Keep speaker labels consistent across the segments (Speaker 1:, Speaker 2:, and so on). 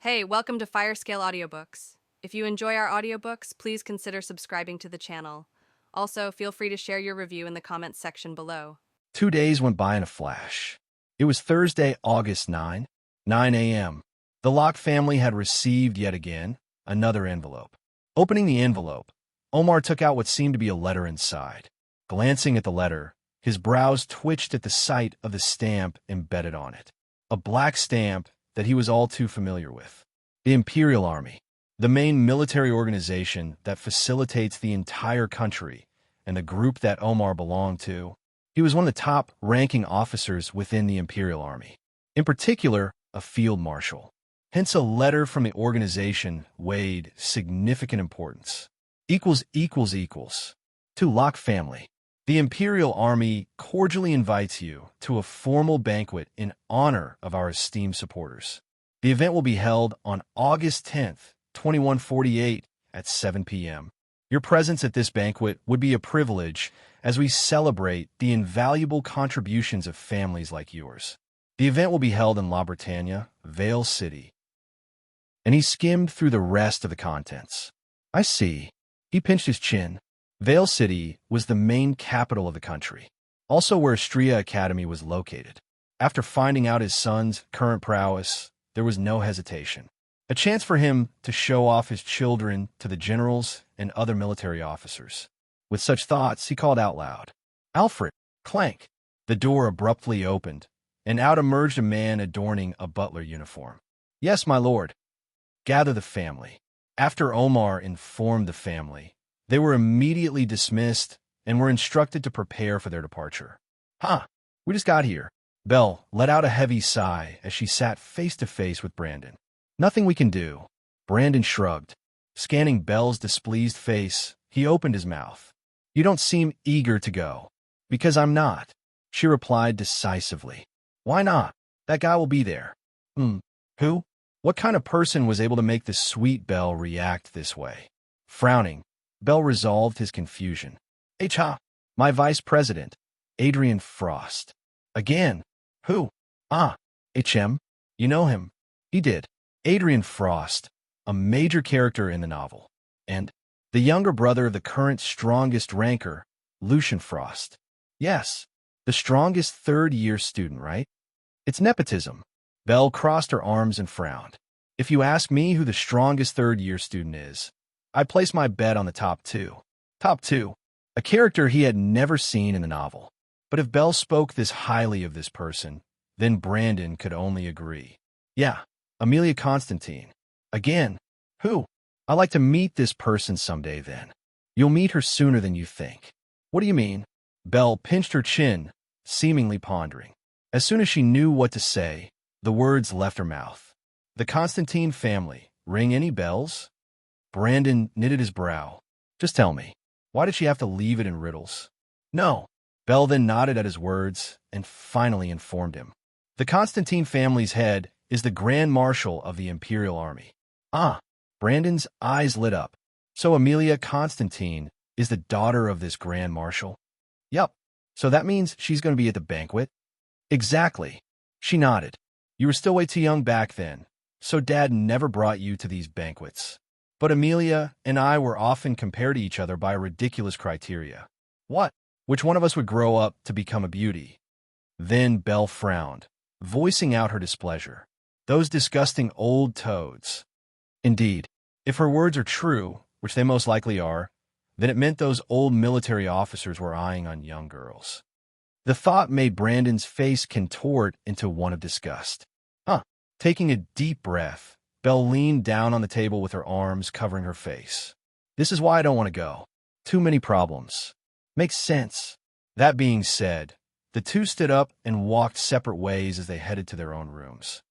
Speaker 1: Hey, welcome to Firescale Audiobooks. If you enjoy our audiobooks, please consider subscribing to the channel. Also, feel free to share your review in the comments section below.
Speaker 2: 2 days went by in a flash. It was Thursday, August 9 a.m. The Locke family had received yet again another envelope. Opening the envelope, Omar took out what seemed to be a letter inside. Glancing at the letter, his brows twitched at the sight of the stamp embedded on it. A black stamp that he was all too familiar with. The Imperial Army, the main military organization that facilitates the entire country, and the group that Omar belonged to. He was one of the top-ranking officers within the Imperial Army, in particular, a field marshal. Hence, a letter from the organization weighed significant importance. To Locke family, the Imperial Army cordially invites you to a formal banquet in honor of our esteemed supporters. The event will be held on August 10th, 2148 at 7 p.m. Your presence at this banquet would be a privilege as we celebrate the invaluable contributions of families like yours. The event will be held in La Bretagne, Vale City. And he skimmed through the rest of the contents. I see. He pinched his chin. Vale City was the main capital of the country, also where Astria Academy was located. After finding out his son's current prowess, there was no hesitation. A chance for him to show off his children to the generals and other military officers. With such thoughts, he called out loud, "Alfred!" Clank! The door abruptly opened, and out emerged a man adorning a butler uniform. "Yes, my lord." Gather the family. After Omar informed the family, they were immediately dismissed and were instructed to prepare for their departure. We just got here." Belle let out a heavy sigh as she sat face-to-face with Brandon. "Nothing we can do." Brandon shrugged. Scanning Belle's displeased face, he opened his mouth. "You don't seem eager to go." "Because I'm not," she replied decisively. "Why not? That guy will be there." Who? What kind of person was able to make the sweet Belle react this way? Frowning, Belle resolved his confusion. My vice president, Adrian Frost." "Again? Who?" "HM. You know him." He did. Adrian Frost, a major character in the novel, and the younger brother of the current strongest ranker, Lucian Frost. "Yes, the strongest third-year student, right?" "It's nepotism." Belle crossed her arms and frowned. "If you ask me who the strongest third-year student is, I'd place my bet on the top two. Top two, a character he had never seen in the novel. But if Belle spoke this highly of this person, then Brandon could only agree. "Yeah, Amelia Constantine." "Again? Who?" "I'd like to meet this person someday then." "You'll meet her sooner than you think." "What do you mean?" Belle pinched her chin, seemingly pondering. As soon as she knew what to say, the words left her mouth. "The Constantine family. Ring any bells?" Brandon knitted his brow. "Just tell me, why did she have to leave it in riddles?" "No." Belle then nodded at his words and finally informed him. "The Constantine family's head is the Grand Marshal of the Imperial Army." Brandon's eyes lit up. "So Amelia Constantine is the daughter of this Grand Marshal?" "Yup. So that means she's going to be at the banquet?" "Exactly." She nodded. "You were still way too young back then, so Dad never brought you to these banquets. But Amelia and I were often compared to each other by a ridiculous criteria." "What?" "Which one of us would grow up to become a beauty?" Then Belle frowned, voicing out her displeasure. "Those disgusting old toads." Indeed, if her words are true, which they most likely are, then it meant those old military officers were eyeing on young girls. The thought made Brandon's face contort into one of disgust. Taking a deep breath, Belle leaned down on the table with her arms covering her face. "This is why I don't want to go. Too many problems." "Makes sense." That being said, the two stood up and walked separate ways as they headed to their own rooms.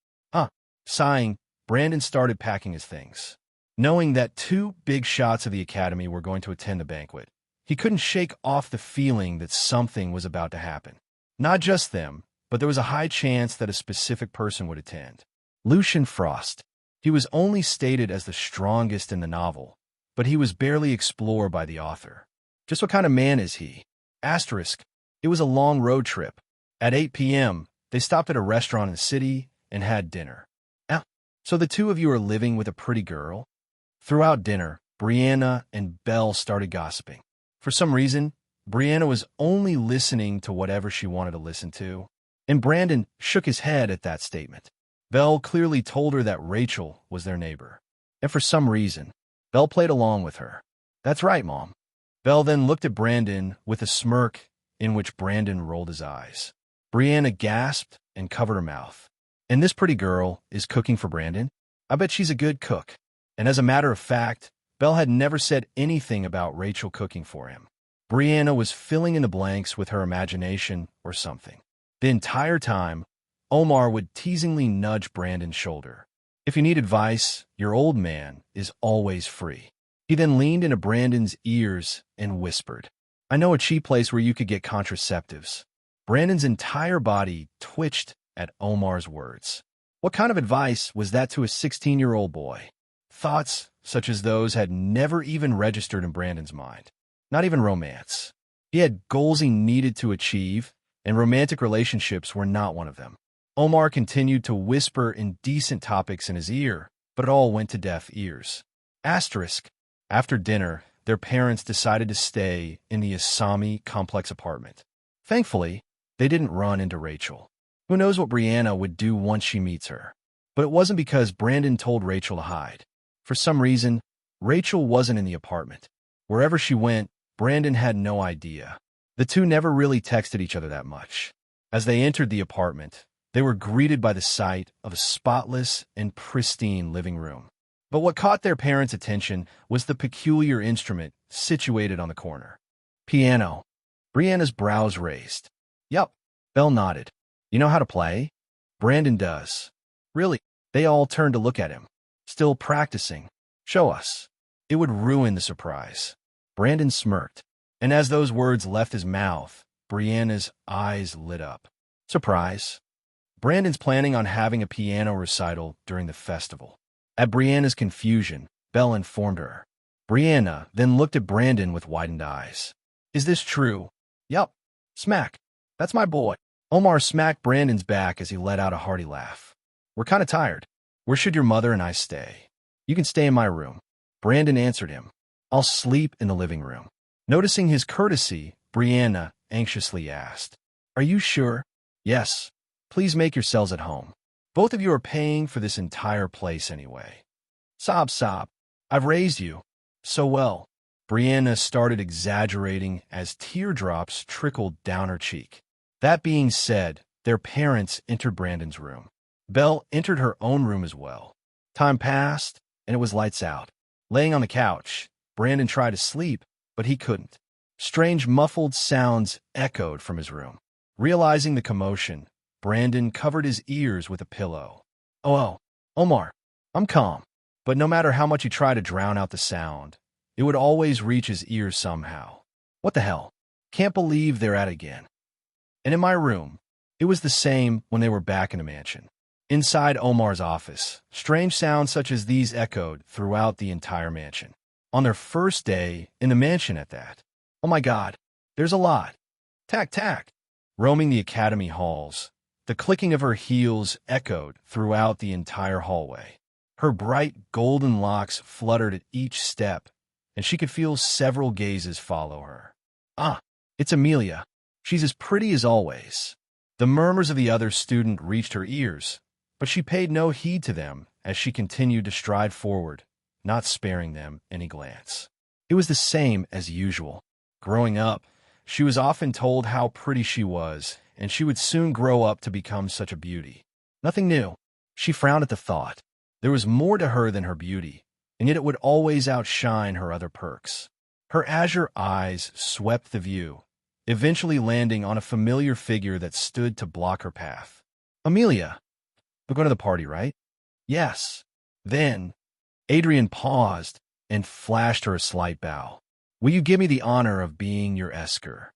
Speaker 2: Sighing, Brandon started packing his things. Knowing that two big shots of the academy were going to attend the banquet, he couldn't shake off the feeling that something was about to happen. Not just them, but there was a high chance that a specific person would attend. Lucian Frost. He was only stated as the strongest in the novel, but he was barely explored by the author. Just what kind of man is he? It was a long road trip. At 8 p.m., they stopped at a restaurant in the city and had dinner. So the two of you are living with a pretty girl? Throughout dinner, Brianna and Belle started gossiping. For some reason, Brianna was only listening to whatever she wanted to listen to, and Brandon shook his head at that statement. Belle clearly told her that Rachel was their neighbor, and for some reason, Belle played along with her. That's right, Mom. Belle then looked at Brandon with a smirk in which Brandon rolled his eyes. Brianna gasped and covered her mouth. And this pretty girl is cooking for Brandon? I bet she's a good cook. And as a matter of fact, Belle had never said anything about Rachel cooking for him. Brianna was filling in the blanks with her imagination or something. The entire time, Omar would teasingly nudge Brandon's shoulder. If you need advice, your old man is always free. He then leaned into Brandon's ears and whispered, I know a cheap place where you could get contraceptives. Brandon's entire body twitched at Omar's words. What kind of advice was that to a 16-year-old boy? Thoughts such as those had never even registered in Brandon's mind. Not even romance. He had goals he needed to achieve, and romantic relationships were not one of them. Omar continued to whisper indecent topics in his ear, but it all went to deaf ears. Asterisk. After dinner, their parents decided to stay in the Asami complex apartment. Thankfully, they didn't run into Rachel. Who knows what Brianna would do once she meets her? But it wasn't because Brandon told Rachel to hide. For some reason, Rachel wasn't in the apartment. Wherever she went, Brandon had no idea. The two never really texted each other that much. As they entered the apartment, they were greeted by the sight of a spotless and pristine living room. But what caught their parents' attention was the peculiar instrument situated on the corner. Piano. Brianna's brows raised. Yup. Belle nodded. You know how to play? Brandon does. Really? They all turned to look at him. Still practicing. Show us. It would ruin the surprise. Brandon smirked, and as those words left his mouth, Brianna's eyes lit up. Surprise. Brandon's planning on having a piano recital during the festival. At Brianna's confusion, Belle informed her. Brianna then looked at Brandon with widened eyes. Is this true? Yup. Smack. That's my boy. Omar smacked Brandon's back as he let out a hearty laugh. We're kind of tired. Where should your mother and I stay? You can stay in my room. Brandon answered him. I'll sleep in the living room. Noticing his courtesy, Brianna anxiously asked. Are you sure? Yes. Please make yourselves at home. Both of you are paying for this entire place anyway. Sob, sob. I've raised you. So well. Brianna started exaggerating as teardrops trickled down her cheek. That being said, their parents entered Brandon's room. Belle entered her own room as well. Time passed, and it was lights out. Laying on the couch, Brandon tried to sleep, but he couldn't. Strange muffled sounds echoed from his room. Realizing the commotion, Brandon covered his ears with a pillow. Oh, Omar, I'm calm. But no matter how much he tried to drown out the sound, it would always reach his ears somehow. What the hell? Can't believe they're at it again. And in my room, it was the same when they were back in the mansion. Inside Omar's office, strange sounds such as these echoed throughout the entire mansion. On their first day in the mansion at that. Oh my God, there's a lot. Tack, tack. Roaming the academy halls, the clicking of her heels echoed throughout the entire hallway. Her bright golden locks fluttered at each step, and she could feel several gazes follow her. Ah, it's Amelia. She's as pretty as always. The murmurs of the other student reached her ears, but she paid no heed to them as she continued to stride forward, not sparing them any glance. It was the same as usual. Growing up, she was often told how pretty she was, and she would soon grow up to become such a beauty. Nothing new. She frowned at the thought. There was more to her than her beauty, and yet it would always outshine her other perks. Her azure eyes swept the view, eventually landing on a familiar figure that stood to block her path. Amelia. We're going to the party, right? Yes. Then, Adrian paused and flashed her a slight bow. Will you give me the honor of being your escort?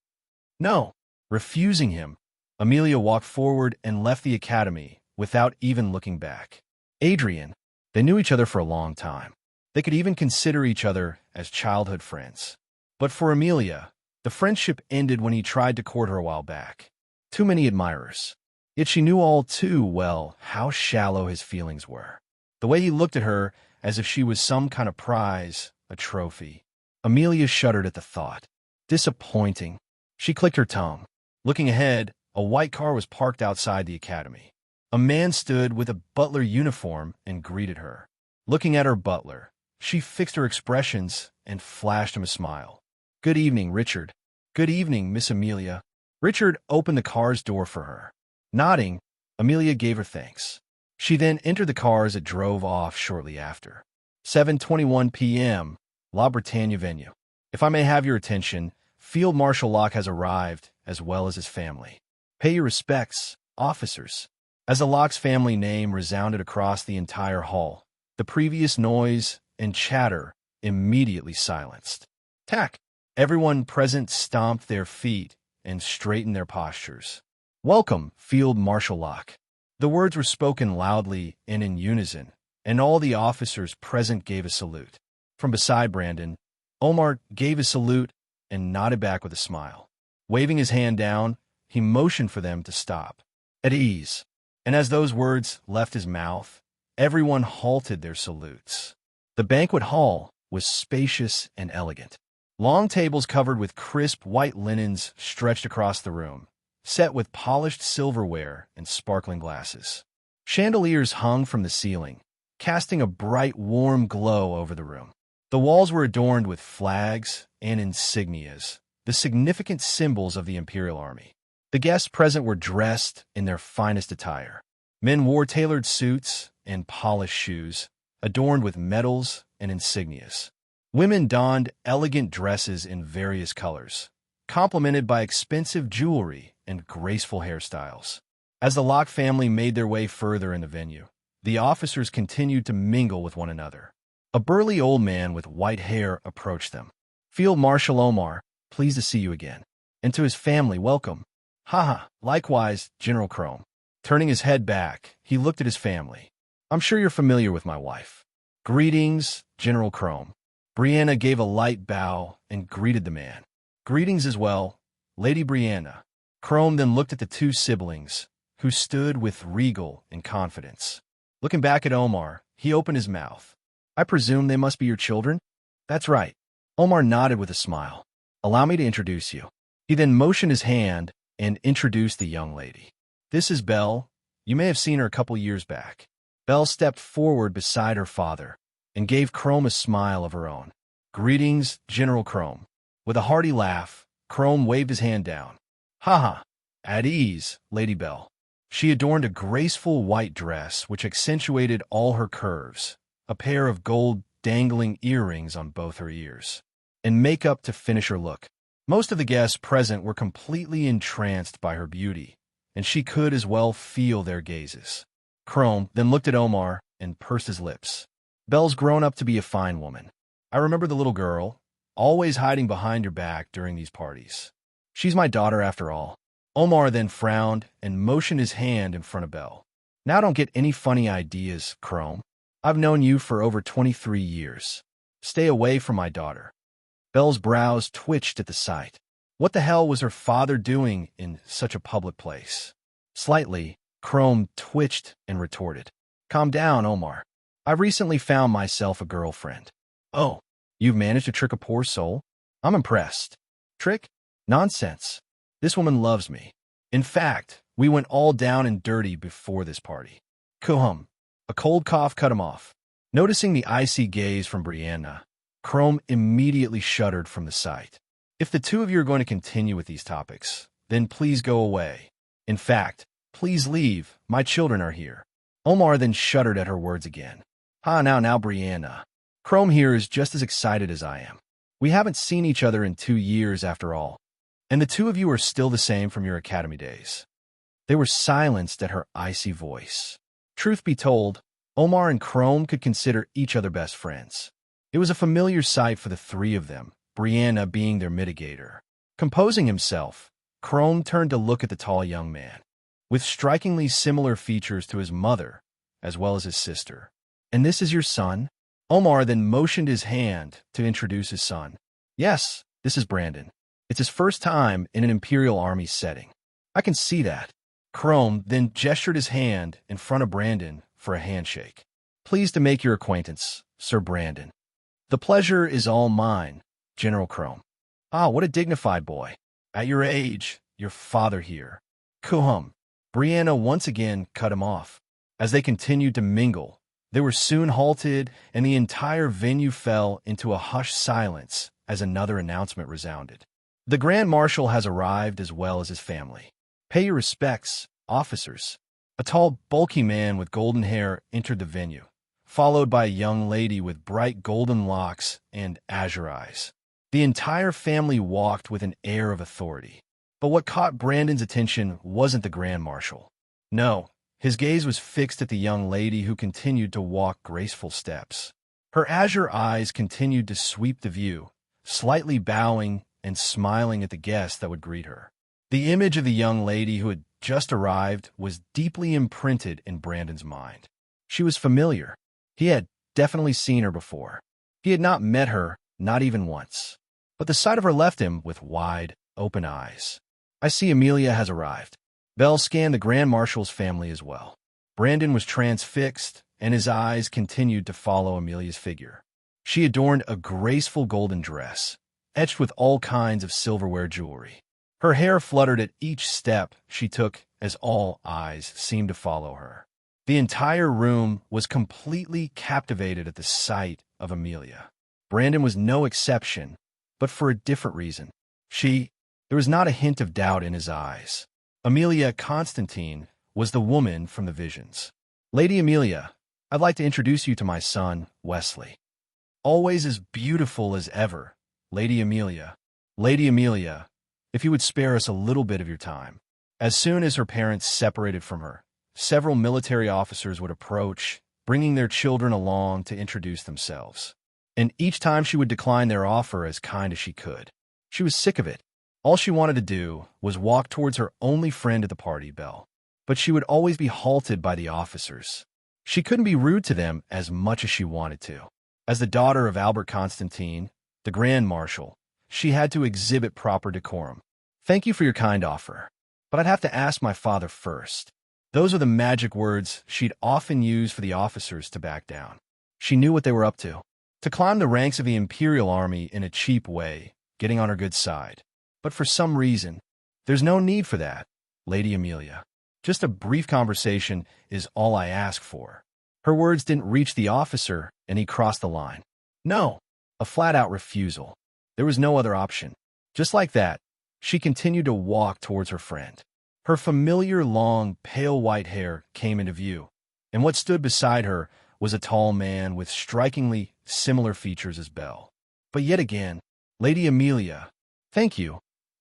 Speaker 2: No. Refusing him, Amelia walked forward and left the academy without even looking back. Adrian, they knew each other for a long time. They could even consider each other as childhood friends. But for Amelia, the friendship ended when he tried to court her a while back. Too many admirers. Yet she knew all too well how shallow his feelings were. The way he looked at her as if she was some kind of prize, a trophy. Amelia shuddered at the thought. Disappointing. She clicked her tongue. Looking ahead, a white car was parked outside the academy. A man stood with a butler uniform and greeted her. Looking at her butler, she fixed her expressions and flashed him a smile. "Good evening, Richard." "Good evening, Miss Amelia." Richard opened the car's door for her. Nodding, Amelia gave her thanks. She then entered the car as it drove off shortly after. 7:21 p.m., La Bretagne venue. If I may have your attention, Field Marshal Locke has arrived, as well as his family. Pay your respects, officers. As the Locke's family name resounded across the entire hall, the previous noise and chatter immediately silenced. Tack! Everyone present stomped their feet and straightened their postures. "Welcome, Field Marshal Locke." The words were spoken loudly and in unison, and all the officers present gave a salute. From beside Brandon, Omar gave a salute and nodded back with a smile. Waving his hand down, he motioned for them to stop. At ease. And as those words left his mouth, everyone halted their salutes. The banquet hall was spacious and elegant. Long tables covered with crisp white linens stretched across the room, set with polished silverware and sparkling glasses. Chandeliers hung from the ceiling, casting a bright, warm glow over the room. The walls were adorned with flags and insignias, the significant symbols of the Imperial Army. The guests present were dressed in their finest attire. Men wore tailored suits and polished shoes, adorned with medals and insignias. Women donned elegant dresses in various colors, complemented by expensive jewelry and graceful hairstyles. As the Locke family made their way further in the venue, the officers continued to mingle with one another. A burly old man with white hair approached them. "Field Marshal Omar, pleased to see you again. And to his family, welcome." "Haha, likewise, General Crome." Turning his head back, he looked at his family. "I'm sure you're familiar with my wife." "Greetings, General Crome." Brianna gave a light bow and greeted the man. "Greetings as well, Lady Brianna." Crome then looked at the two siblings, who stood with regal and confidence. Looking back at Omar, he opened his mouth. "I presume they must be your children?" "That's right." Omar nodded with a smile. "Allow me to introduce you." He then motioned his hand and introduced the young lady. "This is Belle. You may have seen her a couple years back." Belle stepped forward beside her father and gave Crome a smile of her own. "Greetings, General Crome." With a hearty laugh, Crome waved his hand down. "Haha, at ease, Lady Belle." She adorned a graceful white dress which accentuated all her curves, a pair of gold dangling earrings on both her ears, and makeup to finish her look. Most of the guests present were completely entranced by her beauty, and she could as well feel their gazes. Crome then looked at Omar and pursed his lips. "Belle's grown up to be a fine woman. I remember the little girl, always hiding behind your back during these parties. She's my daughter after all." Omar then frowned and motioned his hand in front of Belle. "Now don't get any funny ideas, Crome. I've known you for over 23 years. Stay away from my daughter." Belle's brows twitched at the sight. What the hell was her father doing in such a public place? Slightly, Crome twitched and retorted. "Calm down, Omar. I've recently found myself a girlfriend." "Oh, you've managed to trick a poor soul? I'm impressed." "Trick? Nonsense. This woman loves me. In fact, we went all down and dirty before this party." "Kuhum." A cold cough cut him off. Noticing the icy gaze from Brianna, Crome immediately shuddered from the sight. "If the two of you are going to continue with these topics, then please go away. In fact, please leave. My children are here." Omar then shuddered at her words again. Now, Brianna. Crome here is just as excited as I am. We haven't seen each other in 2 years after all. And the two of you are still the same from your academy days." They were silenced at her icy voice. Truth be told, Omar and Crome could consider each other best friends. It was a familiar sight for the three of them, Brianna being their mitigator. Composing himself, Crome turned to look at the tall young man, with strikingly similar features to his mother, as well as his sister. "And this is your son?" Omar then motioned his hand to introduce his son. "Yes, this is Brandon. It's his first time in an Imperial Army setting." "I can see that." Crome then gestured his hand in front of Brandon for a handshake. Pleased to make your acquaintance, Sir Brandon. The pleasure is all mine, General Crome. Ah, what a dignified boy. At your age, your father here. Come. Brianna once again cut him off. As they continued to mingle, they were soon halted, and the entire venue fell into a hushed silence as another announcement resounded. The Grand Marshal has arrived as well as his family. Pay your respects, officers. A tall, bulky man with golden hair entered the venue, followed by a young lady with bright golden locks and azure eyes. The entire family walked with an air of authority. But what caught Brandon's attention wasn't the Grand Marshal. No, his gaze was fixed at the young lady who continued to walk graceful steps. Her azure eyes continued to sweep the view, slightly bowing and smiling at the guests that would greet her. The image of the young lady who had just arrived was deeply imprinted in Brandon's mind. She was familiar. He had definitely seen her before. He had not met her, not even once. But the sight of her left him with wide, open eyes. I see Amelia has arrived. Belle scanned the Grand Marshal's family as well. Brandon was transfixed, and his eyes continued to follow Amelia's figure. She adorned a graceful golden dress, etched with all kinds of silverware jewelry. Her hair fluttered at each step she took as all eyes seemed to follow her. The entire room was completely captivated at the sight of Amelia. Brandon was no exception, but for a different reason. There was not a hint of doubt in his eyes. Amelia Constantine was the woman from the visions. Lady Amelia, I'd like to introduce you to my son, Wesley. Always as beautiful as ever, Lady Amelia. Lady Amelia, if you would spare us a little bit of your time. As soon as her parents separated from her, several military officers would approach, bringing their children along to introduce themselves. And each time she would decline their offer as kind as she could. She was sick of it. All she wanted to do was walk towards her only friend at the party, Belle. But she would always be halted by the officers. She couldn't be rude to them as much as she wanted to. As the daughter of Albert Constantine, the Grand Marshal, she had to exhibit proper decorum. Thank you for your kind offer, but I'd have to ask my father first. Those are the magic words she'd often use for the officers to back down. She knew what they were up to climb the ranks of the Imperial Army in a cheap way, getting on her good side. But for some reason, there's no need for that, Lady Amelia. Just a brief conversation is all I ask for. Her words didn't reach the officer, and he crossed the line. No, a flat-out refusal. There was no other option. Just like that, she continued to walk towards her friend. Her familiar long, pale white hair came into view, and what stood beside her was a tall man with strikingly similar features as Belle. But yet again, Lady Amelia, thank you.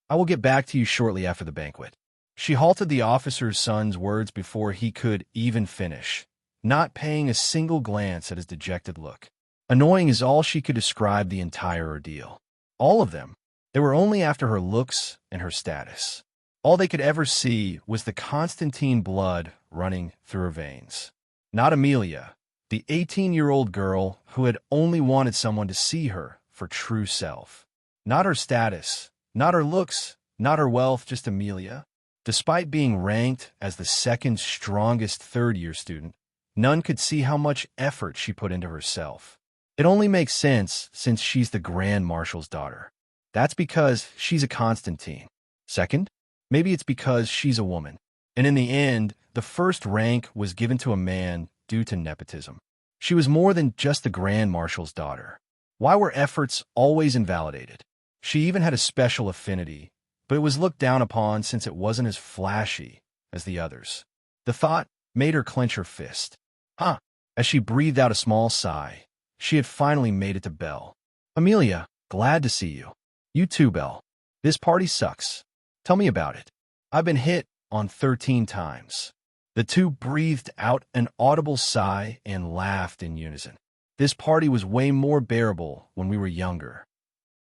Speaker 2: I will get back to you shortly after the banquet. She halted the officer's son's words before he could even finish, not paying a single glance at his dejected look. Annoying is all she could describe the entire ordeal. All of them. They were only after her looks and her status. All they could ever see was the Constantine blood running through her veins. Not Amelia, the 18-year-old girl who had only wanted someone to see her for true self. Not her status, not her looks, not her wealth, just Amelia. Despite being ranked as the second strongest third-year student, none could see how much effort she put into herself. It only makes sense since she's the Grand Marshal's daughter. That's because she's a Constantine. Second, maybe it's because she's a woman. And in the end, the first rank was given to a man due to nepotism. She was more than just the Grand Marshal's daughter. Why were efforts always invalidated? She even had a special affinity, but it was looked down upon since it wasn't as flashy as the others. The thought made her clench her fist. As she breathed out a small sigh, she had finally made it to Belle. Amelia, glad to see you. You too, Belle. This party sucks. Tell me about it. I've been hit on 13 times. The two breathed out an audible sigh and laughed in unison. This party was way more bearable when we were younger.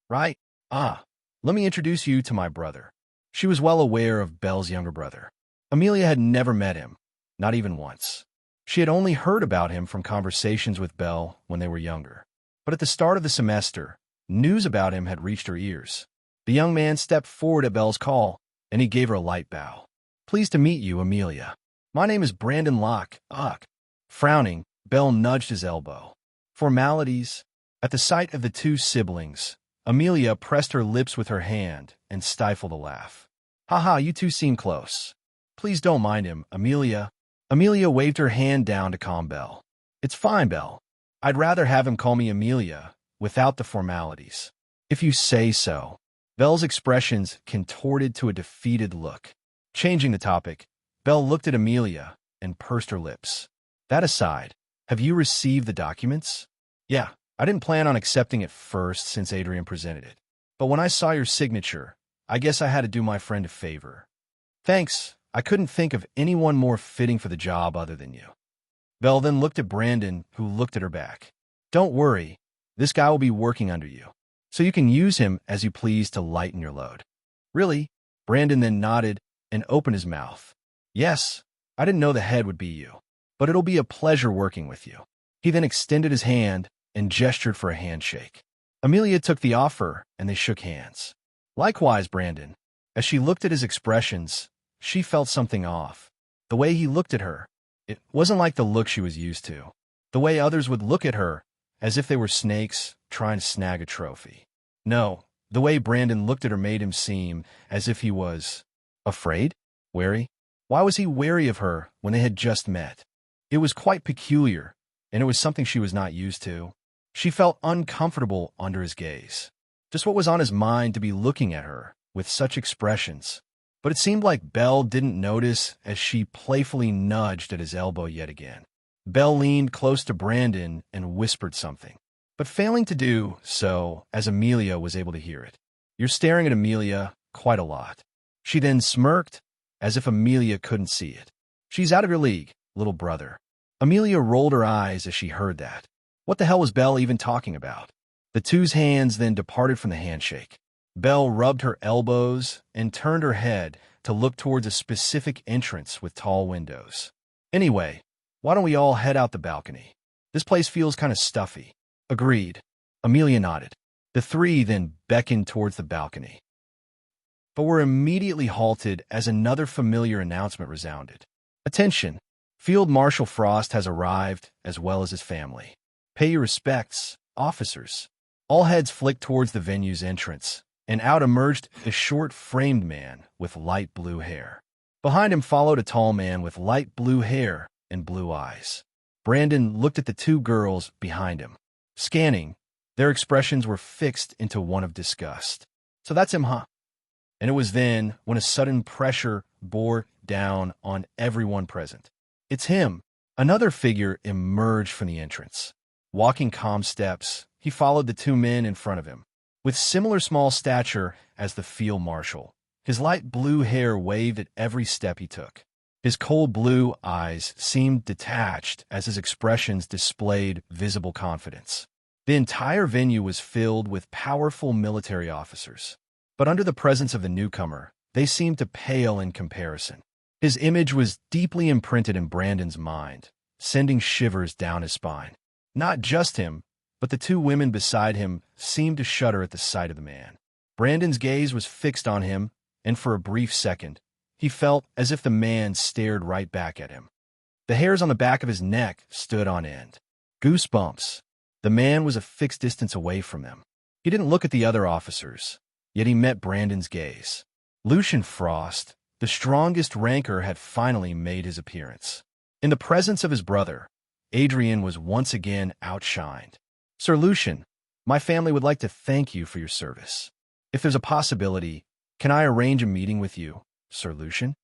Speaker 2: Right? Let me introduce you to my brother. She was well aware of Belle's younger brother. Amelia had never met him, not even once. She had only heard about him from conversations with Belle when they were younger. But at the start of the semester, news about him had reached her ears. The young man stepped forward at Belle's call, and he gave her a light bow. Pleased to meet you, Amelia. My name is Brandon Locke. Frowning, Belle nudged his elbow. Formalities. At the sight of the two siblings, Amelia pressed her lips with her hand and stifled a laugh. Haha, you two seem close. Please don't mind him, Amelia. Amelia waved her hand down to calm Belle. It's fine, Belle. I'd rather have him call me Amelia, without the formalities. If you say so. Belle's expressions contorted to a defeated look. Changing the topic, Belle looked at Amelia and pursed her lips. That aside, have you received the documents? Yeah, I didn't plan on accepting it first since Adrian presented it. But when I saw your signature, I guess I had to do my friend a favor. Thanks, I couldn't think of anyone more fitting for the job other than you. Belle then looked at Brandon, who looked at her back. Don't worry, this guy will be working under you, so you can use him as you please to lighten your load. Really? Brandon then nodded and opened his mouth. Yes, I didn't know the head would be you, but it'll be a pleasure working with you. He then extended his hand and gestured for a handshake. Amelia took the offer and they shook hands. Likewise, Brandon. As she looked at his expressions, she felt something off. The way he looked at her, it wasn't like the look she was used to. The way others would look at her, as if they were snakes trying to snag a trophy. No, the way Brandon looked at her made him seem as if he was afraid? Wary? Why was he wary of her when they had just met? It was quite peculiar, and it was something she was not used to. She felt uncomfortable under his gaze. Just what was on his mind to be looking at her with such expressions? But it seemed like Belle didn't notice as she playfully nudged at his elbow yet again. Belle leaned close to Brandon and whispered something, but failing to do so as Amelia was able to hear it. You're staring at Amelia quite a lot. She then smirked, as if Amelia couldn't see it. She's out of your league, little brother. Amelia rolled her eyes as she heard that. What the hell was Belle even talking about? The two's hands then departed from the handshake. Belle rubbed her elbows and turned her head to look towards a specific entrance with tall windows. Anyway, why don't we all head out the balcony? This place feels kind of stuffy. Agreed. Amelia nodded. The three then beckoned towards the balcony, but were immediately halted as another familiar announcement resounded. Attention! Field Marshal Frost has arrived, as well as his family. Pay your respects, officers. All heads flicked towards the venue's entrance, and out emerged a short-framed man with light blue hair. Behind him followed a tall man with light blue hair and blue eyes. Brandon looked at the two girls behind him. Scanning, their expressions were fixed into one of disgust. So that's him, huh? And it was then when a sudden pressure bore down on everyone present. It's him. Another figure emerged from the entrance. Walking calm steps, he followed the two men in front of him. With similar small stature as the field marshal, his light blue hair waved at every step he took. His cold blue eyes seemed detached as his expressions displayed visible confidence. The entire venue was filled with powerful military officers. But under the presence of the newcomer, they seemed to pale in comparison. His image was deeply imprinted in Brandon's mind, sending shivers down his spine. Not just him, but the two women beside him seemed to shudder at the sight of the man. Brandon's gaze was fixed on him, and for a brief second, he felt as if the man stared right back at him. The hairs on the back of his neck stood on end. Goosebumps. The man was a fixed distance away from them. He didn't look at the other officers, yet he met Brandon's gaze. Lucian Frost, the strongest ranker, had finally made his appearance. In the presence of his brother, Adrian was once again outshined. Sir Lucian, my family would like to thank you for your service. If there's a possibility, can I arrange a meeting with you, Sir Lucian?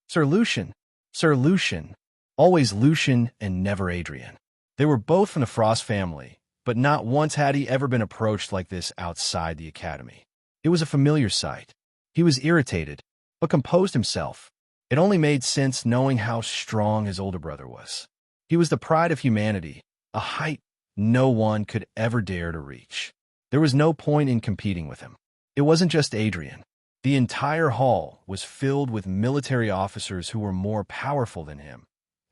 Speaker 2: Sir Lucian, Sir Lucian, always Lucian and never Adrian. They were both from the Frost family, but not once had he ever been approached like this outside the academy. It was a familiar sight. He was irritated, but composed himself. It only made sense knowing how strong his older brother was. He was the pride of humanity, a height no one could ever dare to reach. There was no point in competing with him. It wasn't just Adrian. The entire hall was filled with military officers who were more powerful than him,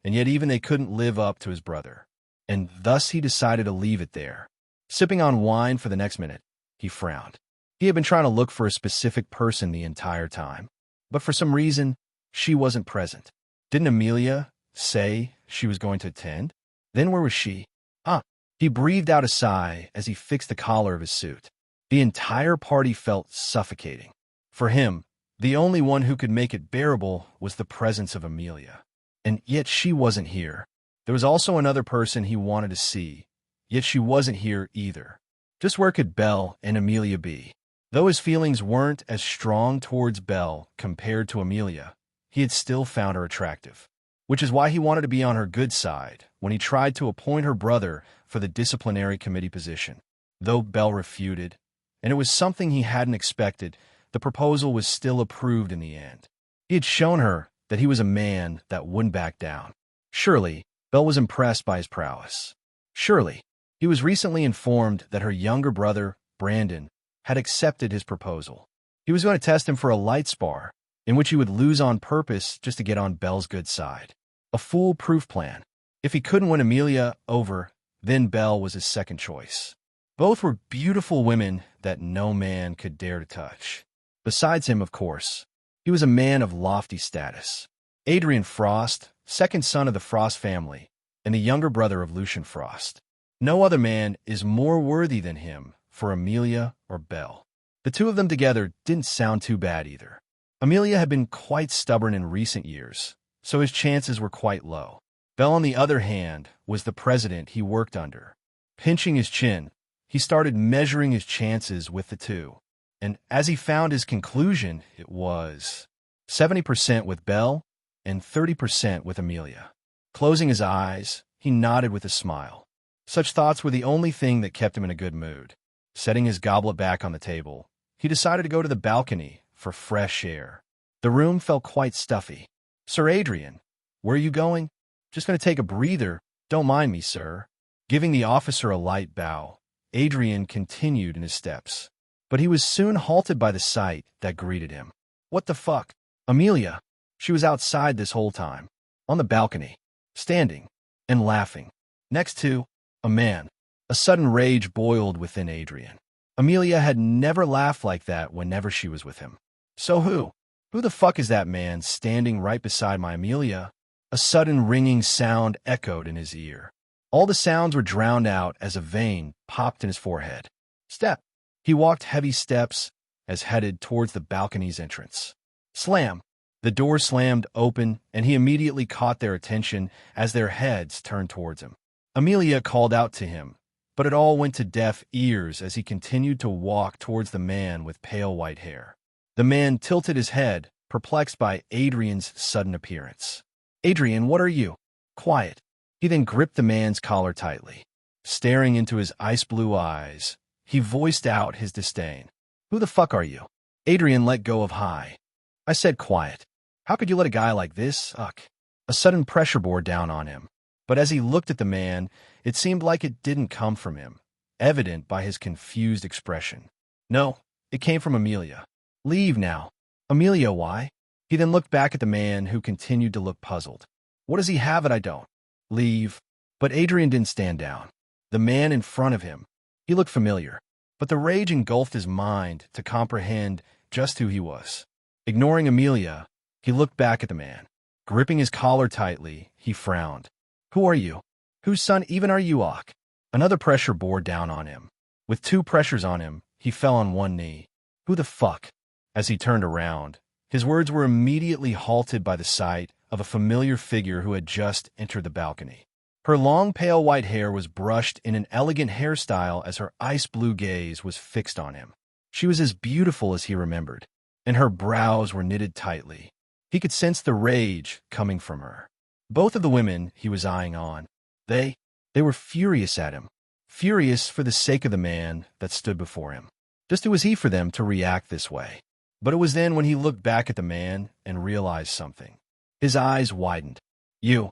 Speaker 2: and yet even they couldn't live up to his brother. And thus he decided to leave it there. Sipping on wine for the next minute, he frowned. He had been trying to look for a specific person the entire time, but for some reason, she wasn't present. Didn't Amelia say she was going to attend? Then where was she? Ah, he breathed out a sigh as he fixed the collar of his suit. The entire party felt suffocating. For him, the only one who could make it bearable was the presence of Amelia. And yet she wasn't here. There was also another person he wanted to see, yet she wasn't here either. Just where could Belle and Amelia be? Though his feelings weren't as strong towards Belle compared to Amelia, he had still found her attractive, which is why he wanted to be on her good side when he tried to appoint her brother for the disciplinary committee position. Though Belle refuted, and it was something he hadn't expected, the proposal was still approved in the end. He had shown her that he was a man that wouldn't back down. Surely, Belle was impressed by his prowess. Surely, he was recently informed that her younger brother, Brandon, had accepted his proposal. He was going to test him for a light spar, in which he would lose on purpose just to get on Belle's good side. A foolproof plan. If he couldn't win Amelia over, then Belle was his second choice. Both were beautiful women that no man could dare to touch. Besides him, of course, he was a man of lofty status. Adrian Frost, second son of the Frost family, and the younger brother of Lucian Frost. No other man is more worthy than him for Amelia or Belle. The two of them together didn't sound too bad either. Amelia had been quite stubborn in recent years, so his chances were quite low. Belle, on the other hand, was the president he worked under. Pinching his chin, he started measuring his chances with the two. And as he found his conclusion, it was 70% with Belle and 30% with Amelia. Closing his eyes, he nodded with a smile. Such thoughts were the only thing that kept him in a good mood. Setting his goblet back on the table, he decided to go to the balcony for fresh air. The room felt quite stuffy. "Sir Adrian, where are you going?" "Just going to take a breather. Don't mind me, sir." Giving the officer a light bow, Adrian continued in his steps. But he was soon halted by the sight that greeted him. What the fuck? Amelia. She was outside this whole time, on the balcony, standing and laughing, next to a man. A sudden rage boiled within Adrian. Amelia had never laughed like that whenever she was with him. So who? Who the fuck is that man standing right beside my Amelia? A sudden ringing sound echoed in his ear. All the sounds were drowned out as a vein popped in his forehead. Step. He walked heavy steps as headed towards the balcony's entrance. Slam! The door slammed open, and he immediately caught their attention as their heads turned towards him. Amelia called out to him, but it all went to deaf ears as he continued to walk towards the man with pale white hair. The man tilted his head, perplexed by Adrian's sudden appearance. "Adrian, what are you?" "Quiet." He then gripped the man's collar tightly. Staring into his ice-blue eyes, he voiced out his disdain. "Who the fuck are you?" Adrian let go of high. "I said quiet. How could you let a guy like this, uck?" A sudden pressure bore down on him, but as he looked at the man, it seemed like it didn't come from him, evident by his confused expression. No, it came from Amelia. "Leave now." "Amelia, why?" He then looked back at the man, who continued to look puzzled. "What does he have it I don't?" "Leave." But Adrian didn't stand down. The man in front of him, he looked familiar, but the rage engulfed his mind to comprehend just who he was. Ignoring Amelia, he looked back at the man. Gripping his collar tightly, he frowned. "Who are you? Whose son even are you, Ock?" Another pressure bore down on him. With two pressures on him, he fell on one knee. "Who the fuck?" As he turned around, his words were immediately halted by the sight of a familiar figure who had just entered the balcony. Her long pale white hair was brushed in an elegant hairstyle as her ice-blue gaze was fixed on him. She was as beautiful as he remembered, and her brows were knitted tightly. He could sense the rage coming from her. Both of the women he was eyeing on, they were furious at him, furious for the sake of the man that stood before him. Just who was he for them to react this way? But it was then when he looked back at the man and realized something. His eyes widened. "You."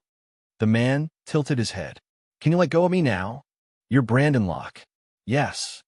Speaker 2: The man tilted his head. "Can you let go of me now?" "You're Brandon Locke." "Yes."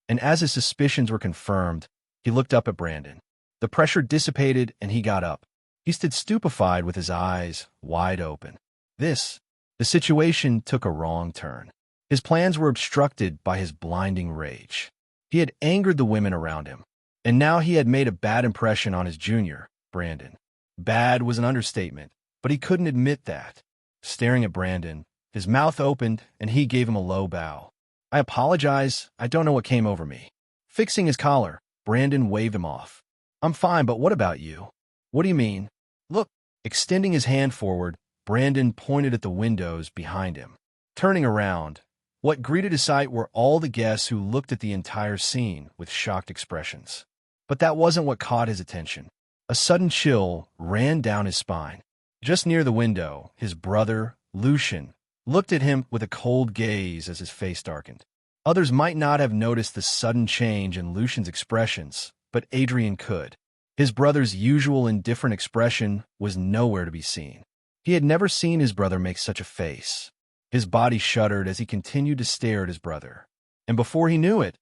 Speaker 2: And as his suspicions were confirmed, he looked up at Brandon. The pressure dissipated and he got up. He stood stupefied with his eyes wide open. The situation took a wrong turn. His plans were obstructed by his blinding rage. He had angered the women around him, and now he had made a bad impression on his junior, Brandon. Bad was an understatement, but he couldn't admit that. Staring at Brandon, His mouth opened, and he gave him a low bow. I apologize, I don't know what came over me. Fixing his collar, Brandon waved him off. I'm fine, but what about you? What do you mean? Look. Extending his hand forward, Brandon pointed at the windows behind him. Turning around, what greeted his sight were all the guests who looked at the entire scene with shocked expressions. But that wasn't what caught his attention. A sudden chill ran down his spine. Just near the window, his brother, Lucian, looked at him with a cold gaze as his face darkened. Others might not have noticed the sudden change in Lucian's expressions, but Adrian could. His brother's usual indifferent expression was nowhere to be seen. He had never seen his brother make such a face. His body shuddered as he continued to stare at his brother. And before he knew it,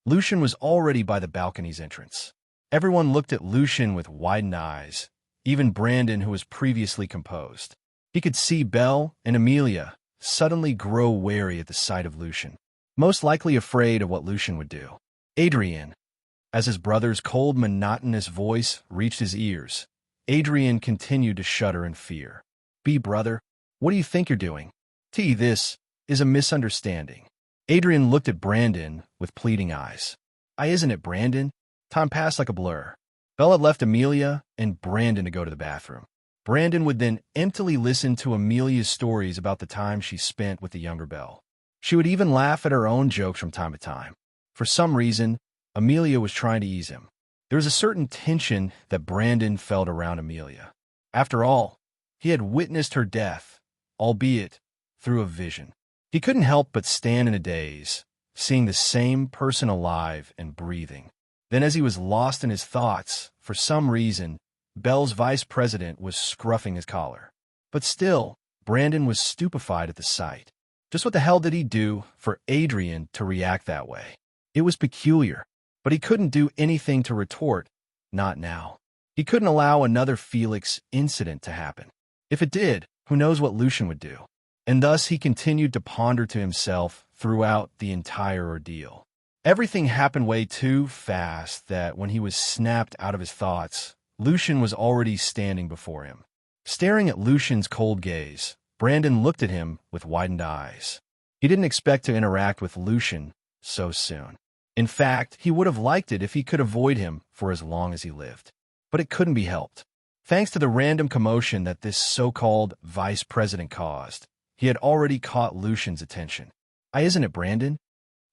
Speaker 2: Lucian was already by the balcony's entrance. Everyone looked at Lucian with widened eyes, even Brandon, who was previously composed. He could see Belle and Amelia suddenly grow wary at the sight of Lucian, most likely afraid of what Lucian would do. Adrian. As his brother's cold, monotonous voice reached his ears, Adrian continued to shudder in fear. Brother, what do you think you're doing? This is a misunderstanding. Adrian looked at Brandon with pleading eyes. Isn't it, Brandon? Time passed like a blur. Belle had left Amelia and Brandon to go to the bathroom. Brandon would then emptily listen to Amelia's stories about the time she spent with the younger Belle. She would even laugh at her own jokes from time to time. For some reason, Amelia was trying to ease him. There was a certain tension that Brandon felt around Amelia. After all, he had witnessed her death, albeit through a vision. He couldn't help but stand in a daze, seeing the same person alive and breathing. Then as he was lost in his thoughts, for some reason, Belle's vice president was scruffing his collar. But still, Brandon was stupefied at the sight. Just what the hell did he do for Adrian to react that way? It was peculiar. But he couldn't do anything to retort, not now. He couldn't allow another Felix incident to happen. If it did, who knows what Lucian would do? And thus he continued to ponder to himself throughout the entire ordeal. Everything happened way too fast that when he was snapped out of his thoughts, Lucian was already standing before him. Staring at Lucian's cold gaze, Brandon looked at him with widened eyes. He didn't expect to interact with Lucian so soon. In fact, he would have liked it if he could avoid him for as long as he lived. But it couldn't be helped. Thanks to the random commotion that this so-called vice president caused, he had already caught Lucian's attention. Isn't it, Brandon?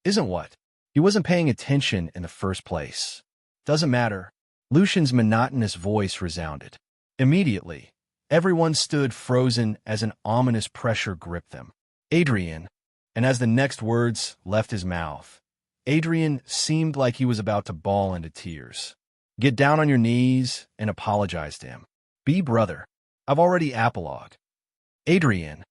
Speaker 2: Isn't what? He wasn't paying attention in the first place. Doesn't matter. Lucian's monotonous voice resounded. Immediately, everyone stood frozen as an ominous pressure gripped them. Adrian. And as the next words left his mouth, Adrian seemed like he was about to bawl into tears. Get down on your knees and apologize to him. Brother. I've already apologued. Adrian.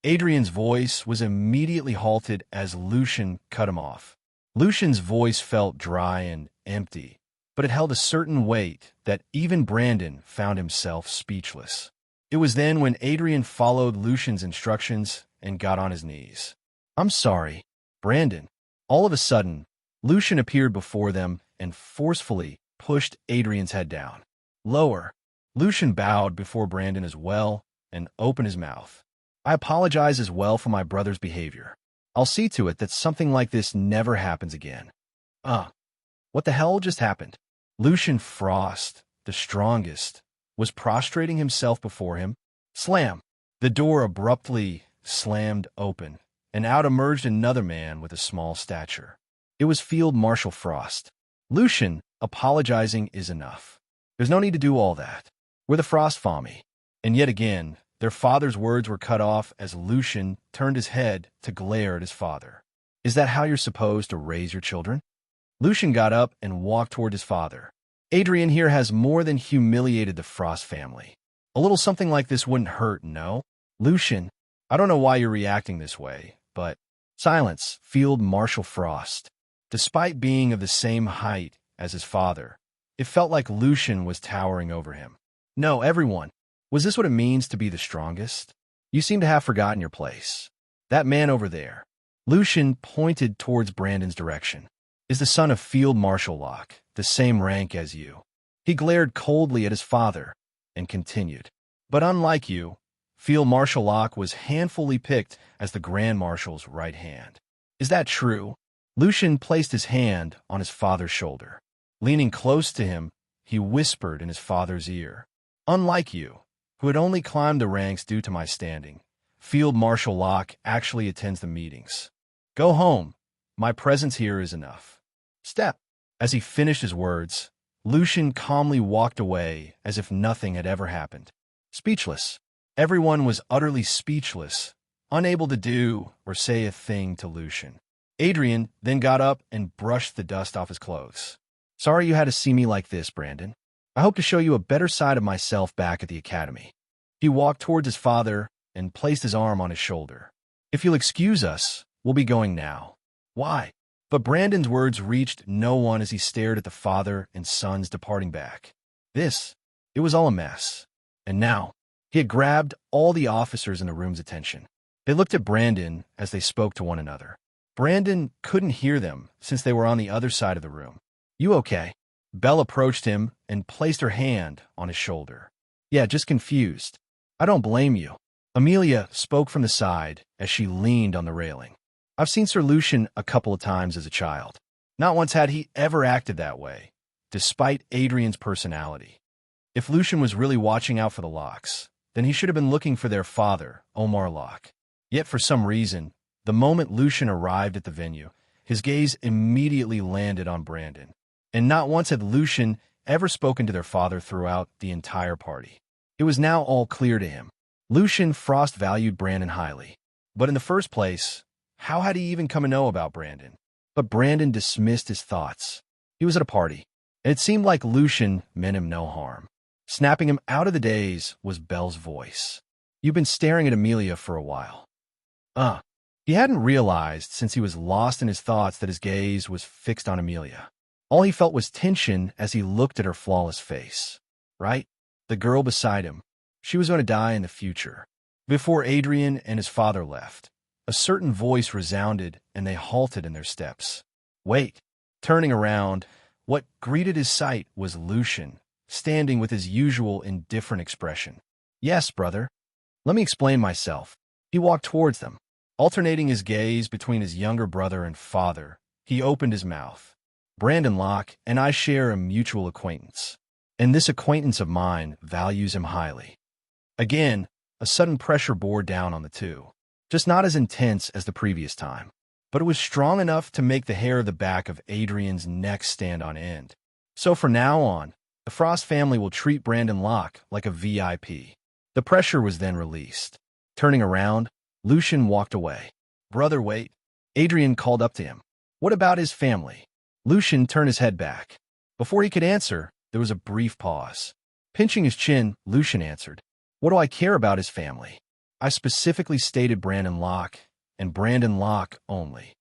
Speaker 2: Adrian's voice was immediately halted as Lucian cut him off. Lucian's voice felt dry and empty, but it held a certain weight that even Brandon found himself speechless. It was then when Adrian followed Lucian's instructions and got on his knees. I'm sorry, Brandon. All of a sudden, Lucian appeared before them and forcefully pushed Adrian's head down. Lower. Lucian bowed before Brandon as well and opened his mouth. I apologize as well for my brother's behavior. I'll see to it that something like this never happens again. What the hell just happened? Lucian Frost, the strongest, was prostrating himself before him. Slam! The door abruptly slammed open, and out emerged another man with a small stature. It was Field Marshal Frost. Lucian, apologizing is enough. There's no need to do all that. We're the Frost family. And yet again, their father's words were cut off as Lucian turned his head to glare at his father. Is that how you're supposed to raise your children? Lucian got up and walked toward his father. Adrian here has more than humiliated the Frost family. A little something like this wouldn't hurt, no? Lucian, I don't know why you're reacting this way, but silence, Field Marshal Frost. Despite being of the same height as his father, it felt like Lucian was towering over him. No, everyone. Was this what it means to be the strongest? You seem to have forgotten your place. That man over there, Lucian pointed towards Brandon's direction, is the son of Field Marshal Locke, the same rank as you. He glared coldly at his father and continued. But unlike you, Field Marshal Locke was handfully picked as the Grand Marshal's right hand. Is that true? Lucian placed his hand on his father's shoulder. Leaning close to him, he whispered in his father's ear, "Unlike you, who had only climbed the ranks due to my standing, Field Marshal Locke actually attends the meetings. Go home. My presence here is enough. Step." As he finished his words, Lucian calmly walked away as if nothing had ever happened. Speechless. Everyone was utterly speechless, unable to do or say a thing to Lucian. Adrian then got up and brushed the dust off his clothes. "Sorry you had to see me like this, Brandon. I hope to show you a better side of myself back at the academy." He walked towards his father and placed his arm on his shoulder. "If you'll excuse us, we'll be going now." "Why?" But Brandon's words reached no one as he stared at the father and sons departing back. It was all a mess. And now, he had grabbed all the officers in the room's attention. They looked at Brandon as they spoke to one another. Brandon couldn't hear them since they were on the other side of the room. "You okay?" Belle approached him and placed her hand on his shoulder. "Yeah, just confused. I don't blame you." Amelia spoke from the side as she leaned on the railing. "I've seen Sir Lucian a couple of times as a child. Not once had he ever acted that way, despite Adrian's personality. If Lucian was really watching out for the Locks, then he should have been looking for their father, Omar Locke. Yet for some reason, the moment Lucian arrived at the venue, his gaze immediately landed on Brandon. And not once had Lucian ever spoken to their father throughout the entire party. It was now all clear to him. Lucian Frost valued Brandon highly. But in the first place, how had he even come to know about Brandon? But Brandon dismissed his thoughts. He was at a party, and it seemed like Lucian meant him no harm. Snapping him out of the daze was Belle's voice. "You've been staring at Amelia for a while." He hadn't realized since he was lost in his thoughts that his gaze was fixed on Amelia. All he felt was tension as he looked at her flawless face. Right? The girl beside him. She was going to die in the future. Before Adrian and his father left, a certain voice resounded and they halted in their steps. Wait. Turning around, what greeted his sight was Lucian, standing with his usual indifferent expression. "Yes, brother. Let me explain myself." He walked towards them. Alternating his gaze between his younger brother and father, he opened his mouth. "Brandon Locke and I share a mutual acquaintance, and this acquaintance of mine values him highly." Again, a sudden pressure bore down on the two, just not as intense as the previous time, but it was strong enough to make the hair of the back of Adrian's neck stand on end. So from now on, the Frost family will treat Brandon Locke like a VIP. The pressure was then released. Turning around, Lucian walked away. "Brother, wait." Adrian called up to him. "What about his family?" Lucian turned his head back. Before he could answer, there was a brief pause. Pinching his chin, Lucian answered, "What do I care about his family? I specifically stated Brandon Locke, and Brandon Locke only."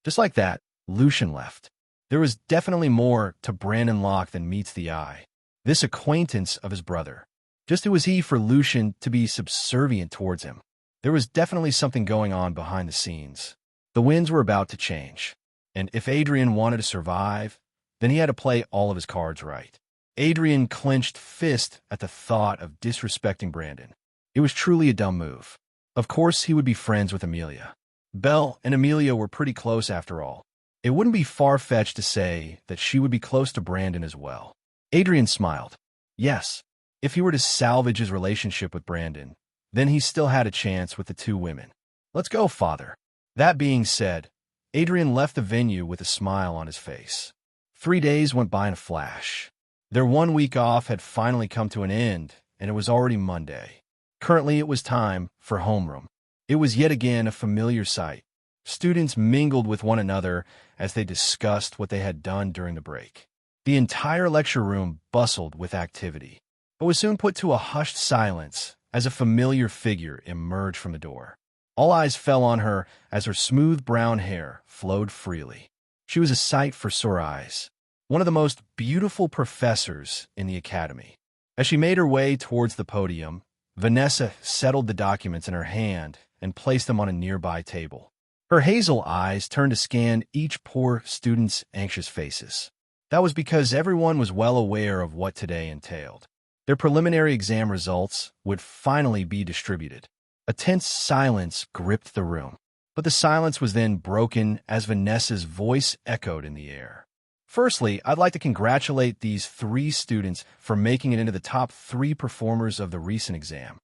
Speaker 2: Just like that, Lucian left. There was definitely more to Brandon Locke than meets the eye. This acquaintance of his brother. Just who was he for Lucian to be subservient towards him? There was definitely something going on behind the scenes. The winds were about to change. And if Adrian wanted to survive, then he had to play all of his cards right. Adrian clenched fist at the thought of disrespecting Brandon. It was truly a dumb move. Of course, he would be friends with Amelia. Belle and Amelia were pretty close after all. It wouldn't be far-fetched to say that she would be close to Brandon as well. Adrian smiled. Yes, if he were to salvage his relationship with Brandon, then he still had a chance with the two women. "Let's go, father." That being said, Adrian left the venue with a smile on his face. 3 days went by in a flash. Their 1 week off had finally come to an end, and it was already Monday. Currently, it was time for homeroom. It was yet again a familiar sight. Students mingled with one another as they discussed what they had done during the break. The entire lecture room bustled with activity, but was soon put to a hushed silence as a familiar figure emerged from the door. All eyes fell on her as her smooth brown hair flowed freely. She was a sight for sore eyes, one of the most beautiful professors in the academy. As she made her way towards the podium, Vanessa settled the documents in her hand and placed them on a nearby table. Her hazel eyes turned to scan each poor student's anxious faces. That was because everyone was well aware of what today entailed. Their preliminary exam results would finally be distributed. A tense silence gripped the room, but the silence was then broken as Vanessa's voice echoed in the air. Firstly, I'd like to congratulate these 3 students for making it into the top 3 performers of the recent exam.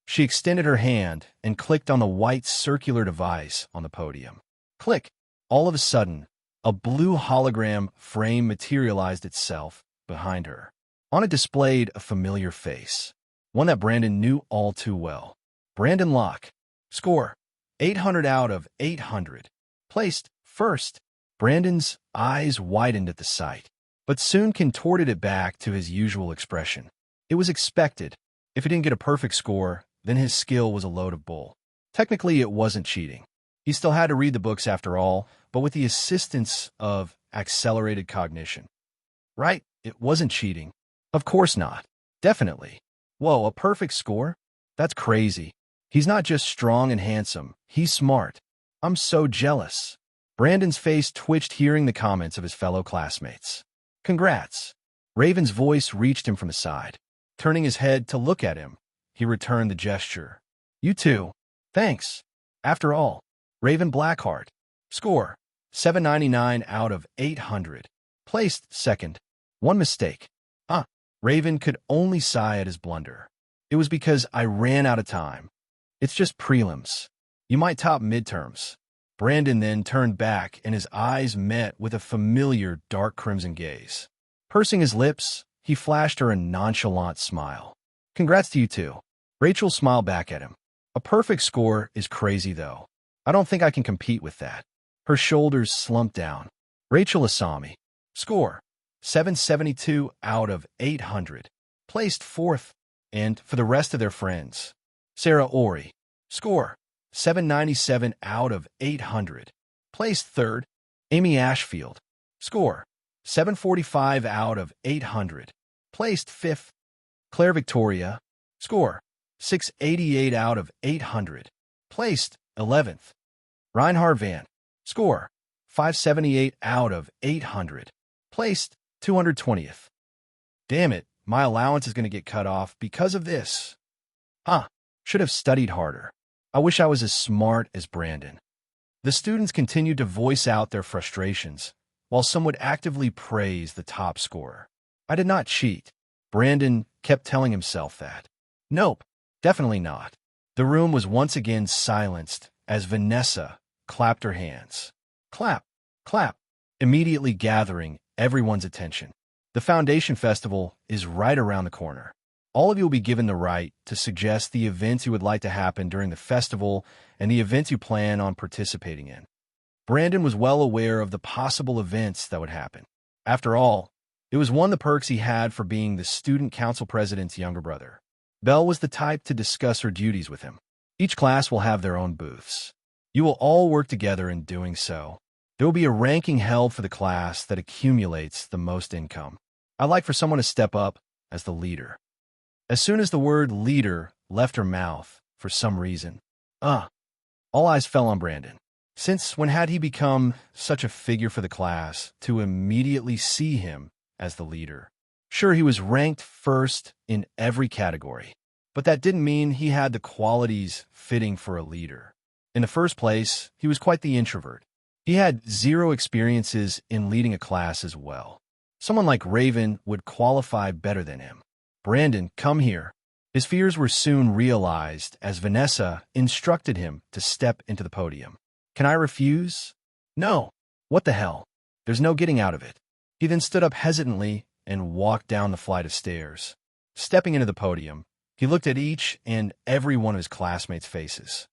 Speaker 2: She extended her hand and clicked on the white circular device on the podium. Click! All of a sudden, a blue hologram frame materialized itself behind her. On it displayed a familiar face, one that Brandon knew all too well. Brandon Locke. Score: 800 out of 800. Placed first. Brandon's eyes widened at the sight, but soon contorted it back to his usual expression. It was expected. If he didn't get a perfect score, then his skill was a load of bull. Technically, it wasn't cheating. He still had to read the books after all, but with the assistance of accelerated cognition. Right? It wasn't cheating. Of course not. Definitely. Whoa, a perfect score? That's crazy. He's not just strong and handsome, he's smart. I'm so jealous. Brandon's face twitched hearing the comments of his fellow classmates. Congrats. Raven's voice reached him from the side. Turning his head to look at him, he returned the gesture. You too. Thanks. After all, Raven Blackheart. Score: 799 out of 800. Placed second. One mistake. Raven could only sigh at his blunder. It was because I ran out of time. It's just prelims. You might top midterms. Brandon then turned back and his eyes met with a familiar dark crimson gaze. Pursing his lips, he flashed her a nonchalant smile. Congrats to you too. Rachel smiled back at him. A perfect score is crazy though. I don't think I can compete with that. Her shoulders slumped down. Rachel Asami. Score: 772 out of 800. Placed fourth. And for the rest of their friends, Sarah Ori. Score: 797 out of 800. Placed third. Amy Ashfield. Score: 745 out of 800. Placed fifth. Claire Victoria. Score: 688 out of 800. Placed 11th. Reinhard Van. Score: 578 out of 800. Placed 220th. Damn it, my allowance is going to get cut off because of this. Should have studied harder. I wish I was as smart as Brandon. The students continued to voice out their frustrations, while some would actively praise the top scorer. I did not cheat. Brandon kept telling himself that. Nope, definitely not. The room was once again silenced as Vanessa clapped her hands. Clap, clap, immediately gathering everyone's attention. The Foundation Festival is right around the corner. All of you will be given the right to suggest the events you would like to happen during the festival and the events you plan on participating in. Brandon was well aware of the possible events that would happen. After all, it was one of the perks he had for being the student council president's younger brother. Belle was the type to discuss her duties with him. Each class will have their own booths. You will all work together in doing so. There will be a ranking held for the class that accumulates the most income. I'd like for someone to step up as the leader. As soon as the word leader left her mouth, for some reason, all eyes fell on Brandon. Since when had he become such a figure for the class to immediately see him as the leader? Sure, he was ranked first in every category, but that didn't mean he had the qualities fitting for a leader. In the first place, he was quite the introvert. He had 0 experiences in leading a class as well. Someone like Raven would qualify better than him. Brandon, come here. His fears were soon realized as Vanessa instructed him to step into the podium. Can I refuse? No. What the hell? There's no getting out of it. He then stood up hesitantly and walked down the flight of stairs. Stepping into the podium, he looked at each and every one of his classmates' faces.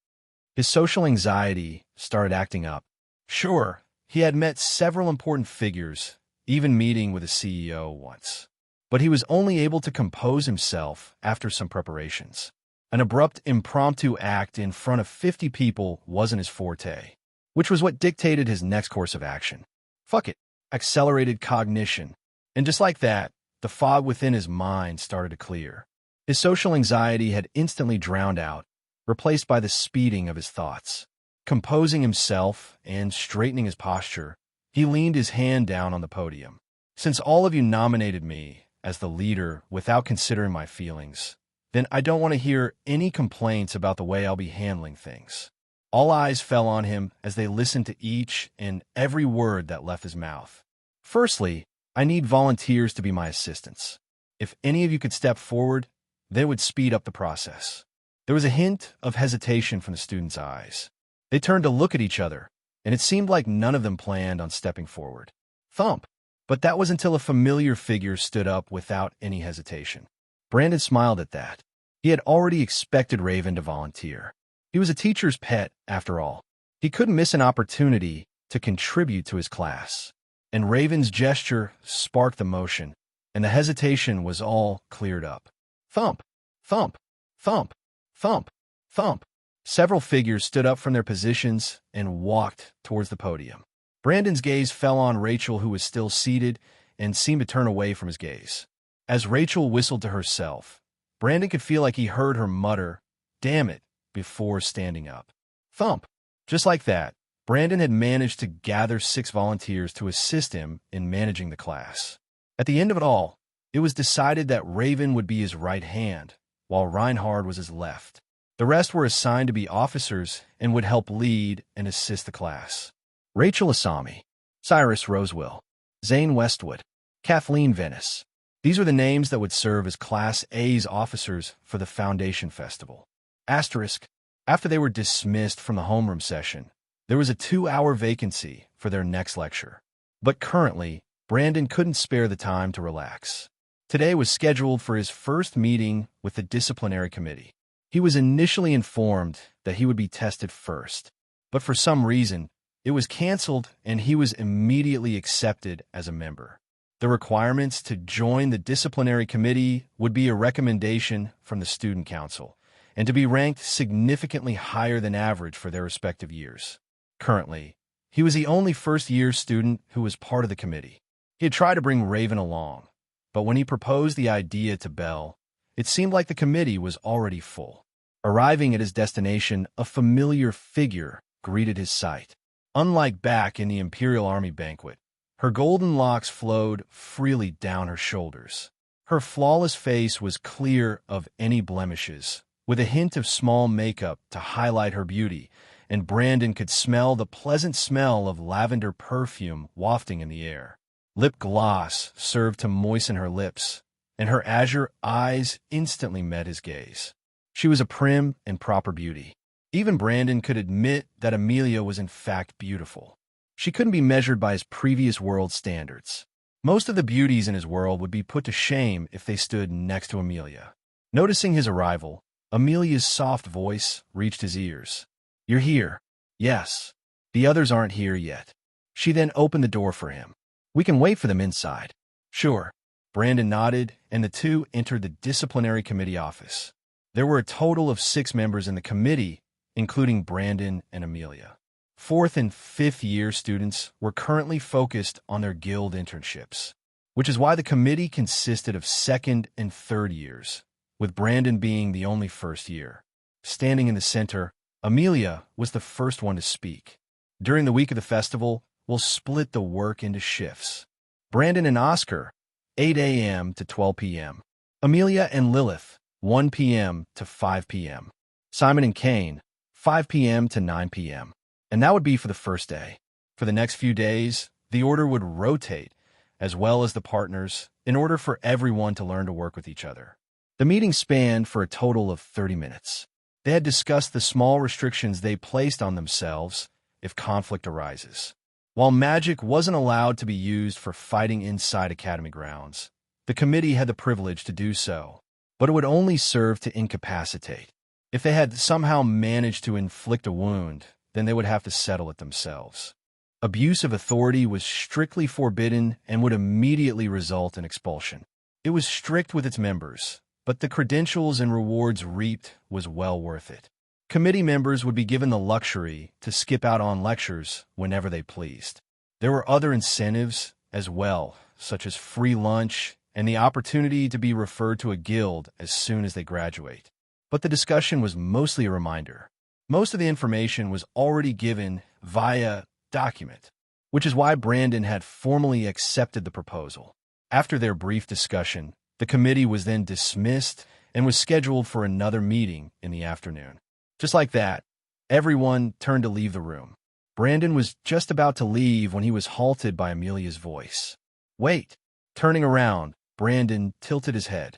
Speaker 2: His social anxiety started acting up. Sure, he had met several important figures, even meeting with a CEO once. But he was only able to compose himself after some preparations. An abrupt, impromptu act in front of 50 people wasn't his forte, which was what dictated his next course of action. Fuck it. Accelerated cognition. And just like that, the fog within his mind started to clear. His social anxiety had instantly drowned out, replaced by the speeding of his thoughts. Composing himself and straightening his posture, he leaned his hand down on the podium. Since all of you nominated me, as the leader without considering my feelings, then I don't want to hear any complaints about the way I'll be handling things. All eyes fell on him as they listened to each and every word that left his mouth. Firstly, I need volunteers to be my assistants. If any of you could step forward, they would speed up the process. There was a hint of hesitation from the students' eyes. They turned to look at each other, and it seemed like none of them planned on stepping forward. Thump! But that was until a familiar figure stood up without any hesitation. Brandon smiled at that. He had already expected Raven to volunteer. He was a teacher's pet, after all. He couldn't miss an opportunity to contribute to his class. And Raven's gesture sparked the motion, and the hesitation was all cleared up. Thump! Thump! Thump! Thump! Thump! Several figures stood up from their positions and walked towards the podium. Brandon's gaze fell on Rachel, who was still seated, and seemed to turn away from his gaze. As Rachel whistled to herself, Brandon could feel like he heard her mutter, "Damn it," before standing up. Thump! Just like that, Brandon had managed to gather 6 volunteers to assist him in managing the class. At the end of it all, it was decided that Raven would be his right hand, while Reinhard was his left. The rest were assigned to be officers and would help lead and assist the class. Rachel Asami, Cyrus Rosewell, Zane Westwood, Kathleen Venice. These were the names that would serve as Class A's officers for the Foundation Festival. Asterisk, after they were dismissed from the homeroom session, there was a 2-hour vacancy for their next lecture. But currently, Brandon couldn't spare the time to relax. Today was scheduled for his first meeting with the disciplinary committee. He was initially informed that he would be tested first, but for some reason, it was canceled and he was immediately accepted as a member. The requirements to join the disciplinary committee would be a recommendation from the student council and to be ranked significantly higher than average for their respective years. Currently, he was the only first-year student who was part of the committee. He had tried to bring Raven along, but when he proposed the idea to Belle, it seemed like the committee was already full. Arriving at his destination, a familiar figure greeted his sight. Unlike back in the Imperial Army banquet, her golden locks flowed freely down her shoulders. Her flawless face was clear of any blemishes, with a hint of small makeup to highlight her beauty, and Brandon could smell the pleasant smell of lavender perfume wafting in the air. Lip gloss served to moisten her lips, and her azure eyes instantly met his gaze. She was a prim and proper beauty. Even Brandon could admit that Amelia was in fact beautiful. She couldn't be measured by his previous world standards. Most of the beauties in his world would be put to shame if they stood next to Amelia. Noticing his arrival, Amelia's soft voice reached his ears. "You're here." "Yes. The others aren't here yet." She then opened the door for him. "We can wait for them inside." "Sure." Brandon nodded, and the two entered the disciplinary committee office. There were a total of 6 members in the committee, including Brandon and Amelia. 4th and 5th year students were currently focused on their guild internships, which is why the committee consisted of 2nd and 3rd years, with Brandon being the only 1st year. Standing in the center, Amelia was the first one to speak. During the week of the festival, we'll split the work into shifts. Brandon and Oscar, 8 a.m. to 12 p.m. Amelia and Lilith, 1 p.m. to 5 p.m. Simon and Kane, 5 p.m. to 9 p.m. And that would be for the first day. For the next few days, the order would rotate, as well as the partners, in order for everyone to learn to work with each other. The meeting spanned for a total of 30 minutes. They had discussed the small restrictions they placed on themselves if conflict arises. While magic wasn't allowed to be used for fighting inside academy grounds, the committee had the privilege to do so, but it would only serve to incapacitate. If they had somehow managed to inflict a wound, then they would have to settle it themselves. Abuse of authority was strictly forbidden and would immediately result in expulsion. It was strict with its members, but the credentials and rewards reaped was well worth it. Committee members would be given the luxury to skip out on lectures whenever they pleased. There were other incentives as well, such as free lunch and the opportunity to be referred to a guild as soon as they graduate. But the discussion was mostly a reminder. Most of the information was already given via document, which is why Brandon had formally accepted the proposal. After their brief discussion, the committee was then dismissed and was scheduled for another meeting in the afternoon. Just like that, everyone turned to leave the room. Brandon was just about to leave when he was halted by Amelia's voice. "Wait." Turning around, Brandon tilted his head.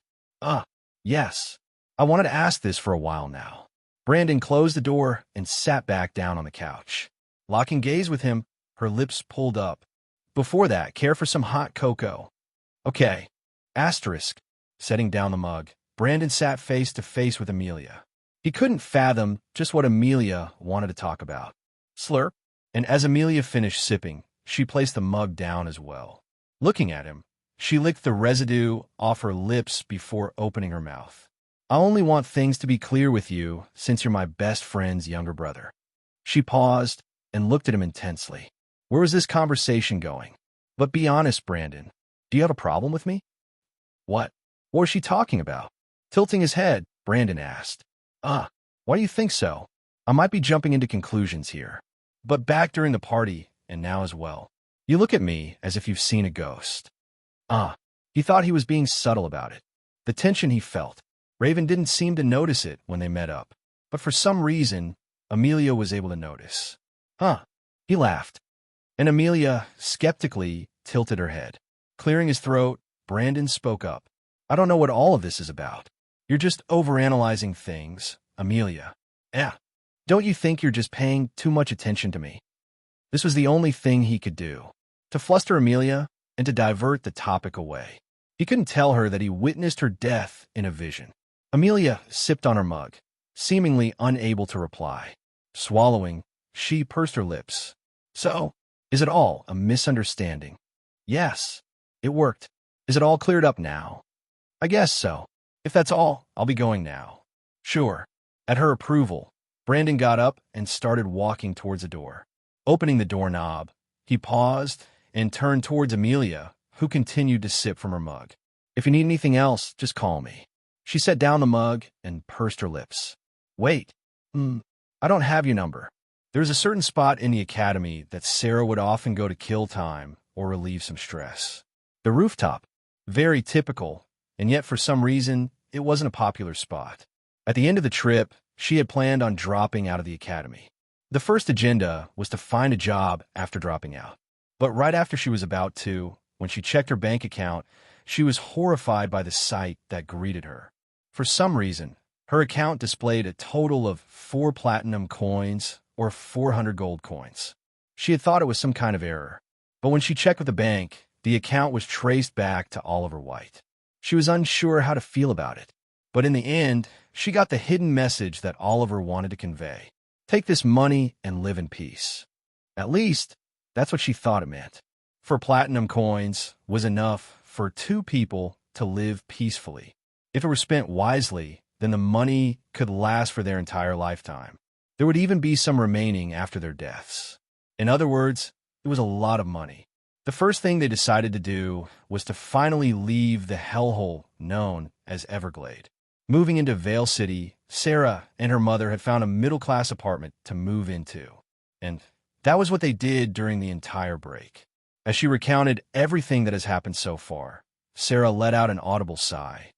Speaker 2: Yes. I wanted to ask this for a while now." Brandon closed the door and sat back down on the couch. Locking gaze with him, her lips pulled up. "Before that, care for some hot cocoa?" "Okay." Asterisk. Setting down the mug, Brandon sat face to face with Amelia. He couldn't fathom just what Amelia wanted to talk about. Slurp. And as Amelia finished sipping, she placed the mug down as well. Looking at him, she licked the residue off her lips before opening her mouth. "I only want things to be clear with you since you're my best friend's younger brother." She paused and looked at him intensely. Where was this conversation going? "But be honest, Brandon. Do you have a problem with me?" "What? What was she talking about?" Tilting his head, Brandon asked. Why do you think so? I might be jumping into conclusions here. But back during the party, and now as well. You look at me as if you've seen a ghost." He thought he was being subtle about it. The tension he felt. Raven didn't seem to notice it when they met up. But for some reason, Amelia was able to notice. He laughed. And Amelia skeptically tilted her head. Clearing his throat, Brandon spoke up. "I don't know what all of this is about. You're just overanalyzing things, Amelia." "Yeah. Don't you think you're just paying too much attention to me?" This was the only thing he could do. To fluster Amelia and to divert the topic away. He couldn't tell her that he witnessed her death in a vision. Amelia sipped on her mug, seemingly unable to reply. Swallowing, she pursed her lips. "So, is it all a misunderstanding?" "Yes. It worked. Is it all cleared up now?" "I guess so. If that's all, I'll be going now." "Sure." At her approval, Brandon got up and started walking towards the door. Opening the doorknob, he paused and turned towards Amelia, who continued to sip from her mug. "If you need anything else, just call me." She set down the mug and pursed her lips. "Wait. I don't have your number." There's a certain spot in the academy that Sarah would often go to kill time or relieve some stress. The rooftop. Very typical, and yet for some reason, it wasn't a popular spot. At the end of the trip, she had planned on dropping out of the academy. The first agenda was to find a job after dropping out. But right after she was about to, when she checked her bank account, she was horrified by the sight that greeted her. For some reason, her account displayed a total of 4 platinum coins or 400 gold coins. She had thought it was some kind of error. But when she checked with the bank, the account was traced back to Oliver White. She was unsure how to feel about it. But in the end, she got the hidden message that Oliver wanted to convey. Take this money and live in peace. At least, that's what she thought it meant. 4 platinum coins was enough for 2 people to live peacefully. If it were spent wisely, then the money could last for their entire lifetime. There would even be some remaining after their deaths. In other words, it was a lot of money. The first thing they decided to do was to finally leave the hellhole known as Everglade. Moving into Vale City, Sarah and her mother had found a middle-class apartment to move into. And that was what they did during the entire break. As she recounted everything that has happened so far, Sarah let out an audible sigh.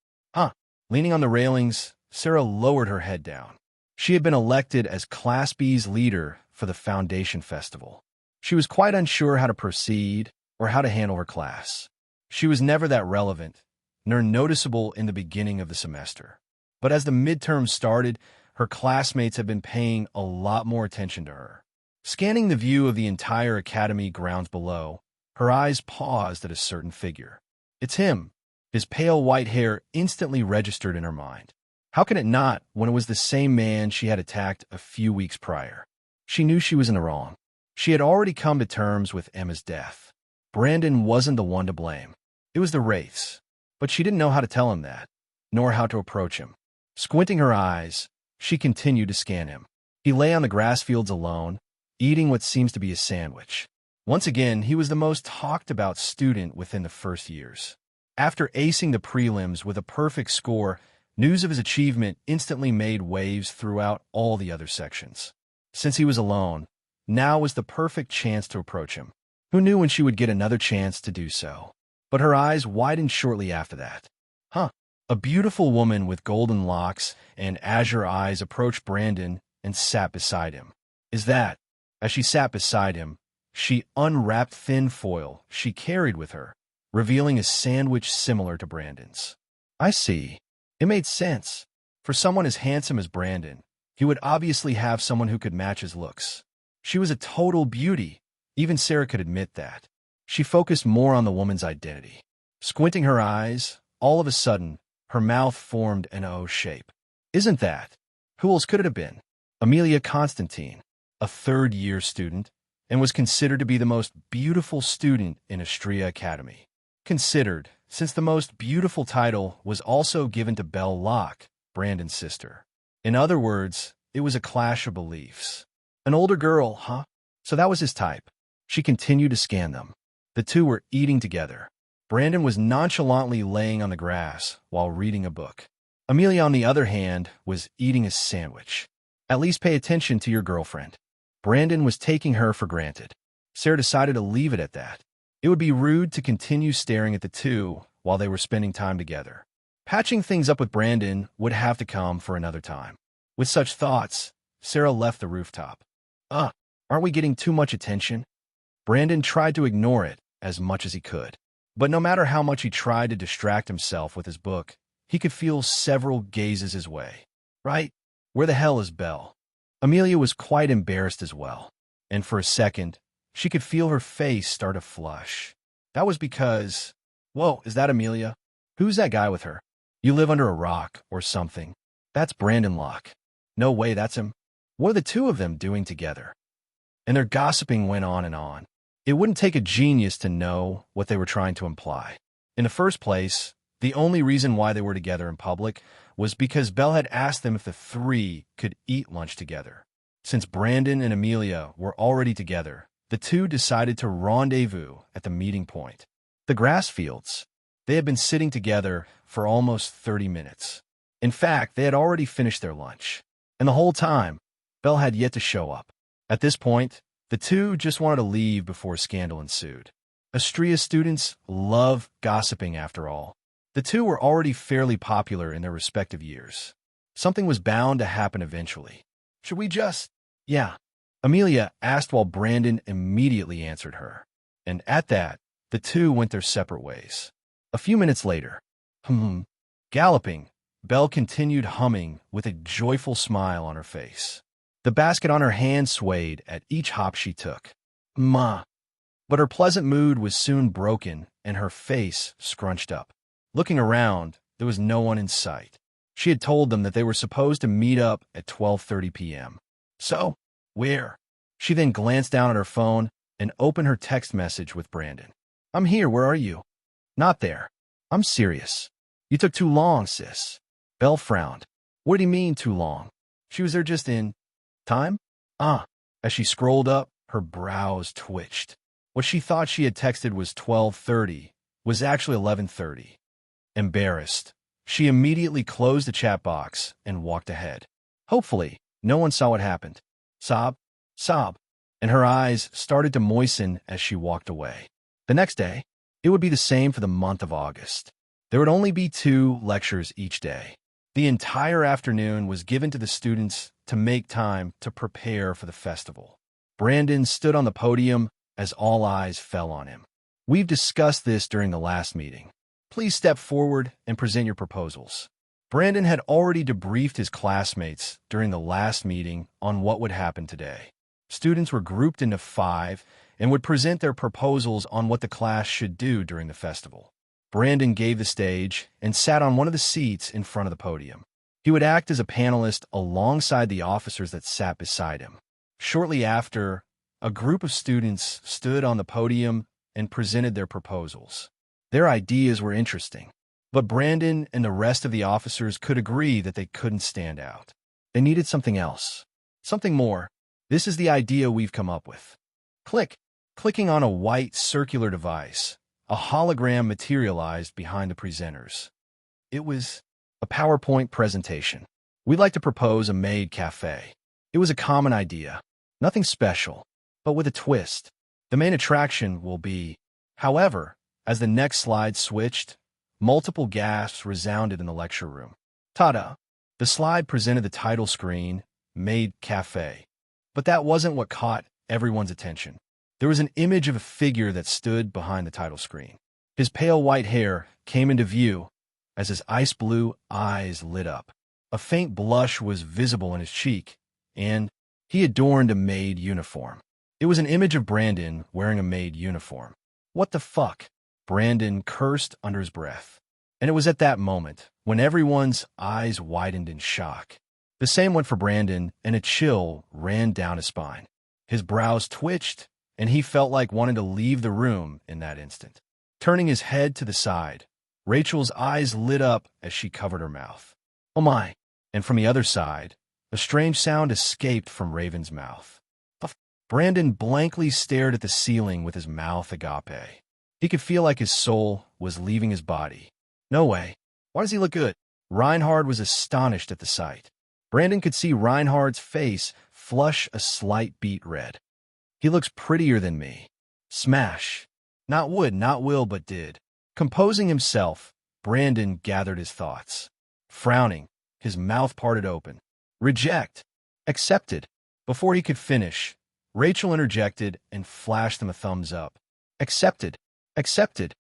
Speaker 2: Leaning on the railings, Sarah lowered her head down. She had been elected as Class B's leader for the Foundation Festival. She was quite unsure how to proceed or how to handle her class. She was never that relevant, nor noticeable in the beginning of the semester. But as the midterms started, her classmates had been paying a lot more attention to her. Scanning the view of the entire academy grounds below, her eyes paused at a certain figure. It's him. His pale white hair instantly registered in her mind. How can it not when it was the same man she had attacked a few weeks prior? She knew she was in the wrong. She had already come to terms with Emma's death. Brandon wasn't the one to blame. It was the Wraiths. But she didn't know how to tell him that, nor how to approach him. Squinting her eyes, she continued to scan him. He lay on the grass fields alone, eating what seems to be a sandwich. Once again, he was the most talked-about student within the first years. After acing the prelims with a perfect score, news of his achievement instantly made waves throughout all the other sections. Since he was alone, now was the perfect chance to approach him. Who knew when she would get another chance to do so? but her eyes widened shortly after that. Huh. A beautiful woman with golden locks and azure eyes approached Brandon and sat beside him. Is that? As she sat beside him, she unwrapped thin foil she carried with her, revealing a sandwich similar to Brandon's. I see. It made sense. For someone as handsome as Brandon, he would obviously have someone who could match his looks. She was a total beauty. Even Sarah could admit that. She focused more on the woman's identity. Squinting her eyes, all of a sudden, her mouth formed an O shape. Isn't that? Who else could it have been? Amelia Constantine, a third-year student, and was considered to be the most beautiful student in Astria Academy. Considered, since the most beautiful title was also given to Belle Locke, Brandon's sister. In other words, it was a clash of beliefs. An older girl, huh? So that was his type. She continued to scan them. The two were eating together. Brandon was nonchalantly laying on the grass while reading a book. Amelia, on the other hand, was eating a sandwich. At least pay attention to your girlfriend. Brandon was taking her for granted. Sarah decided to leave it at that. It would be rude to continue staring at the two while they were spending time together. Patching things up with Brandon would have to come for another time. With such thoughts, Sarah left the rooftop. Aren't we getting too much attention? Brandon tried to ignore it as much as he could. But no matter how much he tried to distract himself with his book, he could feel several gazes his way. Right? Where the hell is Belle? Amelia was quite embarrassed as well, and for a second, she could feel her face start to flush. That was because, whoa, is that Amelia? Who's that guy with her? You live under a rock or something. That's Brandon Locke. No way, that's him. What are the two of them doing together? And their gossiping went on and on. It wouldn't take a genius to know what they were trying to imply. In the first place, the only reason why they were together in public was because Belle had asked them if the three could eat lunch together. Since Brandon and Amelia were already together, the two decided to rendezvous at the meeting point. The grass fields. They had been sitting together for almost 30 minutes. In fact, they had already finished their lunch. And the whole time, Belle had yet to show up. At this point, the two just wanted to leave before scandal ensued. Astria students love gossiping after all. The two were already fairly popular in their respective years. Something was bound to happen eventually. Should we just... Yeah. Amelia asked while Brandon immediately answered her. And at that, the two went their separate ways. A few minutes later, galloping, Belle continued humming with a joyful smile on her face. The basket on her hand swayed at each hop she took. Ma. But her pleasant mood was soon broken and her face scrunched up. Looking around, there was no one in sight. She had told them that they were supposed to meet up at 12:30 p.m. So, where? She then glanced down at her phone and opened her text message with Brandon. I'm here, where are you? Not there. I'm serious. You took too long, sis. Belle frowned. What do you mean, too long? She was there just in... time? As she scrolled up, her brows twitched. What she thought she had texted was 12:30, was actually 11:30. Embarrassed, she immediately closed the chat box and walked ahead. Hopefully, no one saw what happened. Sob, sob, and her eyes started to moisten as she walked away. The next day, it would be the same for the month of August. There would only be 2 lectures each day. The entire afternoon was given to the students to make time to prepare for the festival. Brandon stood on the podium as all eyes fell on him. We've discussed this during the last meeting. Please step forward and present your proposals. Brandon had already debriefed his classmates during the last meeting on what would happen today. Students were grouped into 5 and would present their proposals on what the class should do during the festival. Brandon gave the stage and sat on one of the seats in front of the podium. He would act as a panelist alongside the officers that sat beside him. Shortly after, a group of students stood on the podium and presented their proposals. Their ideas were interesting, but Brandon and the rest of the officers could agree that they couldn't stand out. They needed something else, something more. This is the idea we've come up with. Click. Clicking on a white circular device, a hologram materialized behind the presenters. It was a PowerPoint presentation. We'd like to propose a maid cafe. It was a common idea, nothing special, but with a twist. The main attraction will be, however, As the next slide switched, multiple gasps resounded in the lecture room. Ta-da! The slide presented the title screen, Maid Cafe. But that wasn't what caught everyone's attention. There was an image of a figure that stood behind the title screen. His pale white hair came into view as his ice blue eyes lit up. A faint blush was visible in his cheek, and he adorned a maid uniform. It was an image of Brandon wearing a maid uniform. What the fuck? Brandon cursed under his breath. And it was at that moment when everyone's eyes widened in shock. The same went for Brandon, and a chill ran down his spine. His brows twitched, and he felt like wanting to leave the room in that instant. Turning his head to the side, Rachel's eyes lit up as she covered her mouth. Oh my! And from the other side, a strange sound escaped from Raven's mouth. Brandon blankly stared at the ceiling with his mouth agape. He could feel like his soul was leaving his body. No way. Why does he look good? Reinhard was astonished at the sight. Brandon could see Reinhard's face flush a slight beet red. He looks prettier than me. Smash. Not would, not will, but did. Composing himself, Brandon gathered his thoughts. Frowning, his mouth parted open. Reject. Accepted. Before he could finish, Rachel interjected and flashed him a thumbs up. Accepted. Accepted.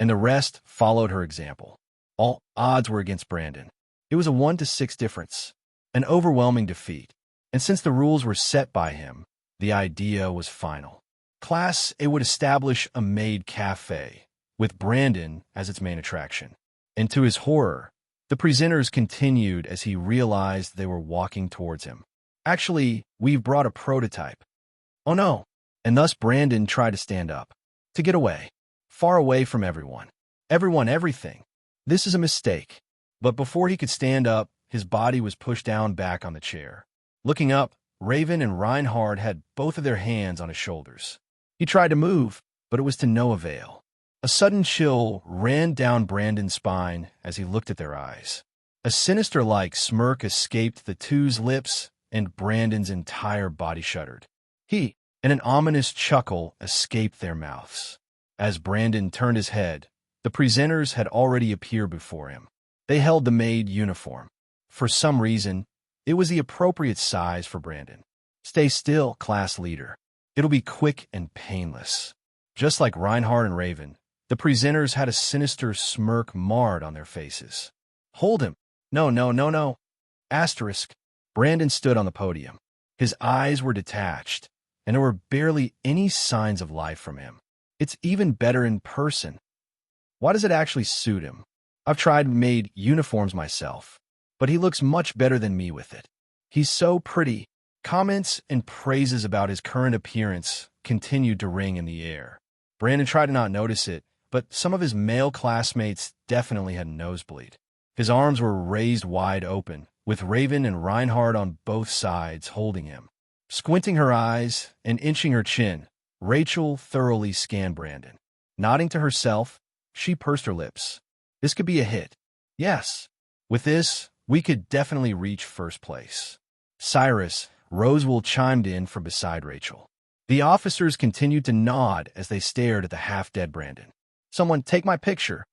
Speaker 2: And the rest followed her example. All odds were against Brandon. It was a 1-6 difference, an overwhelming defeat. And since the rules were set by him, the idea was final. Class A would establish a maid cafe, with Brandon as its main attraction. And to his horror, the presenters continued as he realized they were walking towards him. Actually, we've brought a prototype. Oh no! And thus Brandon tried to stand up, to get away, far away from everyone. Everyone, everything. This is a mistake. But before he could stand up, his body was pushed down back on the chair. Looking up, Raven and Reinhard had both of their hands on his shoulders. He tried to move, but it was to no avail. A sudden chill ran down Brandon's spine as he looked at their eyes. A sinister-like smirk escaped the two's lips, and Brandon's entire body shuddered. He, and an ominous chuckle escaped their mouths. As Brandon turned his head, the presenters had already appeared before him. They held the maid uniform. For some reason, it was the appropriate size for Brandon. Stay still, class leader. It'll be quick and painless. Just like Reinhard and Raven, the presenters had a sinister smirk marred on their faces. Hold him. No, no, no, no. Asterisk. Brandon stood on the podium. His eyes were detached, and there were barely any signs of life from him. It's even better in person. Why does it actually suit him? I've tried made uniforms myself, but he looks much better than me with it. He's so pretty. Comments and praises about his current appearance continued to ring in the air. Brandon tried to not notice it, but some of his male classmates definitely had a nosebleed. His arms were raised wide open, with Raven and Reinhard on both sides holding him. Squinting her eyes and inching her chin, Rachel thoroughly scanned Brandon. Nodding to herself, she pursed her lips. This could be a hit. Yes. With this, we could definitely reach first place. Cyrus, Rosewell chimed in from beside Rachel. The officers continued to nod as they stared at the half-dead Brandon. Someone take my picture.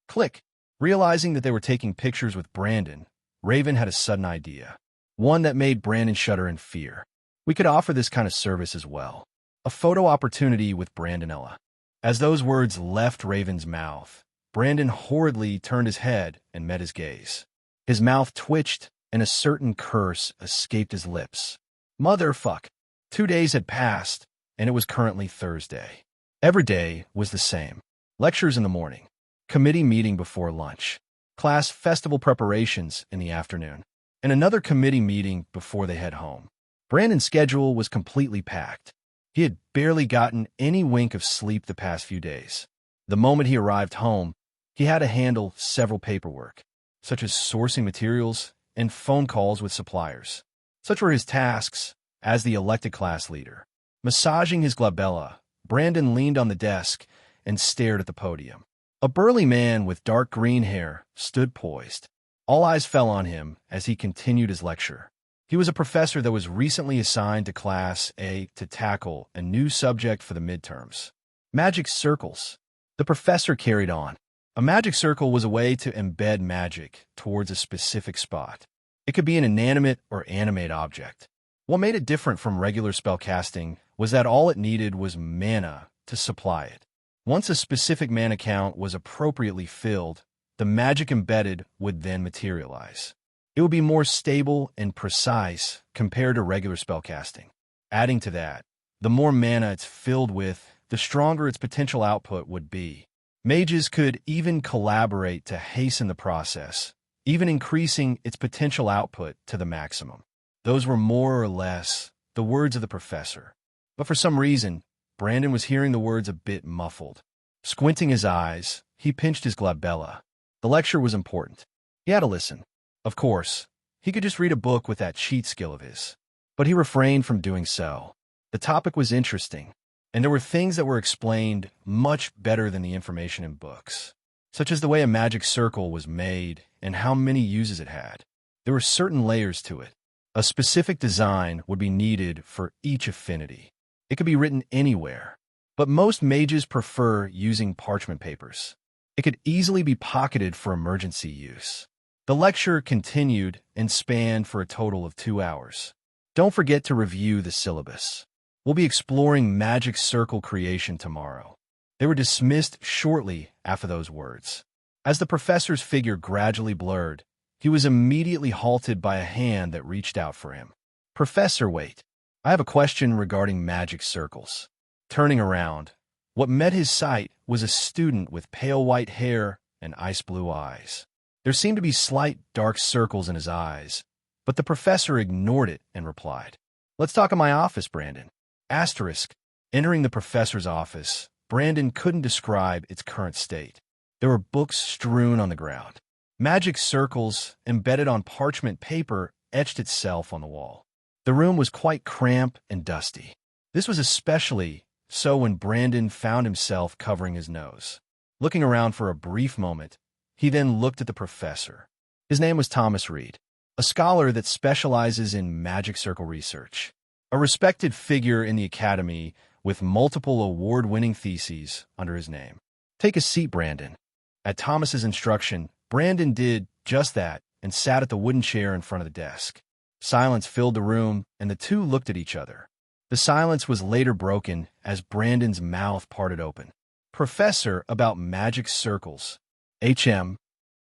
Speaker 2: Click. Realizing that they were taking pictures with Brandon, Raven had a sudden idea. One that made Brandon shudder in fear. We could offer this kind of service as well. A photo opportunity with Brandonella. As those words left Raven's mouth, Brandon horridly turned his head and met his gaze. His mouth twitched, and a certain curse escaped his lips. Motherfuck! 2 days had passed, and it was currently Thursday. Every day was the same. Lectures in the morning. Committee meeting before lunch. Class festival preparations in the afternoon. And another committee meeting before they head home. Brandon's schedule was completely packed. He had barely gotten any wink of sleep the past few days. The moment he arrived home, he had to handle several paperwork, such as sourcing materials and phone calls with suppliers. Such were his tasks as the elected class leader. Massaging his glabella, Brandon leaned on the desk and stared at the podium. A burly man with dark green hair stood poised. All eyes fell on him as he continued his lecture. He was a professor that was recently assigned to Class A to tackle a new subject for the midterms. Magic circles. The professor carried on. A magic circle was a way to embed magic towards a specific spot. It could be an inanimate or animate object. What made it different from regular spellcasting was that all it needed was mana to supply it. Once a specific mana count was appropriately filled, the magic embedded would then materialize. It would be more stable and precise compared to regular spellcasting. Adding to that, the more mana it's filled with, the stronger its potential output would be. Mages could even collaborate to hasten the process, even increasing its potential output to the maximum. Those were more or less the words of the professor. But for some reason, Brandon was hearing the words a bit muffled. Squinting his eyes, he pinched his glabella. The lecture was important. He had to listen. Of course, he could just read a book with that cheat skill of his. But he refrained from doing so. The topic was interesting, and there were things that were explained much better than the information in books, such as the way a magic circle was made and how many uses it had. There were certain layers to it. A specific design would be needed for each affinity. It could be written anywhere, but most mages prefer using parchment papers. It could easily be pocketed for emergency use. The lecture continued and spanned for a total of 2 hours. Don't forget to review the syllabus. We'll be exploring magic circle creation tomorrow. They were dismissed shortly after those words. As the professor's figure gradually blurred, he was immediately halted by a hand that reached out for him. Professor, wait. I have a question regarding magic circles. Turning around, what met his sight was a student with pale white hair and ice blue eyes. There seemed to be slight dark circles in his eyes, but the professor ignored it and replied, "Let's talk in my office, Brandon." Asterisk. Entering the professor's office, Brandon couldn't describe its current state. There were books strewn on the ground. Magic circles, embedded on parchment paper, etched itself on the wall. The room was quite cramped and dusty. This was especially so when Brandon found himself covering his nose. Looking around for a brief moment, he then looked at the professor. His name was Thomas Reed, a scholar that specializes in magic circle research. A respected figure in the academy with multiple award-winning theses under his name. Take a seat, Brandon. At Thomas's instruction, Brandon did just that and sat at the wooden chair in front of the desk. Silence filled the room, and the two looked at each other. The silence was later broken as Brandon's mouth parted open. Professor, about magic circles. HM,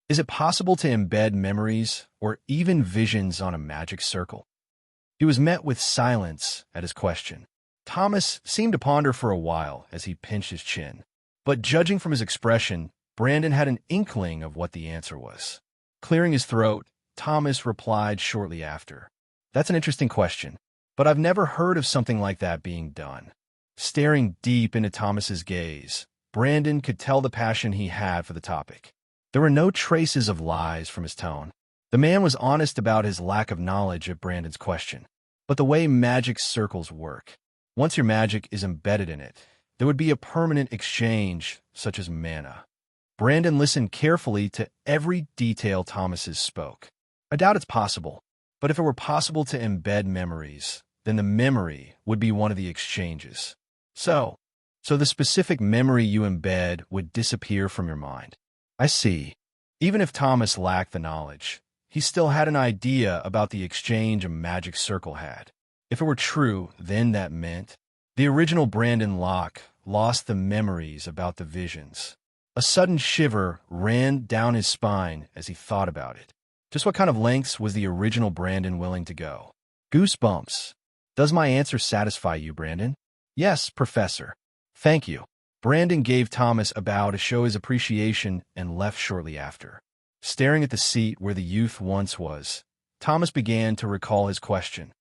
Speaker 2: is it possible to embed memories or even visions on a magic circle? He was met with silence at his question. Thomas seemed to ponder for a while as he pinched his chin. But judging from his expression, Brandon had an inkling of what the answer was. Clearing his throat, Thomas replied shortly after, "That's an interesting question, but I've never heard of something like that being done." Staring deep into Thomas's gaze, Brandon could tell the passion he had for the topic. There were no traces of lies from his tone. The man was honest about his lack of knowledge of Brandon's question. But the way magic circles work, once your magic is embedded in it, there would be a permanent exchange, such as mana. Brandon listened carefully to every detail Thomas's spoke. I doubt it's possible, but if it were possible to embed memories, then the memory would be one of the exchanges. So the specific memory you embed would disappear from your mind. I see. Even if Thomas lacked the knowledge, he still had an idea about the exchange a magic circle had. If it were true, then that meant the original Brandon Locke lost the memories about the visions. A sudden shiver ran down his spine as he thought about it. Just what kind of lengths was the original Brandon willing to go? Goosebumps. Does my answer satisfy you, Brandon? Yes, Professor. Thank you. Brandon gave Thomas a bow to show his appreciation and left shortly after. Staring at the seat where the youth once was, Thomas began to recall his question.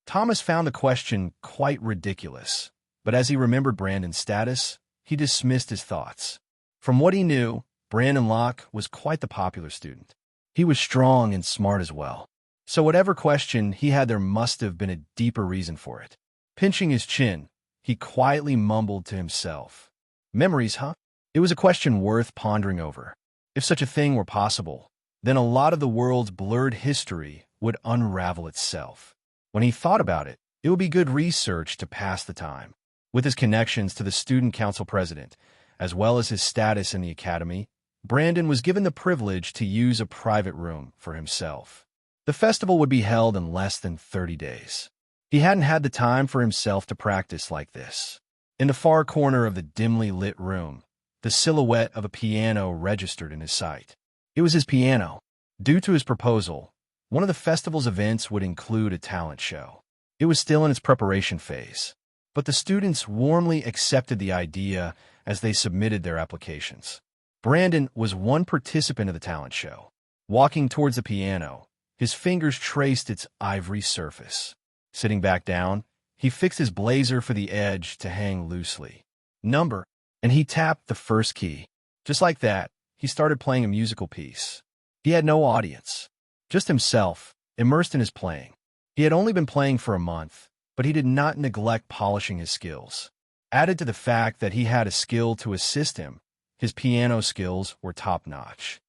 Speaker 2: Thomas found the question quite ridiculous, but as he remembered Brandon's status, he dismissed his thoughts. From what he knew, Brandon Locke was quite the popular student. He was strong and smart as well. So whatever question he had, there must have been a deeper reason for it. Pinching his chin, he quietly mumbled to himself. Memories, huh? It was a question worth pondering over. If such a thing were possible, then a lot of the world's blurred history would unravel itself. When he thought about it, it would be good research to pass the time. With his connections to the student council president, as well as his status in the academy, Brandon was given the privilege to use a private room for himself. The festival would be held in less than 30 days. He hadn't had the time for himself to practice like this. In the far corner of the dimly lit room, the silhouette of a piano registered in his sight. It was his piano. Due to his proposal, one of the festival's events would include a talent show. It was still in its preparation phase, but the students warmly accepted the idea as they submitted their applications. Brandon was one participant of the talent show. Walking towards the piano, his fingers traced its ivory surface. Sitting back down, he fixed his blazer for the edge to hang loosely. Number, and he tapped the first key. Just like that, he started playing a musical piece. He had no audience, just himself, immersed in his playing. He had only been playing for a month, but he did not neglect polishing his skills. Added to the fact that he had a skill to assist him, his piano skills were top-notch.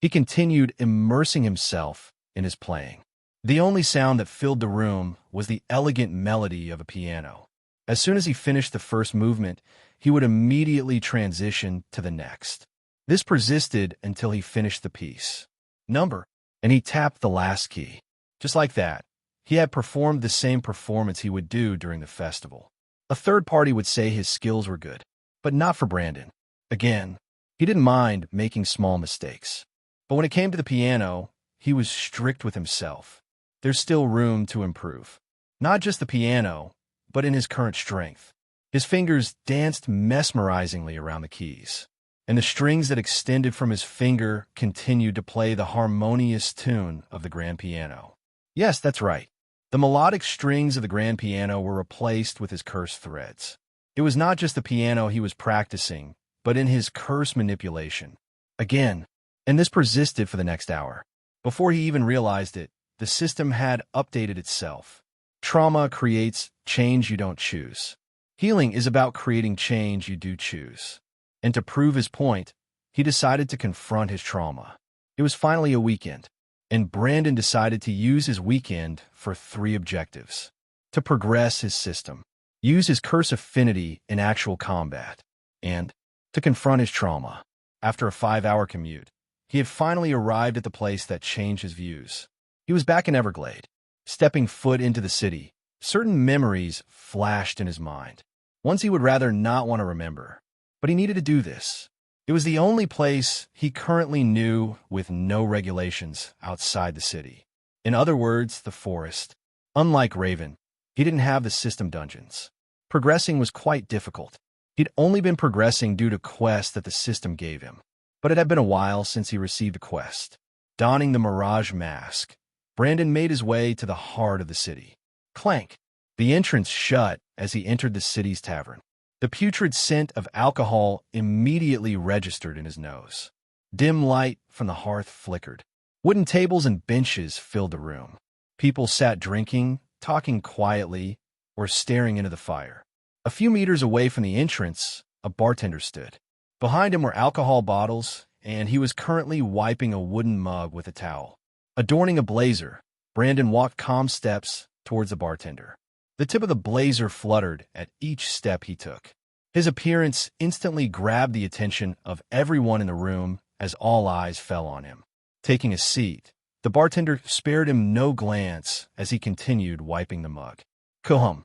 Speaker 2: He continued immersing himself in his playing. The only sound that filled the room was the elegant melody of a piano. As soon as he finished the first movement, he would immediately transition to the next. This persisted until he finished the piece. Number, and he tapped the last key. Just like that, he had performed the same performance he would do during the festival. A third party would say his skills were good, but not for Brandon. Again, he didn't mind making small mistakes. But when it came to the piano, he was strict with himself. There's still room to improve. Not just the piano, but in his current strength. His fingers danced mesmerizingly around the keys, and the strings that extended from his finger continued to play the harmonious tune of the grand piano. Yes, that's right. The melodic strings of the grand piano were replaced with his curse threads. It was not just the piano he was practicing, but in his curse manipulation. Again, and this persisted for the next hour. Before he even realized it, the system had updated itself. Trauma creates change you don't choose. Healing is about creating change you do choose. And to prove his point, he decided to confront his trauma. It was finally a weekend, and Brandon decided to use his weekend for 3 objectives. To progress his system, use his curse affinity in actual combat, and to confront his trauma. After a 5-hour commute, he had finally arrived at the place that changed his views. He was back in Everglade. Stepping foot into the city, certain memories flashed in his mind. Ones he would rather not want to remember. But he needed to do this. It was the only place he currently knew with no regulations outside the city. In other words, the forest. Unlike Raven, he didn't have the system dungeons. Progressing was quite difficult. He'd only been progressing due to quests that the system gave him. But it had been a while since he received a quest. Donning the Mirage mask, Brandon made his way to the heart of the city. Clank! The entrance shut as he entered the city's tavern. The putrid scent of alcohol immediately registered in his nose. Dim light from the hearth flickered. Wooden tables and benches filled the room. People sat drinking, talking quietly, or staring into the fire. A few meters away from the entrance, a bartender stood. Behind him were alcohol bottles, and he was currently wiping a wooden mug with a towel. Adorning a blazer, Brandon walked calm steps towards the bartender. The tip of the blazer fluttered at each step he took. His appearance instantly grabbed the attention of everyone in the room as all eyes fell on him. Taking a seat, the bartender spared him no glance as he continued wiping the mug. Cohum.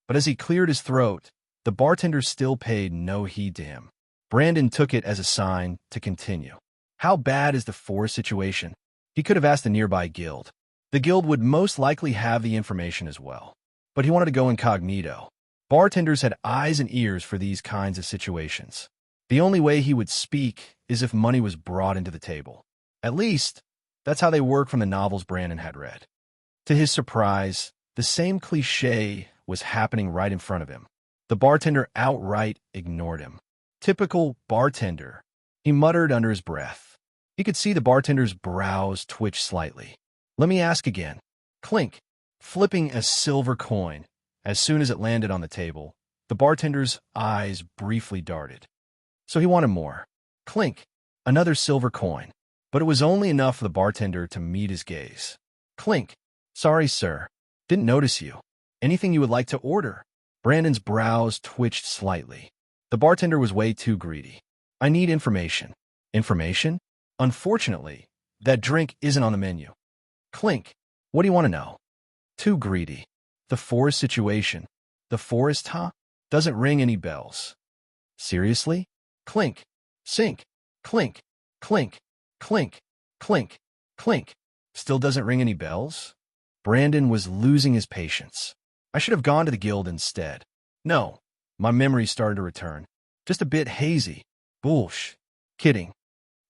Speaker 2: But as he cleared his throat, the bartender still paid no heed to him. Brandon took it as a sign to continue. How bad is the forest situation? He could have asked a nearby guild. The guild would most likely have the information as well. But he wanted to go incognito. Bartenders had eyes and ears for these kinds of situations. The only way he would speak is if money was brought into the table. At least, that's how they work from the novels Brandon had read. To his surprise, the same cliché was happening right in front of him. The bartender outright ignored him. Typical bartender, he muttered under his breath. He could see the bartender's brows twitch slightly. Let me ask again. Clink. Flipping a silver coin, as soon as it landed on the table, the bartender's eyes briefly darted. So he wanted more. Clink. Another silver coin. But it was only enough for the bartender to meet his gaze. Clink. Sorry, sir. Didn't notice you. Anything you would like to order? Brandon's brows twitched slightly. The bartender was way too greedy. I need information. Information? Unfortunately, that drink isn't on the menu. Clink. What do you want to know? Too greedy. The forest situation. The forest, huh? Doesn't ring any bells. Seriously? Clink. Sink. Clink. Clink. Clink. Clink. Clink. Still doesn't ring any bells? Brandon was losing his patience. I should have gone to the guild instead. No. My memory started to return. Just a bit hazy. Bullsh. Kidding.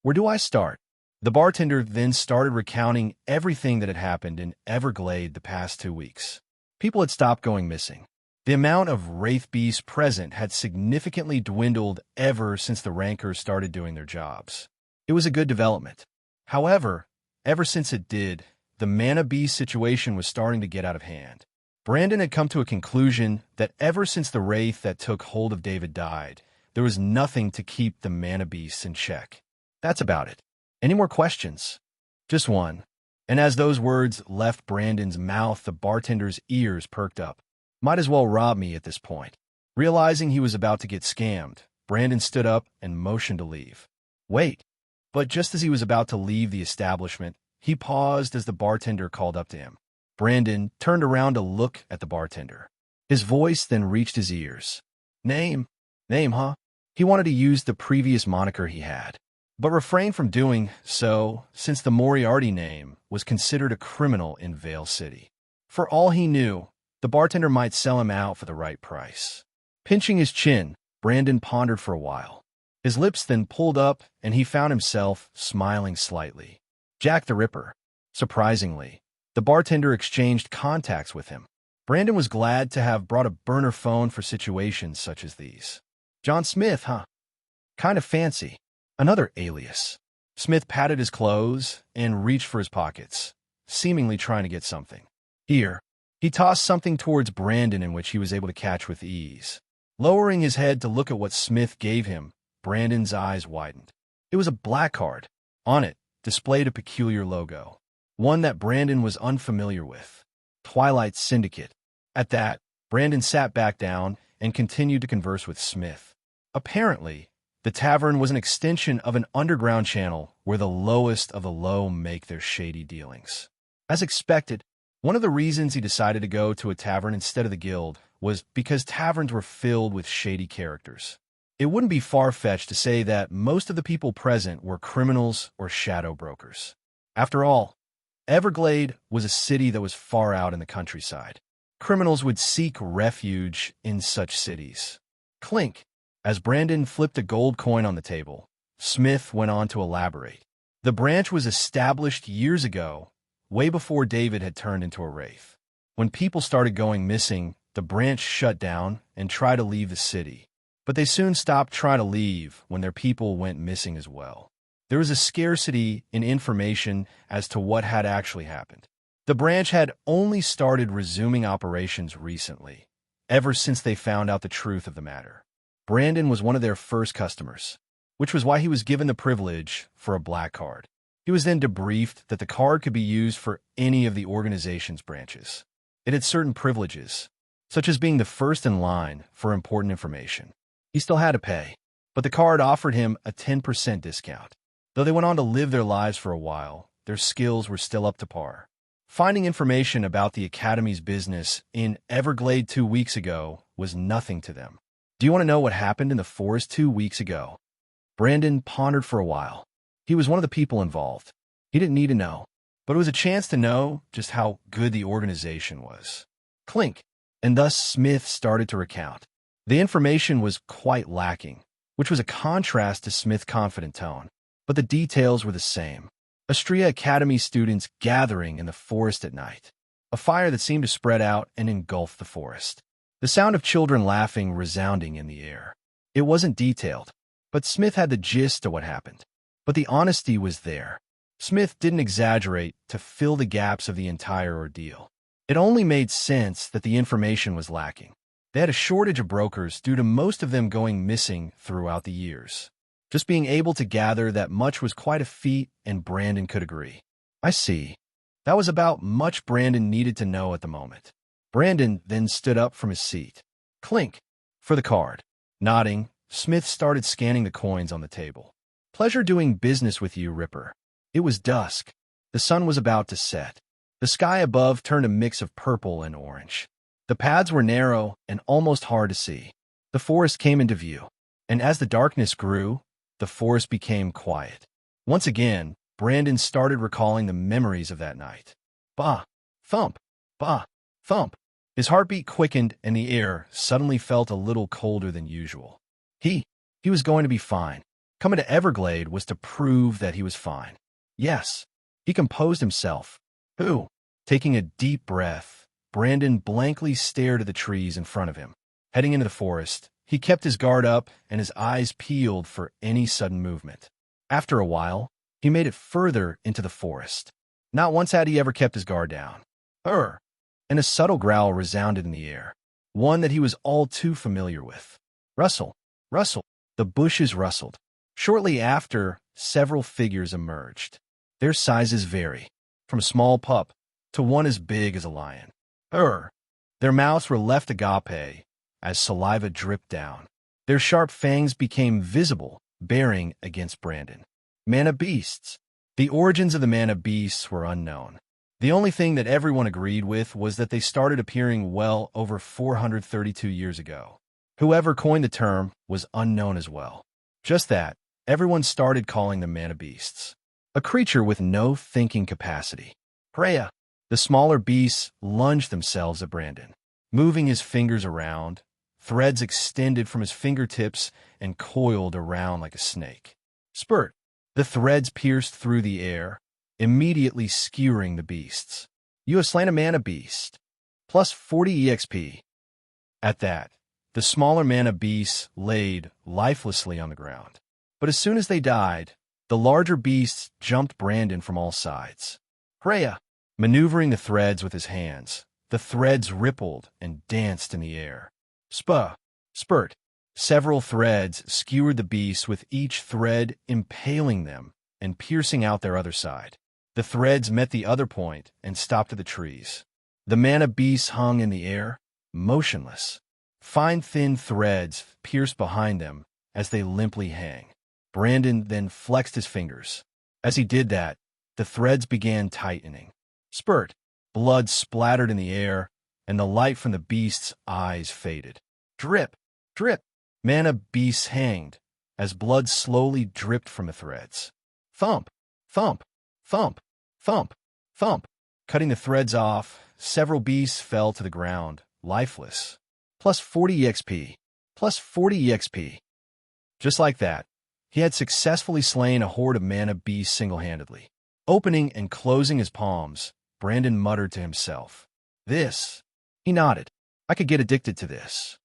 Speaker 2: Where do I start? The bartender then started recounting everything that had happened in Everglade the past 2 weeks. People had stopped going missing. The amount of wraith beasts present had significantly dwindled ever since the rankers started doing their jobs. It was a good development. However, ever since it did, the mana beast situation was starting to get out of hand. Brandon had come to a conclusion that ever since the wraith that took hold of David died, there was nothing to keep the mana beasts in check. That's about it. Any more questions? Just one. And as those words left Brandon's mouth, the bartender's ears perked up. Might as well rob me at this point. Realizing he was about to get scammed, Brandon stood up and motioned to leave. Wait. But just as he was about to leave the establishment, he paused as the bartender called up to him. Brandon turned around to look at the bartender. His voice then reached his ears. Name? Name, huh? He wanted to use the previous moniker he had, but refrained from doing so since the Moriarty name was considered a criminal in Vale City. For all he knew, the bartender might sell him out for the right price. Pinching his chin, Brandon pondered for a while. His lips then pulled up, and he found himself smiling slightly. Jack the Ripper. Surprisingly, the bartender exchanged contacts with him. Brandon was glad to have brought a burner phone for situations such as these. John Smith, huh? Kind of fancy. Another alias. Smith patted his clothes and reached for his pockets, seemingly trying to get something. Here. He tossed something towards Brandon in which he was able to catch with ease. Lowering his head to look at what Smith gave him, Brandon's eyes widened. It was a black card. On it, displayed a peculiar logo, one that Brandon was unfamiliar with. Twilight Syndicate. At that, Brandon sat back down and continued to converse with Smith. Apparently, the tavern was an extension of an underground channel where the lowest of the low make their shady dealings. As expected, one of the reasons he decided to go to a tavern instead of the guild was because taverns were filled with shady characters. It wouldn't be far-fetched to say that most of the people present were criminals or shadow brokers. After all, Everglade was a city that was far out in the countryside. Criminals would seek refuge in such cities. Clink. As Brandon flipped a gold coin on the table, Smith went on to elaborate. The branch was established years ago, way before David had turned into a wraith. When people started going missing, the branch shut down and tried to leave the city. But they soon stopped trying to leave when their people went missing as well. There was a scarcity in information as to what had actually happened. The branch had only started resuming operations recently, ever since they found out the truth of the matter. Brandon was one of their first customers, which was why he was given the privilege for a black card. He was then debriefed that the card could be used for any of the organization's branches. It had certain privileges, such as being the first in line for important information. He still had to pay, but the card offered him a 10% discount. Though they went on to live their lives for a while, their skills were still up to par. Finding information about the Academy's business in Everglade 2 weeks ago was nothing to them. Do you want to know what happened in the forest 2 weeks ago? Brandon pondered for a while. He was one of the people involved. He didn't need to know, but it was a chance to know just how good the organization was. Clink. And thus Smith started to recount. The information was quite lacking, which was a contrast to Smith's confident tone, but the details were the same. Astria Academy students gathering in the forest at night. A fire that seemed to spread out and engulf the forest. The sound of children laughing resounding in the air. It wasn't detailed, but Smith had the gist of what happened. But the honesty was there. Smith didn't exaggerate to fill the gaps of the entire ordeal. It only made sense that the information was lacking. They had a shortage of brokers due to most of them going missing throughout the years. Just being able to gather that much was quite a feat, and Brandon could agree. I see. That was about much Brandon needed to know at the moment. Brandon then stood up from his seat. Clink. For the card. Nodding, Smith started scanning the coins on the table. Pleasure doing business with you, Ripper. It was dusk. The sun was about to set. The sky above turned a mix of purple and orange. The paths were narrow and almost hard to see. The forest came into view, and as the darkness grew, the forest became quiet. Once again, Brandon started recalling the memories of that night. Bah! Thump! Bah! Thump! His heartbeat quickened and the air suddenly felt a little colder than usual. He was going to be fine. Coming to Everglade was to prove that he was fine. Yes, he composed himself. Taking a deep breath, Brandon blankly stared at the trees in front of him. Heading into the forest, he kept his guard up and his eyes peeled for any sudden movement. After a while, he made it further into the forest. Not once had he ever kept his guard down. And a subtle growl resounded in the air, one that he was all too familiar with. Rustle, rustle, the bushes rustled. Shortly after, several figures emerged. Their sizes vary, from a small pup to one as big as a lion. Their mouths were left agape as saliva dripped down. Their sharp fangs became visible, bearing against Brandon. Mana beasts. The origins of the mana beasts were unknown. The only thing that everyone agreed with was that they started appearing well over 432 years ago. Whoever coined the term was unknown as well. Just that, everyone started calling them mana beasts. A creature with no thinking capacity. Freya. The smaller beasts lunged themselves at Brandon, moving his fingers around. Threads extended from his fingertips and coiled around like a snake. Spurt. The threads pierced through the air, immediately skewering the beasts. You have slain a mana beast. Plus 40 EXP. At that, the smaller mana beasts laid lifelessly on the ground. But as soon as they died, the larger beasts jumped Brandon from all sides. Freya. Maneuvering the threads with his hands, the threads rippled and danced in the air. Spurt. Several threads skewered the beasts, with each thread impaling them and piercing out their other side. The threads met the other point and stopped at the trees. The mana beasts hung in the air, motionless. Fine thin threads pierced behind them as they limply hang. Brandon then flexed his fingers. As he did that, the threads began tightening. Spurt. Blood splattered in the air, and the light from the beast's eyes faded. Drip. Drip. Mana beasts hanged, as blood slowly dripped from the threads. Thump. Thump. Thump. Thump. Thump. Cutting the threads off, several beasts fell to the ground, lifeless. Plus 40 EXP. Plus 40 EXP. Just like that, he had successfully slain a horde of mana beasts single-handedly. Opening and closing his palms, Brandon muttered to himself. This. He nodded. I could get addicted to this.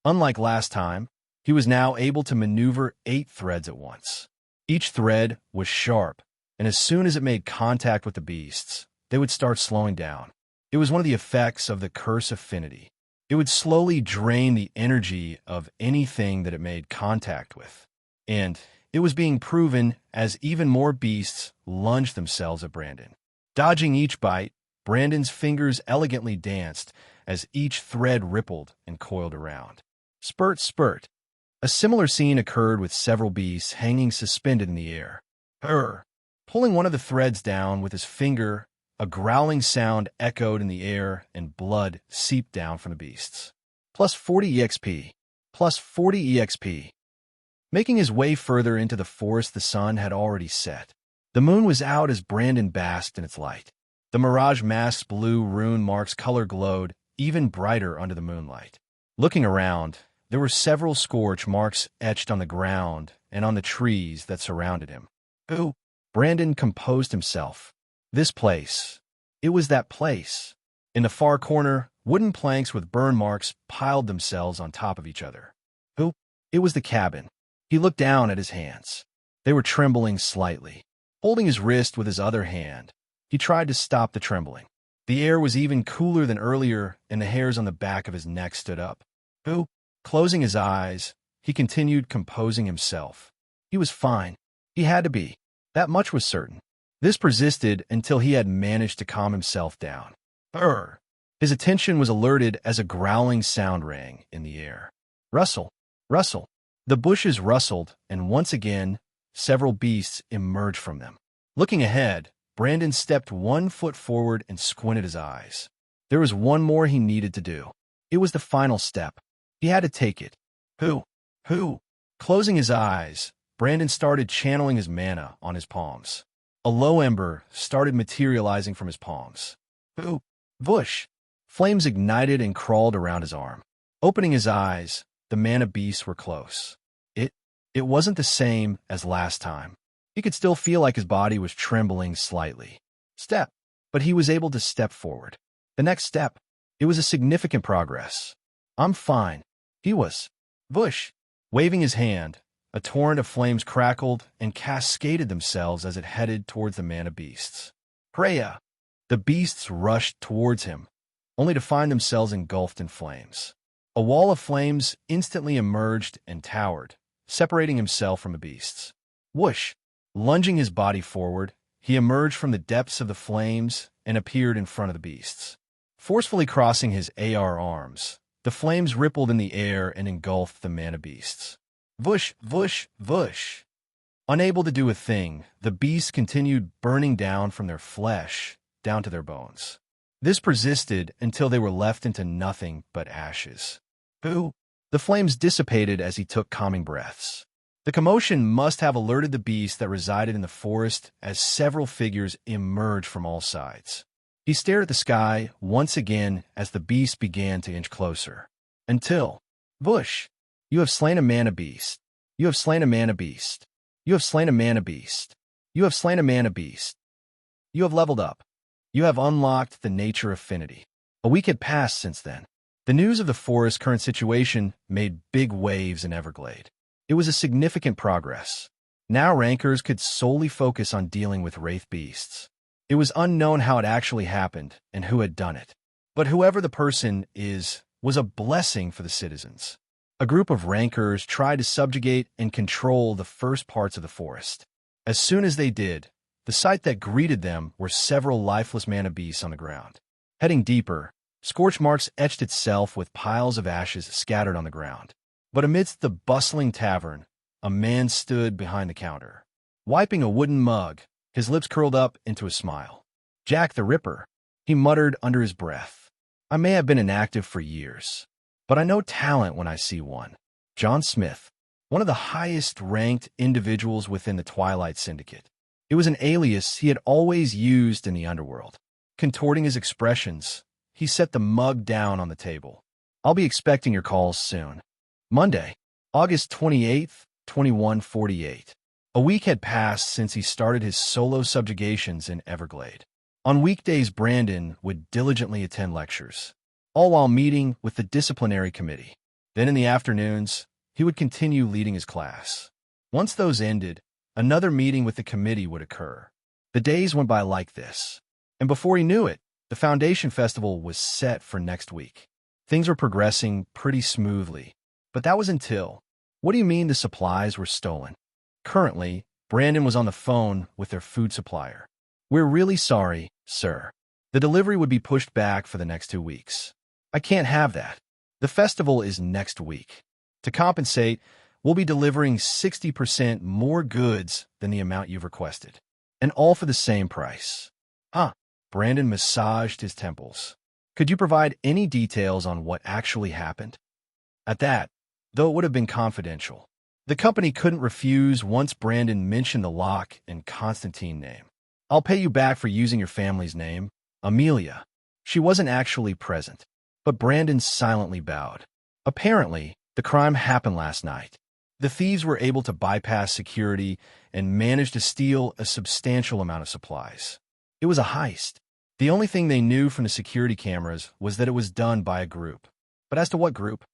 Speaker 2: Unlike last time, he was now able to maneuver 8 threads at once. Each thread was sharp, and as soon as it made contact with the beasts, they would start slowing down. It was one of the effects of the curse affinity. It would slowly drain the energy of anything that it made contact with. And it was being proven as even more beasts lunged themselves at Brandon. Dodging each bite, Brandon's fingers elegantly danced as each thread rippled and coiled around. Spurt, spurt. A similar scene occurred with several beasts hanging suspended in the air. Pulling one of the threads down with his finger, a growling sound echoed in the air and blood seeped down from the beasts. Plus 40 EXP. Plus 40 EXP. Making his way further into the forest, the sun had already set. The moon was out as Brandon basked in its light. The mirage mask's blue rune marks color glowed even brighter under the moonlight. Looking around, there were several scorch marks etched on the ground and on the trees that surrounded him. Brandon composed himself. This place. It was that place. In the far corner, wooden planks with burn marks piled themselves on top of each other. It was the cabin. He looked down at his hands. They were trembling slightly. Holding his wrist with his other hand, he tried to stop the trembling. The air was even cooler than earlier, and the hairs on the back of his neck stood up. Closing his eyes, he continued composing himself. He was fine. He had to be. That much was certain. This persisted until he had managed to calm himself down. His attention was alerted as a growling sound rang in the air. Rustle, rustle. The bushes rustled, and once again, several beasts emerged from them. Looking ahead, Brandon stepped 1 foot forward and squinted his eyes. There was one more he needed to do. It was the final step. He had to take it. Who? Who? Closing his eyes, Brandon started channeling his mana on his palms. A low ember started materializing from his palms. Who? Vush! Flames ignited and crawled around his arm. Opening his eyes, the mana beasts were close. It wasn't the same as last time. He could still feel like his body was trembling slightly. Step. But he was able to step forward. The next step. It was a significant progress. I'm fine. He was. Vush! Waving his hand, a torrent of flames crackled and cascaded themselves as it headed towards the mana beasts. Freya! The beasts rushed towards him, only to find themselves engulfed in flames. A wall of flames instantly emerged and towered, separating himself from the beasts. Whoosh! Lunging his body forward, he emerged from the depths of the flames and appeared in front of the beasts. Forcefully crossing his AR arms, the flames rippled in the air and engulfed the mana beasts. Vush! Vush! Vush! Unable to do a thing, the beasts continued burning down from their flesh down to their bones. This persisted until they were left into nothing but ashes. Who? The flames dissipated as he took calming breaths. The commotion must have alerted the beasts that resided in the forest as several figures emerged from all sides. He stared at the sky once again as the beasts began to inch closer. Until, Vush! You have slain a mana beast. You have slain a mana beast. You have slain a mana beast. You have slain a mana beast. You have leveled up. You have unlocked the nature affinity. A week had passed since then. The news of the forest's current situation made big waves in Everglade. It was a significant progress. Now rankers could solely focus on dealing with wraith beasts. It was unknown how it actually happened and who had done it. But whoever the person was a blessing for the citizens. A group of rankers tried to subjugate and control the first parts of the forest. As soon as they did, the sight that greeted them were several lifeless mana beasts on the ground. Heading deeper, scorch marks etched itself with piles of ashes scattered on the ground. But amidst the bustling tavern, a man stood behind the counter. Wiping a wooden mug, his lips curled up into a smile. Jack the Ripper, he muttered under his breath. I may have been inactive for years, but I know talent when I see one. John Smith, one of the highest-ranked individuals within the Twilight Syndicate. It was an alias he had always used in the underworld. Contorting his expressions, he set the mug down on the table. I'll be expecting your calls soon. Monday, August 28th, 2148. A week had passed since he started his solo subjugations in Everglade. On weekdays, Brandon would diligently attend lectures, all while meeting with the disciplinary committee. Then in the afternoons, he would continue leading his class. Once those ended, another meeting with the committee would occur. The days went by like this, and before he knew it, the Foundation Festival was set for next week. Things were progressing pretty smoothly, but that was until... What do you mean the supplies were stolen? Currently, Brandon was on the phone with their food supplier. We're really sorry, sir. The delivery would be pushed back for the next 2 weeks. I can't have that. The festival is next week. To compensate, we'll be delivering 60% more goods than the amount you've requested, and all for the same price. Brandon massaged his temples. Could you provide any details on what actually happened? At that, though it would have been confidential, the company couldn't refuse once Brandon mentioned the Locke and Constantine name. I'll pay you back for using your family's name, Amelia. She wasn't actually present, but Brandon silently bowed. Apparently, the crime happened last night. The thieves were able to bypass security and managed to steal a substantial amount of supplies. It was a heist. The only thing they knew from the security cameras was that it was done by a group. But as to what group?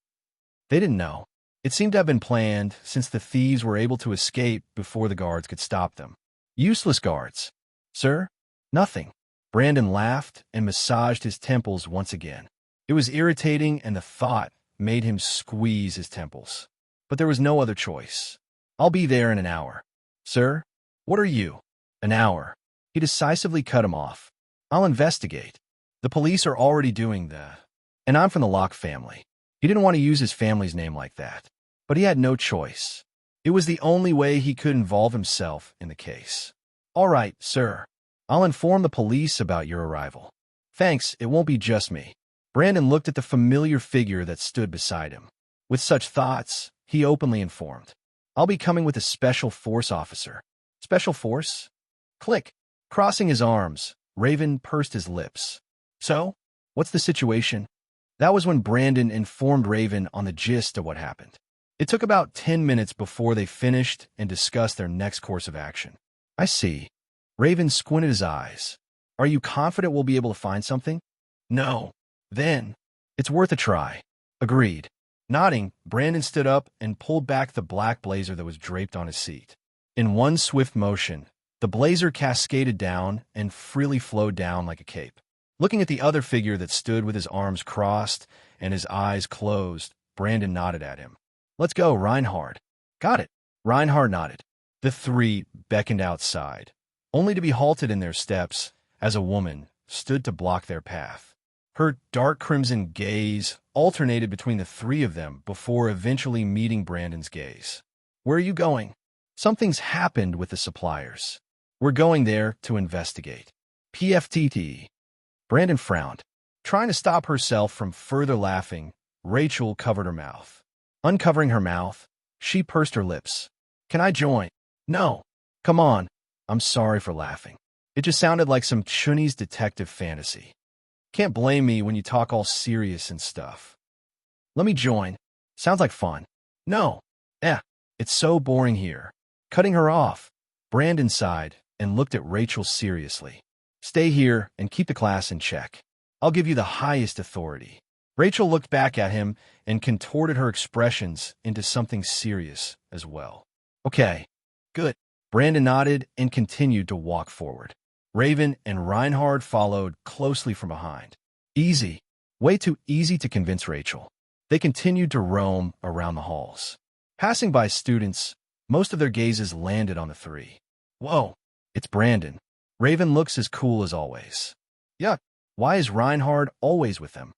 Speaker 2: They didn't know. It seemed to have been planned since the thieves were able to escape before the guards could stop them. Useless guards. Sir? Nothing. Brandon laughed and massaged his temples once again. It was irritating, and the thought made him squeeze his temples. But there was no other choice. I'll be there in an hour. Sir? What are you? An hour. He decisively cut him off. I'll investigate. The police are already doing that. And I'm from the Locke family. He didn't want to use his family's name like that. but he had no choice. It was the only way he could involve himself in the case. All right, sir. I'll inform the police about your arrival. Thanks, it won't be just me. Brandon looked at the familiar figure that stood beside him. With such thoughts, he openly informed, I'll be coming with a special force officer. Special force? Click. Crossing his arms, Raven pursed his lips. So, what's the situation? That was when Brandon informed Raven on the gist of what happened. It took about 10 minutes before they finished and discussed their next course of action. I see. Raven squinted his eyes. Are you confident we'll be able to find something? No. Then, it's worth a try. Agreed. Nodding, Brandon stood up and pulled back the black blazer that was draped on his seat. In one swift motion, the blazer cascaded down and freely flowed down like a cape. Looking at the other figure that stood with his arms crossed and his eyes closed, Brandon nodded at him. Let's go, Reinhard. Got it. Reinhard nodded. The three beckoned outside, only to be halted in their steps as a woman stood to block their path. Her dark crimson gaze alternated between the three of them before eventually meeting Brandon's gaze. Where are you going? Something's happened with the suppliers. We're going there to investigate. PFTT. Brandon frowned. Trying to stop herself from further laughing, Rachel covered her mouth. Uncovering her mouth, she pursed her lips. Can I join? No. Come on. I'm sorry for laughing. It just sounded like some Chunni's detective fantasy. Can't blame me when you talk all serious and stuff. Let me join. Sounds like fun. No. It's so boring here. Cutting her off, Brandon sighed and looked at Rachel seriously. Stay here and keep the class in check. I'll give you the highest authority. Rachel looked back at him and contorted her expressions into something serious as well. Okay, good. Brandon nodded and continued to walk forward. Raven and Reinhard followed closely from behind. Easy. Way too easy to convince Rachel. They continued to roam around the halls. Passing by students, most of their gazes landed on the three. Whoa, it's Brandon. Raven looks as cool as always. Yuck, why is Reinhard always with them?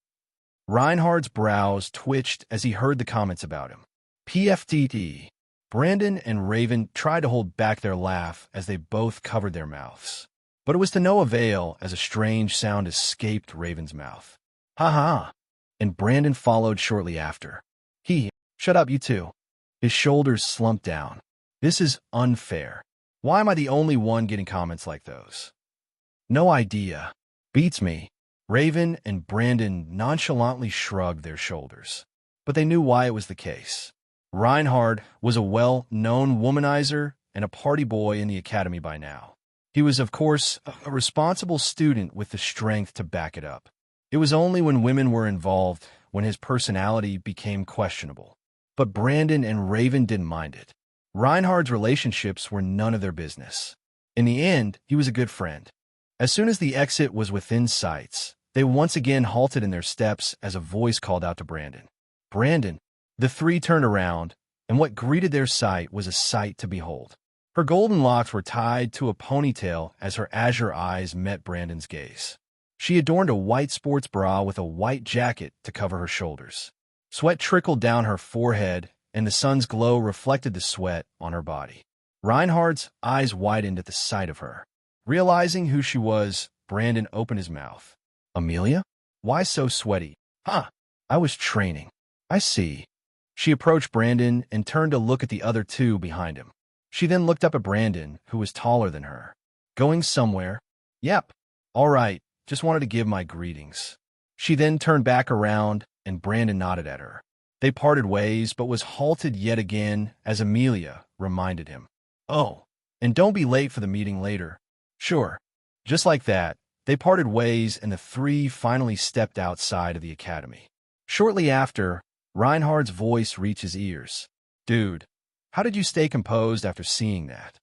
Speaker 2: Reinhard's brows twitched as he heard the comments about him. PFTT. Brandon and Raven tried to hold back their laugh as they both covered their mouths. But it was to no avail as a strange sound escaped Raven's mouth. Ha ha! And Brandon followed shortly after. Shut up, you two. His shoulders slumped down. This is unfair. Why am I the only one getting comments like those? No idea. Beats me. Raven and Brandon nonchalantly shrugged their shoulders. But they knew why it was the case. Reinhard was a well-known womanizer and a party boy in the academy by now. He was, of course, a responsible student with the strength to back it up. It was only when women were involved when his personality became questionable. But Brandon and Raven didn't mind it. Reinhard's relationships were none of their business. In the end, he was a good friend. As soon as the exit was within sights, they once again halted in their steps as a voice called out to Brandon. Brandon! The three turned around, and what greeted their sight was a sight to behold. Her golden locks were tied to a ponytail as her azure eyes met Brandon's gaze. She adorned a white sports bra with a white jacket to cover her shoulders. Sweat trickled down her forehead, and the sun's glow reflected the sweat on her body. Reinhard's eyes widened at the sight of her. Realizing who she was, Brandon opened his mouth. Amelia? Why so sweaty? I was training. I see. She approached Brandon and turned to look at the other two behind him. She then looked up at Brandon, who was taller than her. Going somewhere? Yep. All right, just wanted to give my greetings. She then turned back around, and Brandon nodded at her. They parted ways, but was halted yet again as Amelia reminded him. Oh, and don't be late for the meeting later. Sure. Just like that, they parted ways and the three finally stepped outside of the academy. Shortly after, Reinhard's voice reached his ears. Dude, how did you stay composed after seeing that?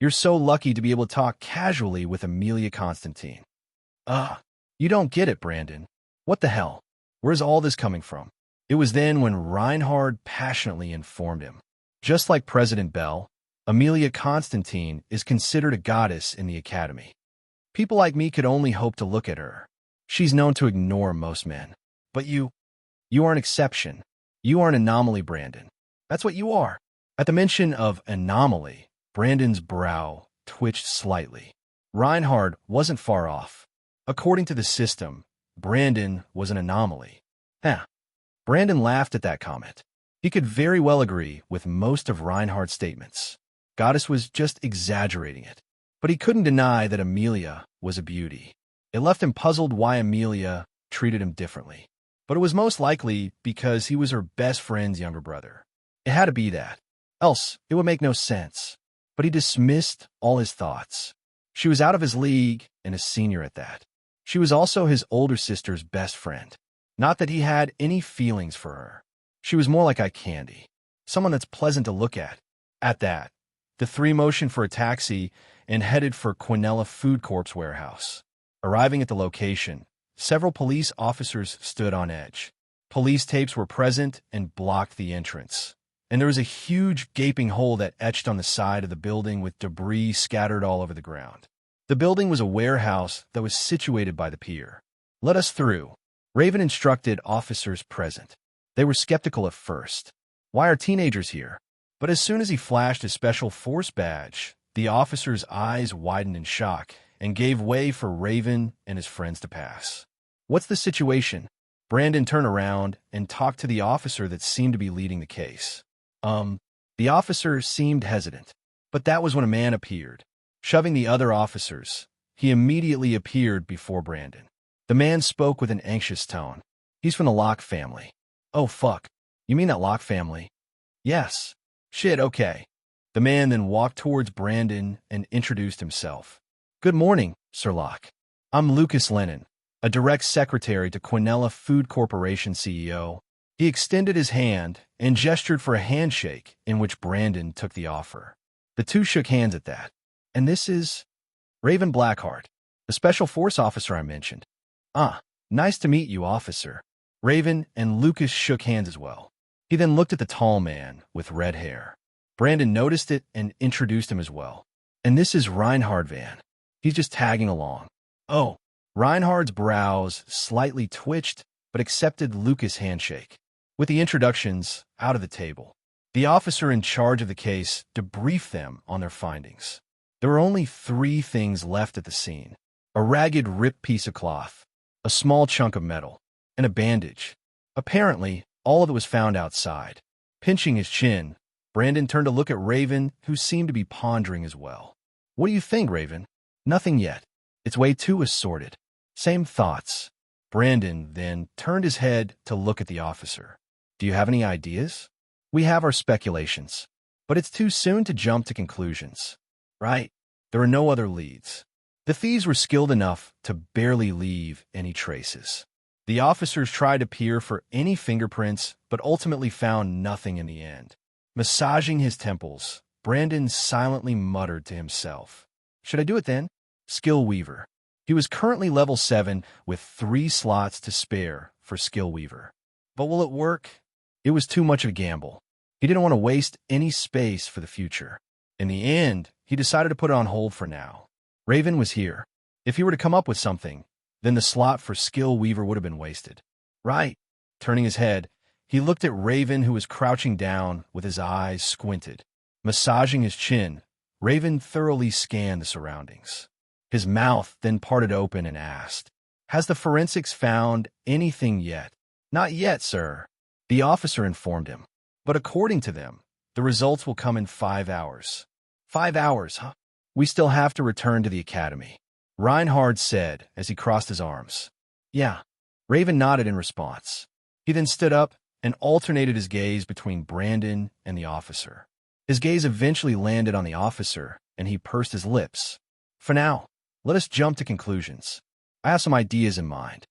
Speaker 2: You're so lucky to be able to talk casually with Amelia Constantine. You don't get it, Brandon. What the hell? Where's all this coming from? It was then when Reinhard passionately informed him. Just like President Bell, Amelia Constantine is considered a goddess in the academy. People like me could only hope to look at her. She's known to ignore most men. But you are an exception. You are an anomaly, Brandon. That's what you are. At the mention of anomaly, Brandon's brow twitched slightly. Reinhard wasn't far off. According to the system, Brandon was an anomaly. Huh. Brandon laughed at that comment. He could very well agree with most of Reinhard's statements. Goddess was just exaggerating it. But he couldn't deny that Amelia was a beauty. It left him puzzled why Amelia treated him differently. But it was most likely because he was her best friend's younger brother. It had to be that. Else, it would make no sense. But he dismissed all his thoughts. She was out of his league and a senior at that. She was also his older sister's best friend. Not that he had any feelings for her. She was more like eye candy. Someone that's pleasant to look at. At that, the three motioned for a taxi and headed for Quinella Food Corp's warehouse. Arriving at the location, several police officers stood on edge. Police tapes were present and blocked the entrance. And there was a huge gaping hole that etched on the side of the building with debris scattered all over the ground. The building was a warehouse that was situated by the pier. "Let us through," Raven instructed officers present. They were skeptical at first. Why are teenagers here? But as soon as he flashed his special force badge, the officers' eyes widened in shock and gave way for Raven and his friends to pass. "What's the situation?" Brandon turned around and talked to the officer that seemed to be leading the case. The officer seemed hesitant, but that was when a man appeared. Shoving the other officers, he immediately appeared before Brandon. The man spoke with an anxious tone. "He's from the Locke family." "Oh, fuck. You mean that Locke family?" "Yes." "Shit, okay." The man then walked towards Brandon and introduced himself. "Good morning, Sir Locke. I'm Lucas Lennon, a direct secretary to Quinella Food Corporation CEO." He extended his hand and gestured for a handshake, in which Brandon took the offer. The two shook hands at that. "And this is Raven Blackheart, the special force officer I mentioned." "Ah, nice to meet you, officer." Raven and Lucas shook hands as well. He then looked at the tall man with red hair. Brandon noticed it and introduced him as well. "And this is Reinhard Van. He's just tagging along." "Oh." Reinhard's brows slightly twitched, but accepted Lucas' handshake. With the introductions out of the table, the officer in charge of the case debriefed them on their findings. There were only 3 things left at the scene: a ragged, ripped piece of cloth, a small chunk of metal, and a bandage. Apparently, all of it was found outside. Pinching his chin, Brandon turned to look at Raven, who seemed to be pondering as well. "What do you think, Raven?" "Nothing yet. It's way too assorted." "Same thoughts." Brandon then turned his head to look at the officer. "Do you have any ideas?" "We have our speculations, but it's too soon to jump to conclusions." "Right. There are no other leads." The thieves were skilled enough to barely leave any traces. The officers tried to peer for any fingerprints, but ultimately found nothing in the end. Massaging his temples, Brandon silently muttered to himself, "Should I do it then?" Skill Weaver. He was currently level 7 with 3 slots to spare for Skill Weaver. But will it work? It was too much of a gamble. He didn't want to waste any space for the future. In the end, he decided to put it on hold for now. Raven was here. If he were to come up with something, then the slot for Skill Weaver would have been wasted. "Right." Turning his head, he looked at Raven, who was crouching down with his eyes squinted. Massaging his chin, Raven thoroughly scanned the surroundings. His mouth then parted open and asked, "Has the forensics found anything yet?" "Not yet, sir," the officer informed him. "But according to them, the results will come in 5 hours." 5 hours, huh? "We still have to return to the academy," Reinhard said as he crossed his arms. "Yeah." Raven nodded in response. He then stood up and alternated his gaze between Brandon and the officer. His gaze eventually landed on the officer, and he pursed his lips. "For now, let us jump to conclusions. I have some ideas in mind."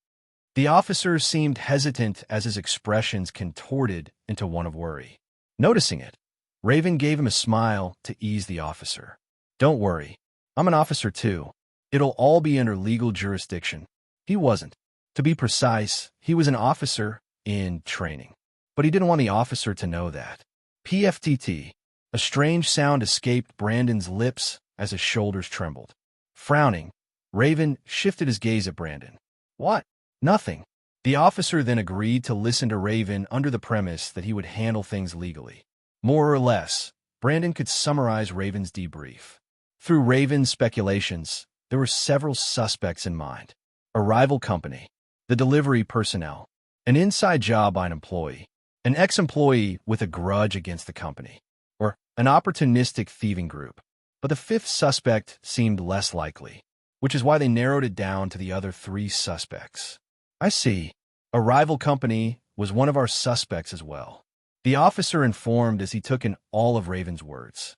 Speaker 2: The officer seemed hesitant as his expressions contorted into one of worry. Noticing it, Raven gave him a smile to ease the officer. "Don't worry. I'm an officer too. It'll all be under legal jurisdiction." He wasn't. To be precise, he was an officer in training. But he didn't want the officer to know that. PFTT. A strange sound escaped Brandon's lips as his shoulders trembled. Frowning, Raven shifted his gaze at Brandon. "What?" "Nothing." The officer then agreed to listen to Raven under the premise that he would handle things legally. More or less, Brandon could summarize Raven's debrief. Through Raven's speculations, there were several suspects in mind. A rival company, the delivery personnel, an inside job by an employee, an ex-employee with a grudge against the company, or an opportunistic thieving group. But the fifth suspect seemed less likely, which is why they narrowed it down to the other three suspects. I see. A rival company was one of our suspects as well. The officer informed as he took in all of Raven's words.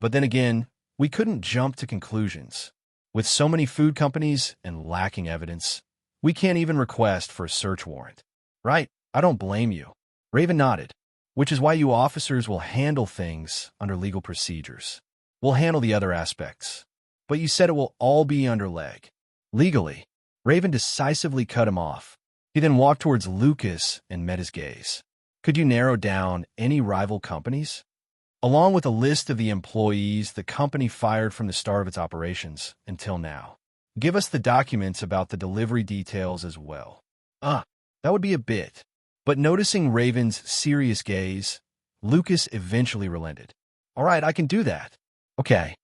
Speaker 2: But then again, we couldn't jump to conclusions. With so many food companies and lacking evidence, we can't even request for a search warrant. Right, I don't blame you. Raven nodded, which is why you officers will handle things under legal procedures. We'll handle the other aspects. But you said it will all be under leg. Legally. Raven decisively cut him off. He then walked towards Lucas and met his gaze. Could you narrow down any rival companies? Along with a list of the employees the company fired from the start of its operations until now. Give us the documents about the delivery details as well. That would be a bit. But noticing Raven's serious gaze, Lucas eventually relented. All right, I can do that. Okay.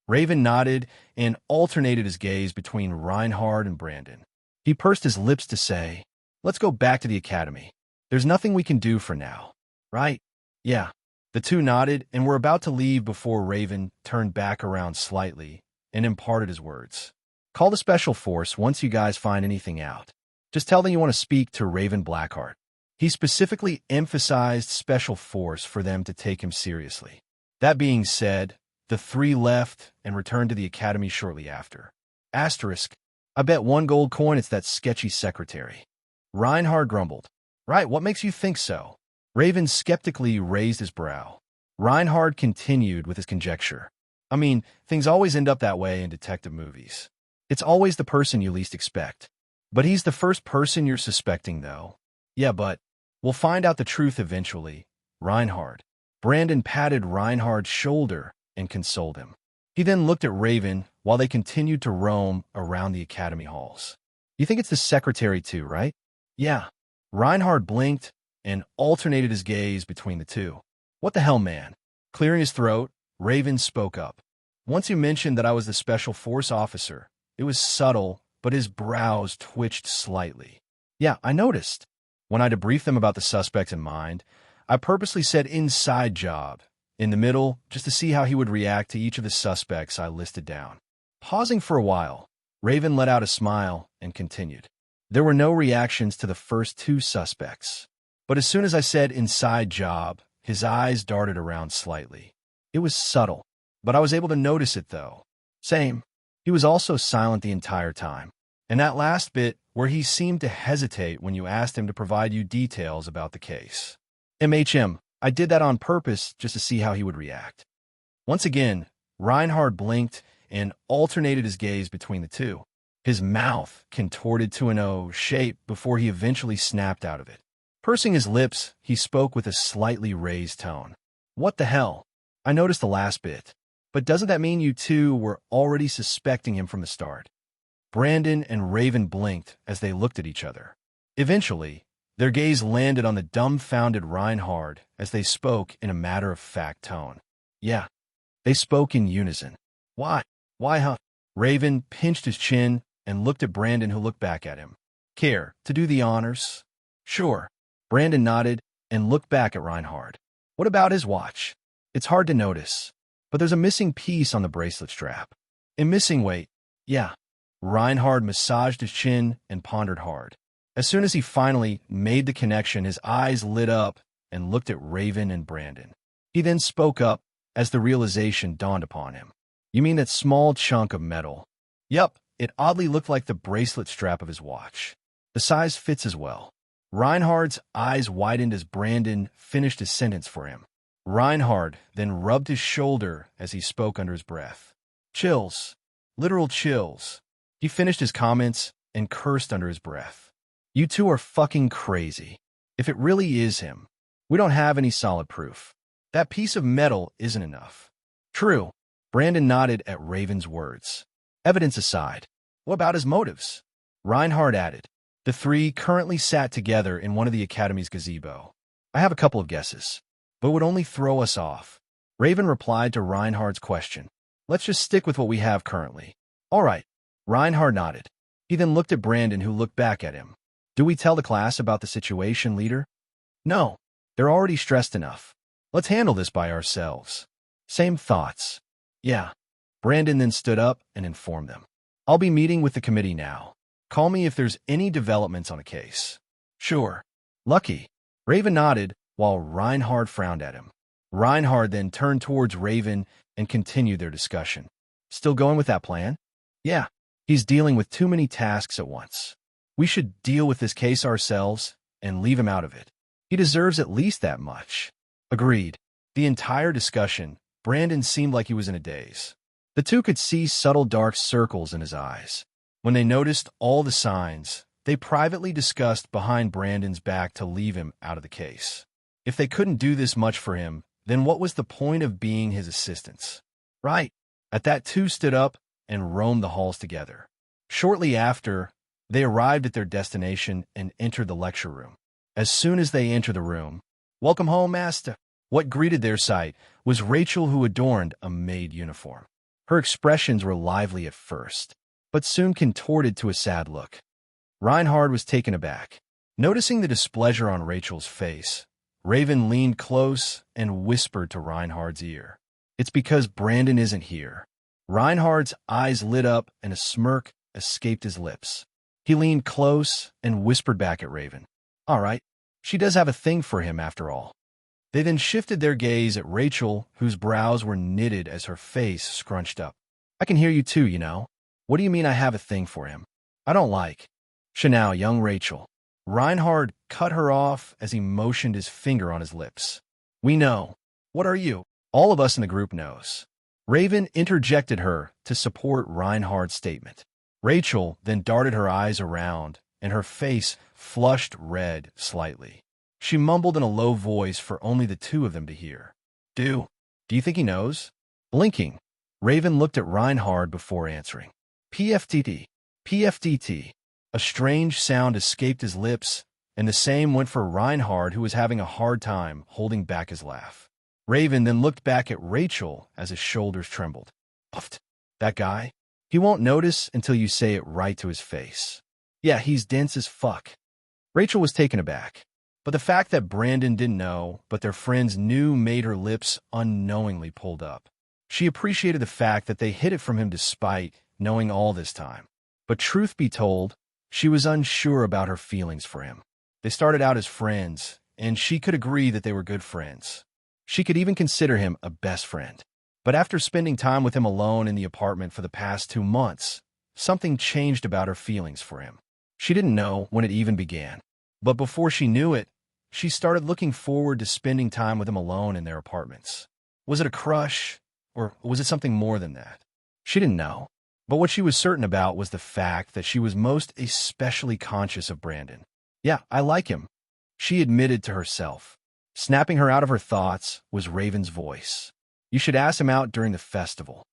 Speaker 2: Raven nodded and alternated his gaze between Reinhard and Brandon. He pursed his lips to say, let's go back to the academy. There's nothing we can do for now. Right? Yeah. The two nodded and were about to leave before Raven turned back around slightly and imparted his words. Call the special force once you guys find anything out. Just tell them you want to speak to Raven Blackheart. He specifically emphasized special force for them to take him seriously. That being said, the three left and returned to the academy shortly after. Asterisk. I bet 1 gold coin it's that sketchy secretary. Reinhard grumbled. Right, what makes you think so? Raven skeptically raised his brow. Reinhard continued with his conjecture. I mean, things always end up that way in detective movies. It's always the person you least expect. But he's the first person you're suspecting, though. Yeah, but we'll find out the truth eventually. Reinhard. Brandon patted Reinhard's shoulder and consoled him. He then looked at Raven while they continued to roam around the academy halls. You think it's the secretary too, right? Yeah. Reinhard blinked and alternated his gaze between the two. What the hell, man? Clearing his throat, Raven spoke up. Once you mentioned that I was the special force officer, it was subtle, but his brows twitched slightly. Yeah, I noticed. When I debriefed them about the suspect in mind, I purposely said inside job in the middle just to see how he would react to each of the suspects I listed down. Pausing for a while, Raven let out a smile and continued. There were no reactions to the first two suspects. But as soon as I said inside job, his eyes darted around slightly. It was subtle, but I was able to notice it though. Same. He was also silent the entire time. And that last bit where he seemed to hesitate when you asked him to provide you details about the case. I did that on purpose just to see how he would react. Once again, Reinhard blinked and alternated his gaze between the two. His mouth contorted to an O shape before he eventually snapped out of it. Pursing his lips, he spoke with a slightly raised tone. What the hell? I noticed the last bit. But doesn't that mean you two were already suspecting him from the start? Brandon and Raven blinked as they looked at each other. Eventually, their gaze landed on the dumbfounded Reinhard as they spoke in a matter-of-fact tone. Yeah, they spoke in unison. Why? Why, huh? Raven pinched his chin and looked at Brandon, who looked back at him. Care to do the honors? Sure. Brandon nodded and looked back at Reinhard. What about his watch? It's hard to notice, but there's a missing piece on the bracelet strap. A missing weight. Yeah. Reinhard massaged his chin and pondered hard. As soon as he finally made the connection, his eyes lit up and looked at Raven and Brandon. He then spoke up as the realization dawned upon him. You mean that small chunk of metal? Yup, it oddly looked like the bracelet strap of his watch. The size fits as well. Reinhard's eyes widened as Brandon finished his sentence for him. Reinhard then rubbed his shoulder as he spoke under his breath. Chills. Literal chills. He finished his comments and cursed under his breath. You two are fucking crazy. If it really is him, we don't have any solid proof. That piece of metal isn't enough. True. Brandon nodded at Raven's words. Evidence aside, what about his motives? Reinhard added. The three currently sat together in one of the academy's gazebo. I have a couple of guesses, but it would only throw us off. Raven replied to Reinhardt's question. Let's just stick with what we have currently. All right. Reinhardt nodded. He then looked at Brandon, who looked back at him. Do we tell the class about the situation, leader? No. They're already stressed enough. Let's handle this by ourselves. Same thoughts. Yeah. Brandon then stood up and informed them. I'll be meeting with the committee now. Call me if there's any developments on a case. Sure. Lucky. Raven nodded while Reinhardt frowned at him. Reinhardt then turned towards Raven and continued their discussion. Still going with that plan? Yeah. He's dealing with too many tasks at once. We should deal with this case ourselves and leave him out of it. He deserves at least that much. Agreed. The entire discussion, Brandon seemed like he was in a daze. The two could see subtle dark circles in his eyes. When they noticed all the signs, they privately discussed behind Brandon's back to leave him out of the case. If they couldn't do this much for him, then what was the point of being his assistants? Right. At that, two stood up and roamed the halls together. Shortly after, they arrived at their destination and entered the lecture room. As soon as they entered the room, "Welcome home, master." What greeted their sight was Rachel, who adorned a maid uniform. Her expressions were lively at first, but soon contorted to a sad look. Reinhard was taken aback. Noticing the displeasure on Rachel's face, Raven leaned close and whispered to Reinhardt's ear. It's because Brandon isn't here. Reinhardt's eyes lit up and a smirk escaped his lips. He leaned close and whispered back at Raven. All right, she does have a thing for him after all. They then shifted their gaze at Rachel, whose brows were knitted as her face scrunched up. I can hear you too, you know. What do you mean I have a thing for him? I don't like. Now, young Rachel. Reinhardt cut her off as he motioned his finger on his lips. We know. What are you? All of us in the group knows. Raven interjected her to support Reinhardt's statement. Rachel then darted her eyes around, and her face flushed red slightly. She mumbled in a low voice for only the two of them to hear. Do you think he knows? Blinking, Raven looked at Reinhardt before answering. PFTT. PFTT. A strange sound escaped his lips, and the same went for Reinhardt, who was having a hard time holding back his laugh. Raven then looked back at Rachel as his shoulders trembled. Puffed. That guy? He won't notice until you say it right to his face. Yeah, he's dense as fuck. Rachel was taken aback, but the fact that Brandon didn't know, but their friends knew, made her lips unknowingly pulled up. She appreciated the fact that they hid it from him despite knowing all this time. But truth be told, she was unsure about her feelings for him. They started out as friends, and she could agree that they were good friends. She could even consider him a best friend. But after spending time with him alone in the apartment for the past 2 months, something changed about her feelings for him. She didn't know when it even began. But before she knew it, she started looking forward to spending time with him alone in their apartments. Was it a crush, or was it something more than that? She didn't know. But what she was certain about was the fact that she was most especially conscious of Brandon. Yeah, I like him, she admitted to herself. Snapping her out of her thoughts was Raven's voice. You should ask him out during the festival.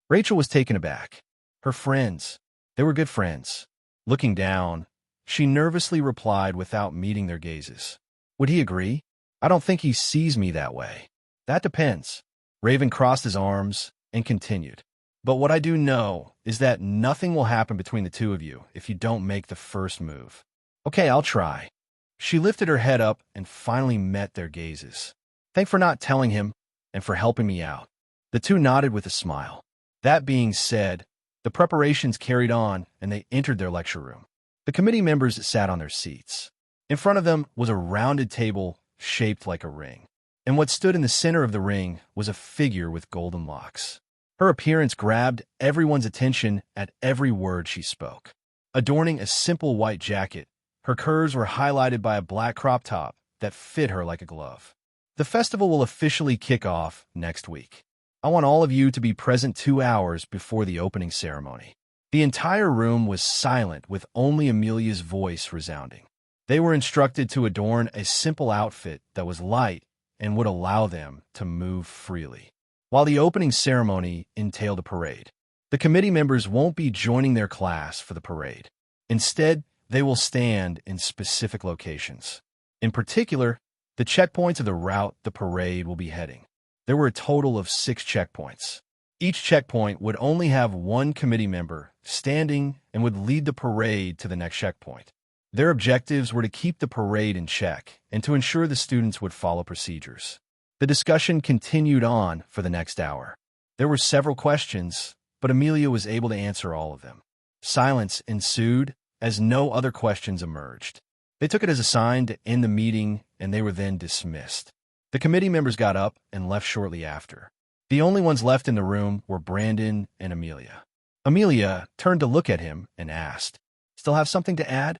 Speaker 2: Rachel was taken aback. Her friends, they were good friends. Looking down, she nervously replied without meeting their gazes. Would he agree? I don't think he sees me that way. That depends. Raven crossed his arms and continued. But what I do know is that nothing will happen between the two of you if you don't make the first move. Okay, I'll try. She lifted her head up and finally met their gazes. Thanks for not telling him and for helping me out. The two nodded with a smile. That being said, the preparations carried on and they entered their lecture room. The committee members sat on their seats. In front of them was a rounded table shaped like a ring. And what stood in the center of the ring was a figure with golden locks. Her appearance grabbed everyone's attention at every word she spoke. Adorning a simple white jacket, her curves were highlighted by a black crop top that fit her like a glove. The festival will officially kick off next week. I want all of you to be present 2 hours before the opening ceremony. The entire room was silent with only Amelia's voice resounding. They were instructed to adorn a simple outfit that was light and would allow them to move freely. While the opening ceremony entailed a parade, the committee members won't be joining their class for the parade. Instead, They will stand in specific locations. In particular, the checkpoints of the route the parade will be heading. There were a total of 6 checkpoints. Each checkpoint would only have one committee member standing and would lead the parade to the next checkpoint. Their objectives were to keep the parade in check and to ensure the students would follow procedures. The discussion continued on for the next hour. There were several questions, but Amelia was able to answer all of them. Silence ensued as no other questions emerged. They took it as a sign to end the meeting, and they were then dismissed. The committee members got up and left shortly after. The only ones left in the room were Brandon and Amelia. Amelia turned to look at him and asked, "Still have something to add?"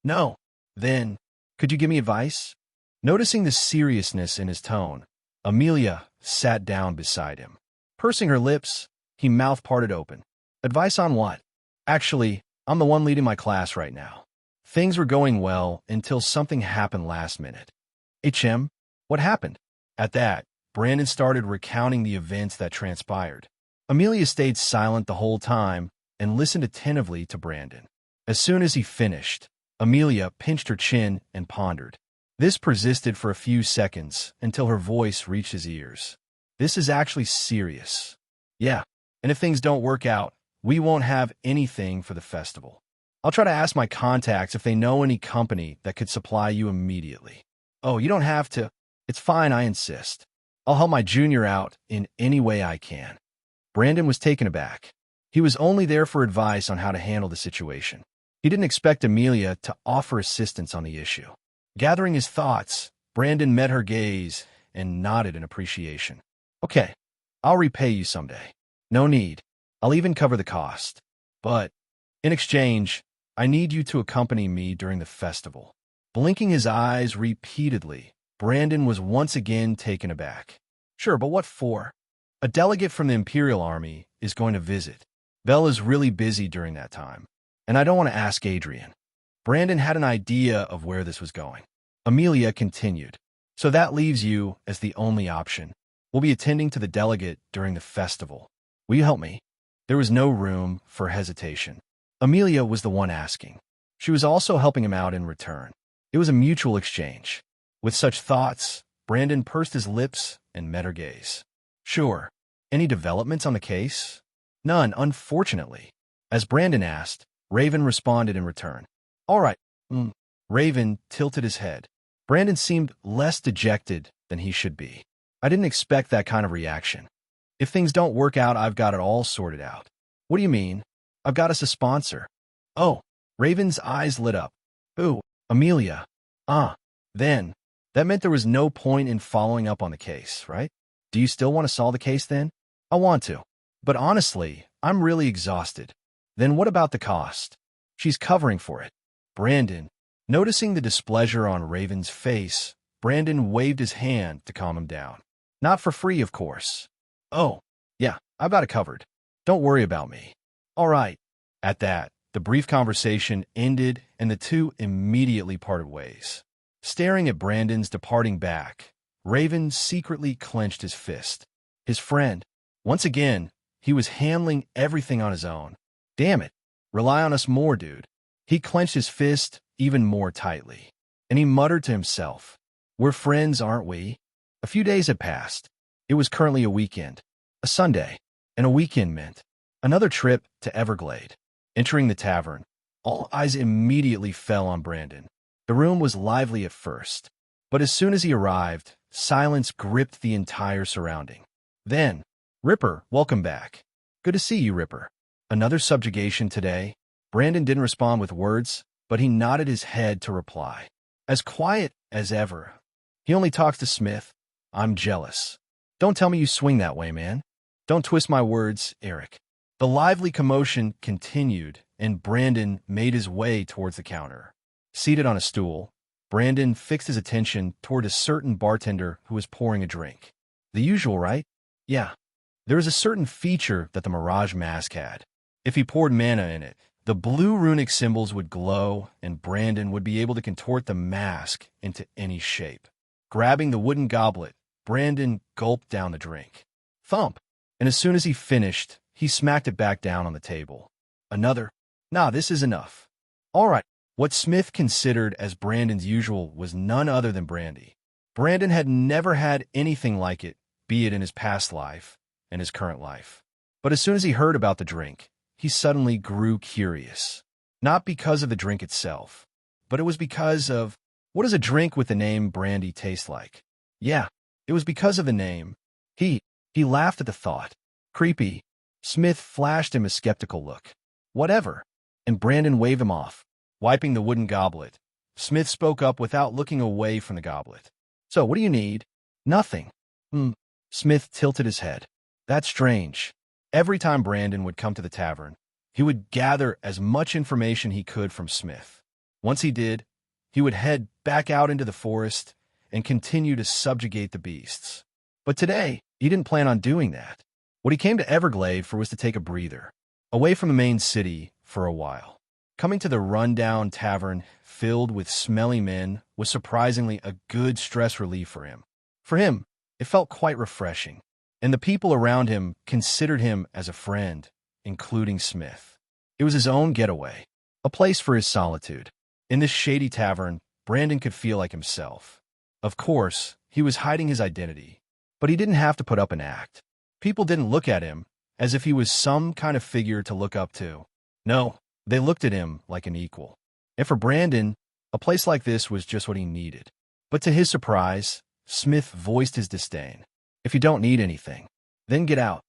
Speaker 2: "No." "Then, could you give me advice?" Noticing the seriousness in his tone, Amelia sat down beside him. Pursing her lips, he mouth parted open. "Advice on what?" "Actually, I'm the one leading my class right now. Things were going well until something happened last minute." "HM, what happened?" At that, Brandon started recounting the events that transpired. Amelia stayed silent the whole time and listened attentively to Brandon. As soon as he finished, Amelia pinched her chin and pondered. This persisted for a few seconds until her voice reached his ears. "This is actually serious." "Yeah, and if things don't work out, we won't have anything for the festival. I'll try to ask my contacts if they know any company that could supply you immediately." "Oh, you don't have to." "It's fine, I insist. I'll help my junior out in any way I can." Brandon was taken aback. He was only there for advice on how to handle the situation. He didn't expect Amelia to offer assistance on the issue. Gathering his thoughts, Brandon met her gaze and nodded in appreciation. "Okay, I'll repay you someday." "No need. I'll even cover the cost. But, in exchange, I need you to accompany me during the festival." Blinking his eyes repeatedly, Brandon was once again taken aback. "Sure, but what for?" "A delegate from the Imperial Army is going to visit. Belle is really busy during that time, and I don't want to ask Adrian." Brandon had an idea of where this was going. Amelia continued, "So that leaves you as the only option. We'll be attending to the delegate during the festival. Will you help me?" There was no room for hesitation. Amelia was the one asking. She was also helping him out in return. It was a mutual exchange. With such thoughts, Brandon pursed his lips and met her gaze. "Sure. Any developments on the case?" "None, unfortunately." As Brandon asked, Raven responded in return. "All right." Raven tilted his head. Brandon seemed less dejected than he should be. "I didn't expect that kind of reaction. If things don't work out, I've got it all sorted out." "What do you mean?" "I've got us a sponsor." "Oh." Raven's eyes lit up. "Who?" "Amelia." "Ah. Then, that meant there was no point in following up on the case, right? Do you still want to solve the case then?" "I want to. But honestly, I'm really exhausted." "Then what about the cost?" "She's covering for it." Brandon, noticing the displeasure on Raven's face, Brandon waved his hand to calm him down. "Not for free, of course." "Oh, yeah, I've got it covered. Don't worry about me." "All right." At that, the brief conversation ended and the two immediately parted ways. Staring at Brandon's departing back, Raven secretly clenched his fist. His friend. Once again, he was handling everything on his own. Damn it. Rely on us more, dude. He clenched his fist even more tightly. And he muttered to himself, "We're friends, aren't we?" A few days had passed. It was currently a weekend. A Sunday. And a weekend meant another trip to Everglade. Entering the tavern, all eyes immediately fell on Brandon. The room was lively at first, but as soon as he arrived, silence gripped the entire surrounding. Then, "Ripper, welcome back." "Good to see you, Ripper." "Another subjugation today?" Brandon didn't respond with words, but he nodded his head to reply. As quiet as ever. "He only talks to Smith. I'm jealous." "Don't tell me you swing that way, man." "Don't twist my words, Eric." The lively commotion continued, and Brandon made his way towards the counter. Seated on a stool, Brandon fixed his attention toward a certain bartender who was pouring a drink. "The usual, right?" "Yeah." There was a certain feature that the Mirage mask had. If he poured mana in it, the blue runic symbols would glow, and Brandon would be able to contort the mask into any shape. Grabbing the wooden goblet, Brandon gulped down the drink. Thump! And as soon as he finished, he smacked it back down on the table. "Another?" "Nah, this is enough." "All right, What Smith considered as Brandon's usual was none other than brandy. Brandon had never had anything like it, be it in his past life and his current life. But as soon as he heard about the drink, he suddenly grew curious. Not because of the drink itself, but it was because of, what does a drink with the name brandy taste like? Yeah, it was because of the name. He laughed at the thought. Creepy. Smith flashed him a skeptical look. Whatever. And Brandon waved him off. Wiping the wooden goblet, Smith spoke up without looking away from the goblet. So, what do you need? Nothing. Smith tilted his head. That's strange. Every time Brandon would come to the tavern, he would gather as much information he could from Smith. Once he did, he would head back out into the forest and continue to subjugate the beasts. But today, he didn't plan on doing that. What he came to Everglade for was to take a breather, away from the main city for a while. Coming to the rundown tavern filled with smelly men was surprisingly a good stress relief for him. For him, it felt quite refreshing, and the people around him considered him as a friend, including Smith. It was his own getaway, a place for his solitude. In this shady tavern, Brandon could feel like himself. Of course, he was hiding his identity, but he didn't have to put up an act. People didn't look at him as if he was some kind of figure to look up to. No, they looked at him like an equal. And for Brandon, a place like this was just what he needed. But to his surprise, Smith voiced his disdain. If you don't need anything, then get out.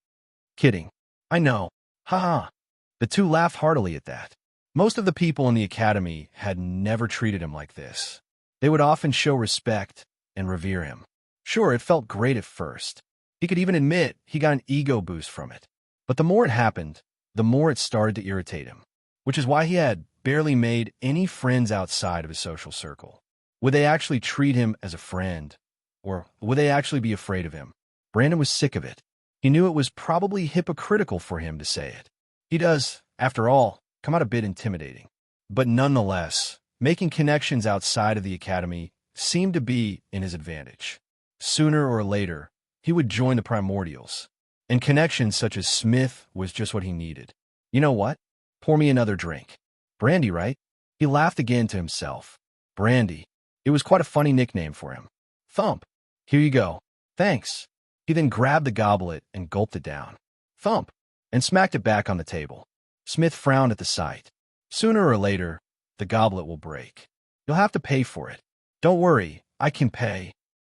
Speaker 2: Kidding. I know. Ha. The two laughed heartily at that. Most of the people in the academy had never treated him like this. They would often show respect and revere him. Sure, it felt great at first. He could even admit he got an ego boost from it. But the more it happened, the more it started to irritate him, which is why he had barely made any friends outside of his social circle. Would they actually treat him as a friend? Or would they actually be afraid of him? Brandon was sick of it. He knew it was probably hypocritical for him to say it. He does, after all, come out a bit intimidating. But nonetheless, making connections outside of the academy seemed to be in his advantage. Sooner or later, he would join the Primordials, and connections such as Smith was just what he needed. You know what? Pour me another drink. Brandy, right? He laughed again to himself. Brandy. It was quite a funny nickname for him. Thump. Here you go. Thanks. He then grabbed the goblet and gulped it down. Thump. And smacked it back on the table. Smith frowned at the sight. Sooner or later, the goblet will break. You'll have to pay for it. Don't worry, I can pay.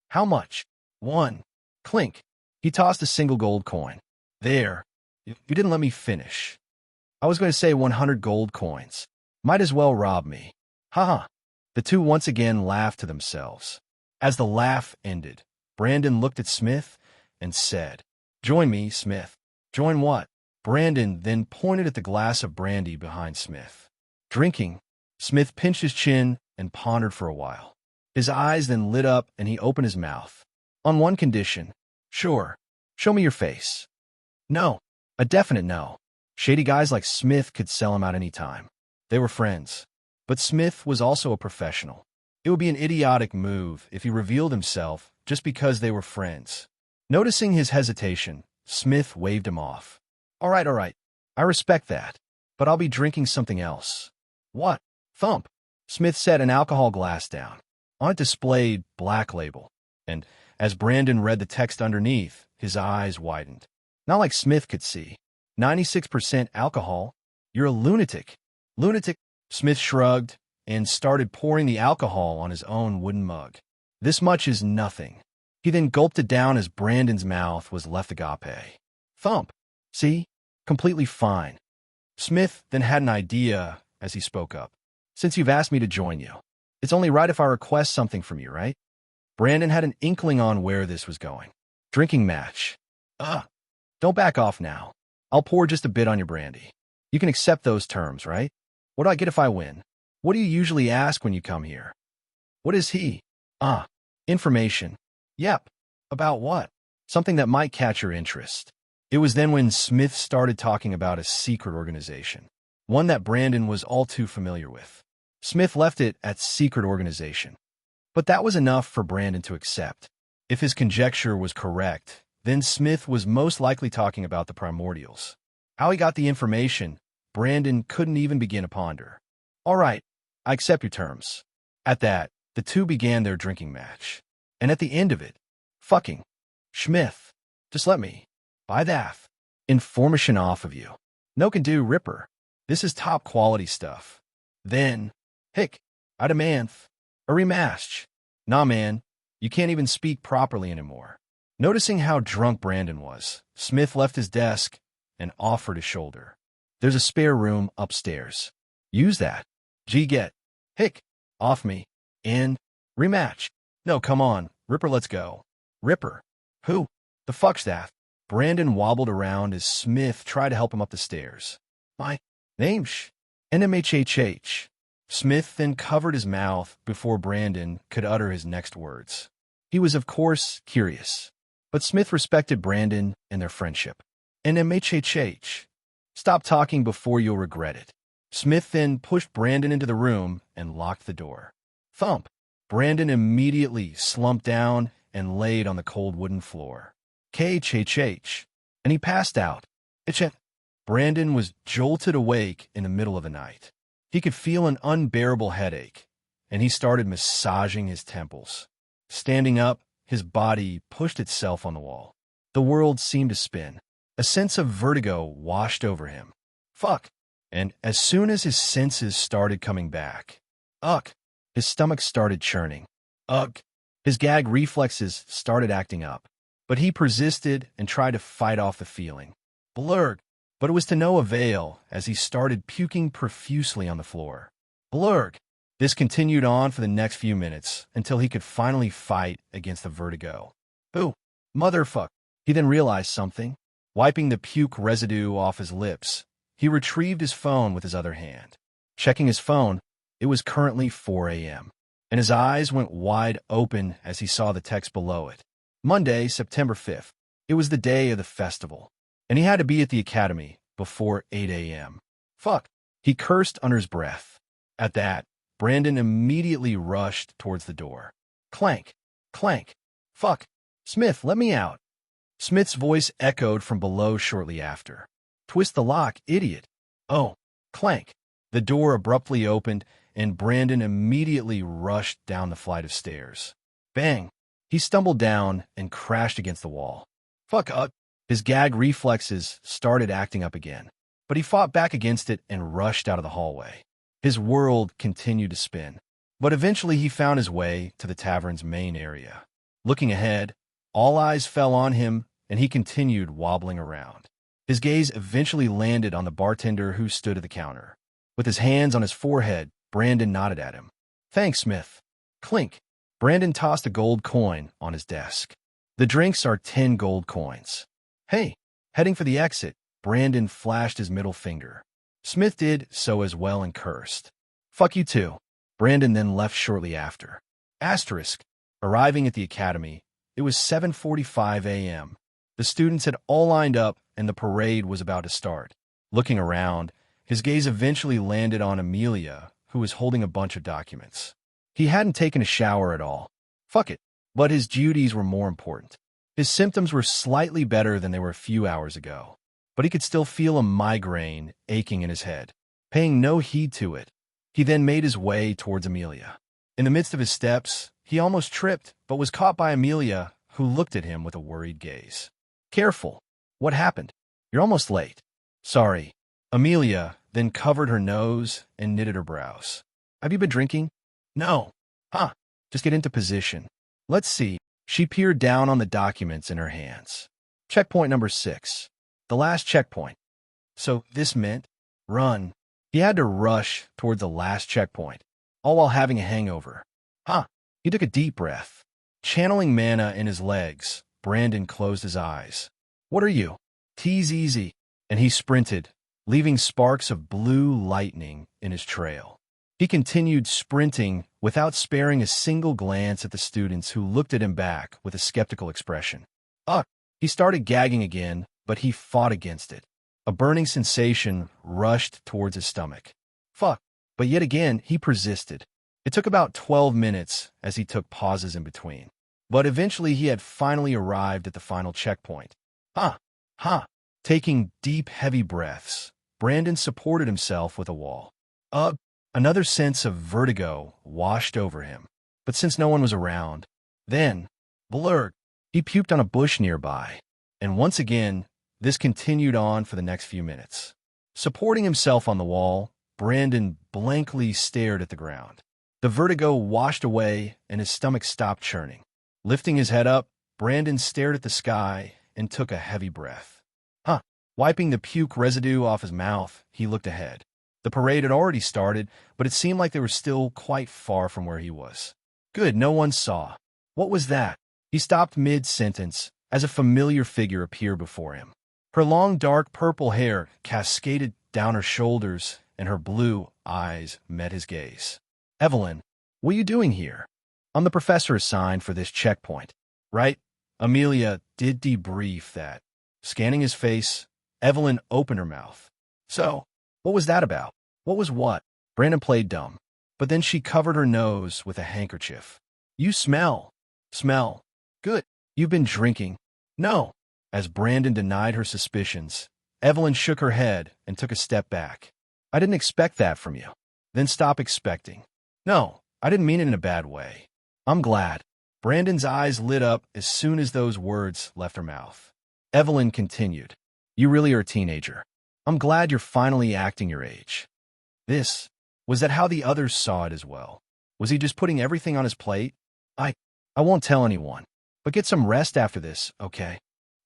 Speaker 2: How much? 1. Clink. He tossed a single gold coin. There. You didn't let me finish. I was going to say 100 gold coins. Might as well rob me. Ha. The two once again laughed to themselves. As the laugh ended, Brandon looked at Smith and said, Join me, Smith. Join what? Brandon then pointed at the glass of brandy behind Smith. Drinking. Smith pinched his chin and pondered for a while. His eyes then lit up and he opened his mouth. On one condition. Sure. Show me your face. No. A definite no. Shady guys like Smith could sell him out any time. They were friends. But Smith was also a professional. It would be an idiotic move if he revealed himself just because they were friends. Noticing his hesitation, Smith waved him off. All right. I respect that. But I'll be drinking something else. What? Thump. Smith set an alcohol glass down. On it displayed Black Label. And as Brandon read the text underneath, his eyes widened. Not like Smith could see. 96% alcohol? You're a lunatic. Lunatic? Smith shrugged and started pouring the alcohol on his own wooden mug. This much is nothing. He then gulped it down as Brandon's mouth was left agape. Thump. See? Completely fine. Smith then had an idea as he spoke up. Since you've asked me to join you, it's only right if I request something from you, right? Brandon had an inkling on where this was going. Drinking match. Don't back off now. I'll pour just a bit on your brandy. You can accept those terms, right? What do I get if I win? What do you usually ask when you come here? What is he? Information. Yep. About what? Something that might catch your interest. It was then when Smith started talking about a secret organization, one that Brandon was all too familiar with. Smith left it at secret organization. But that was enough for Brandon to accept. If his conjecture was correct, then Smith was most likely talking about the Primordials. How he got the information, Brandon couldn't even begin to ponder. All right, I accept your terms. At that, the two began their drinking match. And at the end of it, fucking, Schmith, just let me buy that information off of you. No can do, Ripper. This is top quality stuff. Then, hick, I demand a rematch. Nah, man, you can't even speak properly anymore. Noticing how drunk Brandon was, Smith left his desk and offered his shoulder. There's a spare room upstairs. Use that. Gee, get, hick, off me, and rematch. No, come on, Ripper, let's go. Ripper? Who? The fuck's that? Brandon wobbled around as Smith tried to help him up the stairs. My name's NMHHH. Smith then covered his mouth before Brandon could utter his next words. He was, of course, curious, but Smith respected Brandon and their friendship. NMHHH. Stop talking before you'll regret it. Smith then pushed Brandon into the room and locked the door. Thump. Brandon immediately slumped down and laid on the cold wooden floor. KHHH. And he passed out. Brandon was jolted awake in the middle of the night. He could feel an unbearable headache, and he started massaging his temples. Standing up, his body pushed itself on the wall. The world seemed to spin. A sense of vertigo washed over him. Fuck. And as soon as his senses started coming back, his stomach started churning. His gag reflexes started acting up. But he persisted and tried to fight off the feeling. Blurg. But it was to no avail as he started puking profusely on the floor. Blurg. This continued on for the next few minutes until he could finally fight against the vertigo. Ooh, motherfuck. He then realized something. Wiping the puke residue off his lips, he retrieved his phone with his other hand. Checking his phone, it was currently 4 a.m., and his eyes went wide open as he saw the text below it. Monday, September 5th. It was the day of the festival, and he had to be at the academy before 8 a.m. Fuck. He cursed under his breath. At that, Brandon immediately rushed towards the door. Clank. Clank. Fuck. Smith, let me out. Smith's voice echoed from below shortly after. Twist the lock, idiot. Oh. Clank. The door abruptly opened, and Brandon immediately rushed down the flight of stairs. Bang. He stumbled down and crashed against the wall. Fuck up. His gag reflexes started acting up again, but he fought back against it and rushed out of the hallway. His world continued to spin, but eventually he found his way to the tavern's main area. Looking ahead, all eyes fell on him, and he continued wobbling around. His gaze eventually landed on the bartender who stood at the counter. With his hands on his forehead, Brandon nodded at him. Thanks, Smith. Clink. Brandon tossed a gold coin on his desk. The drinks are 10 gold coins. Hey. Heading for the exit, Brandon flashed his middle finger. Smith did so as well and cursed. Fuck you too. Brandon then left shortly after. Asterisk. Arriving at the academy, it was 7:45 a.m. The students had all lined up and the parade was about to start. Looking around, his gaze eventually landed on Amelia, who was holding a bunch of documents. He hadn't taken a shower at all. Fuck it. But his duties were more important. His symptoms were slightly better than they were a few hours ago, but he could still feel a migraine aching in his head. Paying no heed to it, he then made his way towards Amelia. In the midst of his steps, he almost tripped, but was caught by Amelia, who looked at him with a worried gaze. Careful. What happened? You're almost late. Sorry. Amelia then covered her nose and knitted her brows. Have you been drinking? No. Huh. Just get into position. Let's see. She peered down on the documents in her hands. Checkpoint number 6. The last checkpoint. So this meant run. He had to rush toward the last checkpoint, all while having a hangover. Huh. He took a deep breath. Channeling mana in his legs, Brandon closed his eyes. What are you? Tease easy. And he sprinted, leaving sparks of blue lightning in his trail. He continued sprinting without sparing a single glance at the students who looked at him back with a skeptical expression. He started gagging again, but he fought against it. A burning sensation rushed towards his stomach. Fuck. But yet again, he persisted. It took about 12 minutes as he took pauses in between. But eventually he had finally arrived at the final checkpoint. Taking deep, heavy breaths, Brandon supported himself with a wall. Another sense of vertigo washed over him. But since no one was around, then, blurg, he puked on a bush nearby. And once again, this continued on for the next few minutes. Supporting himself on the wall, Brandon blankly stared at the ground. The vertigo washed away and his stomach stopped churning. Lifting his head up, Brandon stared at the sky and took a heavy breath. Wiping the puke residue off his mouth, he looked ahead. The parade had already started, but it seemed like they were still quite far from where he was. Good, no one saw. What was that? He stopped mid-sentence as a familiar figure appeared before him. Her long dark purple hair cascaded down her shoulders and her blue eyes met his gaze. Evelyn, what are you doing here? I'm the professor assigned for this checkpoint, right? Amelia did debrief that. Scanning his face, Evelyn opened her mouth. So, what was that about? What was what? Brandon played dumb, but then she covered her nose with a handkerchief. You smell. Smell. Good. You've been drinking. No. As Brandon denied her suspicions, Evelyn shook her head and took a step back. I didn't expect that from you. Then stop expecting. No, I didn't mean it in a bad way. I'm glad. Brandon's eyes lit up as soon as those words left her mouth. Evelyn continued. You really are a teenager. I'm glad you're finally acting your age. Was that how the others saw it as well? Was he just putting everything on his plate? I won't tell anyone, but get some rest after this, okay?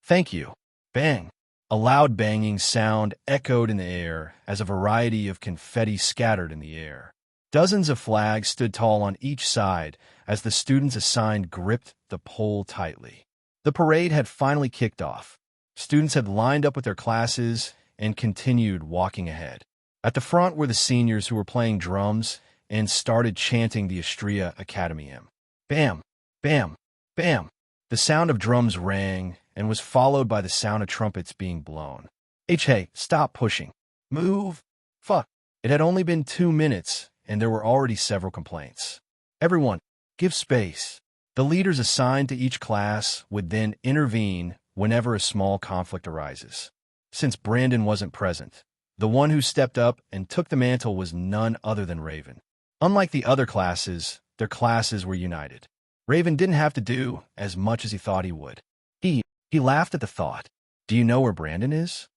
Speaker 2: Thank you. Bang. A loud banging sound echoed in the air as a variety of confetti scattered in the air. Dozens of flags stood tall on each side as the students assigned gripped the pole tightly. The parade had finally kicked off. Students had lined up with their classes and continued walking ahead. At the front were the seniors who were playing drums and started chanting the Astria Academy hymn. Bam, bam, bam. The sound of drums rang and was followed by the sound of trumpets being blown. Hey, stop pushing. Move. Fuck. It had only been 2 minutes, and there were already several complaints. Everyone, give space. The leaders assigned to each class would then intervene whenever a small conflict arises. Since Brandon wasn't present, the one who stepped up and took the mantle was none other than Raven. Unlike the other classes, their classes were united. Raven didn't have to do as much as he thought he would. He laughed at the thought. Do you know where Brandon is?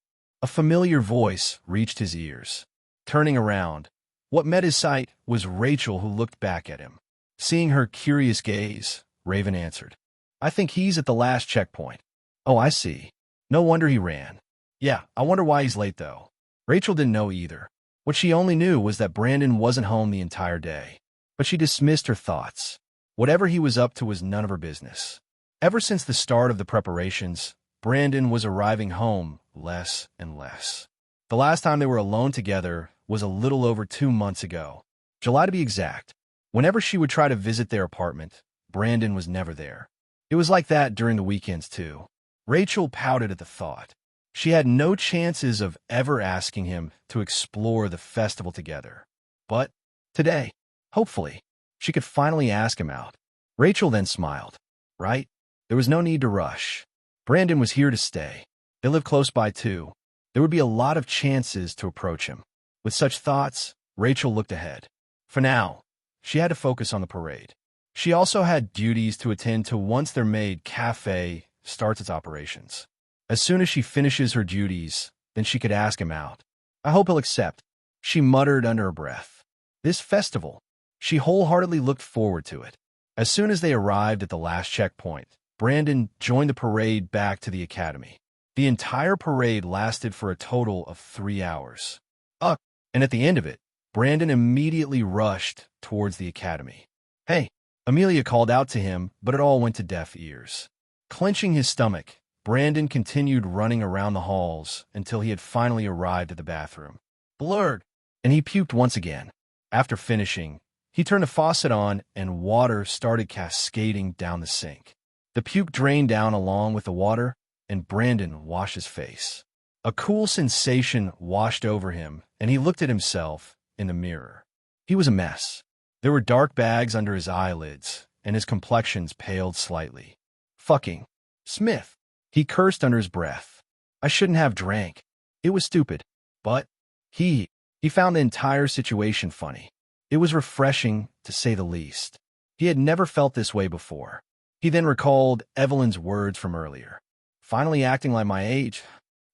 Speaker 2: A familiar voice reached his ears. Turning around, what met his sight was Rachel, who looked back at him. Seeing her curious gaze, Raven answered, I think he's at the last checkpoint. Oh, I see. No wonder he ran. Yeah, I wonder why he's late, though. Rachel didn't know either. What she only knew was that Brandon wasn't home the entire day. But she dismissed her thoughts. Whatever he was up to was none of her business. Ever since the start of the preparations, Brandon was arriving home less and less. The last time they were alone together was a little over 2 months ago. July to be exact. Whenever she would try to visit their apartment, Brandon was never there. It was like that during the weekends, too. Rachel pouted at the thought. She had no chances of ever asking him to explore the festival together. But today, hopefully, she could finally ask him out. Rachel then smiled. Right? There was no need to rush. Brandon was here to stay. They lived close by, too. There would be a lot of chances to approach him. With such thoughts, Rachel looked ahead. For now, she had to focus on the parade. She also had duties to attend to once their maid cafe starts its operations. As soon as she finishes her duties, then she could ask him out. I hope he'll accept, she muttered under her breath. This festival, she wholeheartedly looked forward to it. As soon as they arrived at the last checkpoint, Brandon joined the parade back to the academy. The entire parade lasted for a total of 3 hours. And at the end of it, Brandon immediately rushed towards the academy. Hey, Amelia called out to him, but it all went to deaf ears. Clenching his stomach, Brandon continued running around the halls until he had finally arrived at the bathroom. Blurg! And he puked once again. After finishing, he turned the faucet on and water started cascading down the sink. The puke drained down along with the water, and Brandon washed his face. A cool sensation washed over him, and he looked at himself in the mirror. He was a mess. There were dark bags under his eyelids, and his complexion paled slightly. Fucking Smith! He cursed under his breath. I shouldn't have drank. It was stupid. But he found the entire situation funny. It was refreshing, to say the least. He had never felt this way before. He then recalled Evelyn's words from earlier. Finally acting like my age,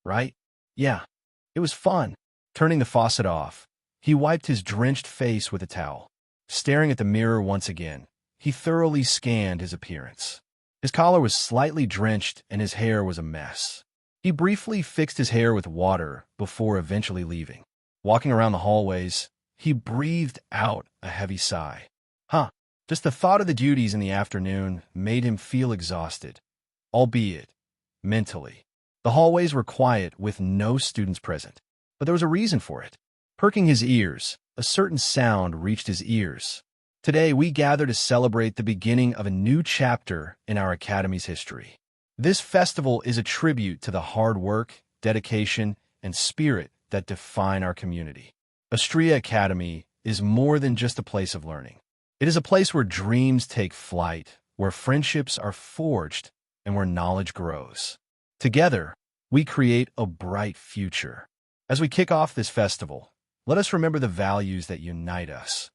Speaker 2: right? Yeah, it was fun. Turning the faucet off, he wiped his drenched face with a towel. Staring at the mirror once again, he thoroughly scanned his appearance. His collar was slightly drenched and his hair was a mess. He briefly fixed his hair with water before eventually leaving. Walking around the hallways, he breathed out a heavy sigh. Just the thought of the duties in the afternoon made him feel exhausted, albeit mentally. The hallways were quiet with no students present, but there was a reason for it. Perking his ears, a certain sound reached his ears. Today, we gather to celebrate the beginning of a new chapter in our Academy's history. This festival is a tribute to the hard work, dedication, and spirit that define our community. Astria Academy is more than just a place of learning. It is a place where dreams take flight, where friendships are forged, and where knowledge grows. Together, we create a bright future. As we kick off this festival, let us remember the values that unite us: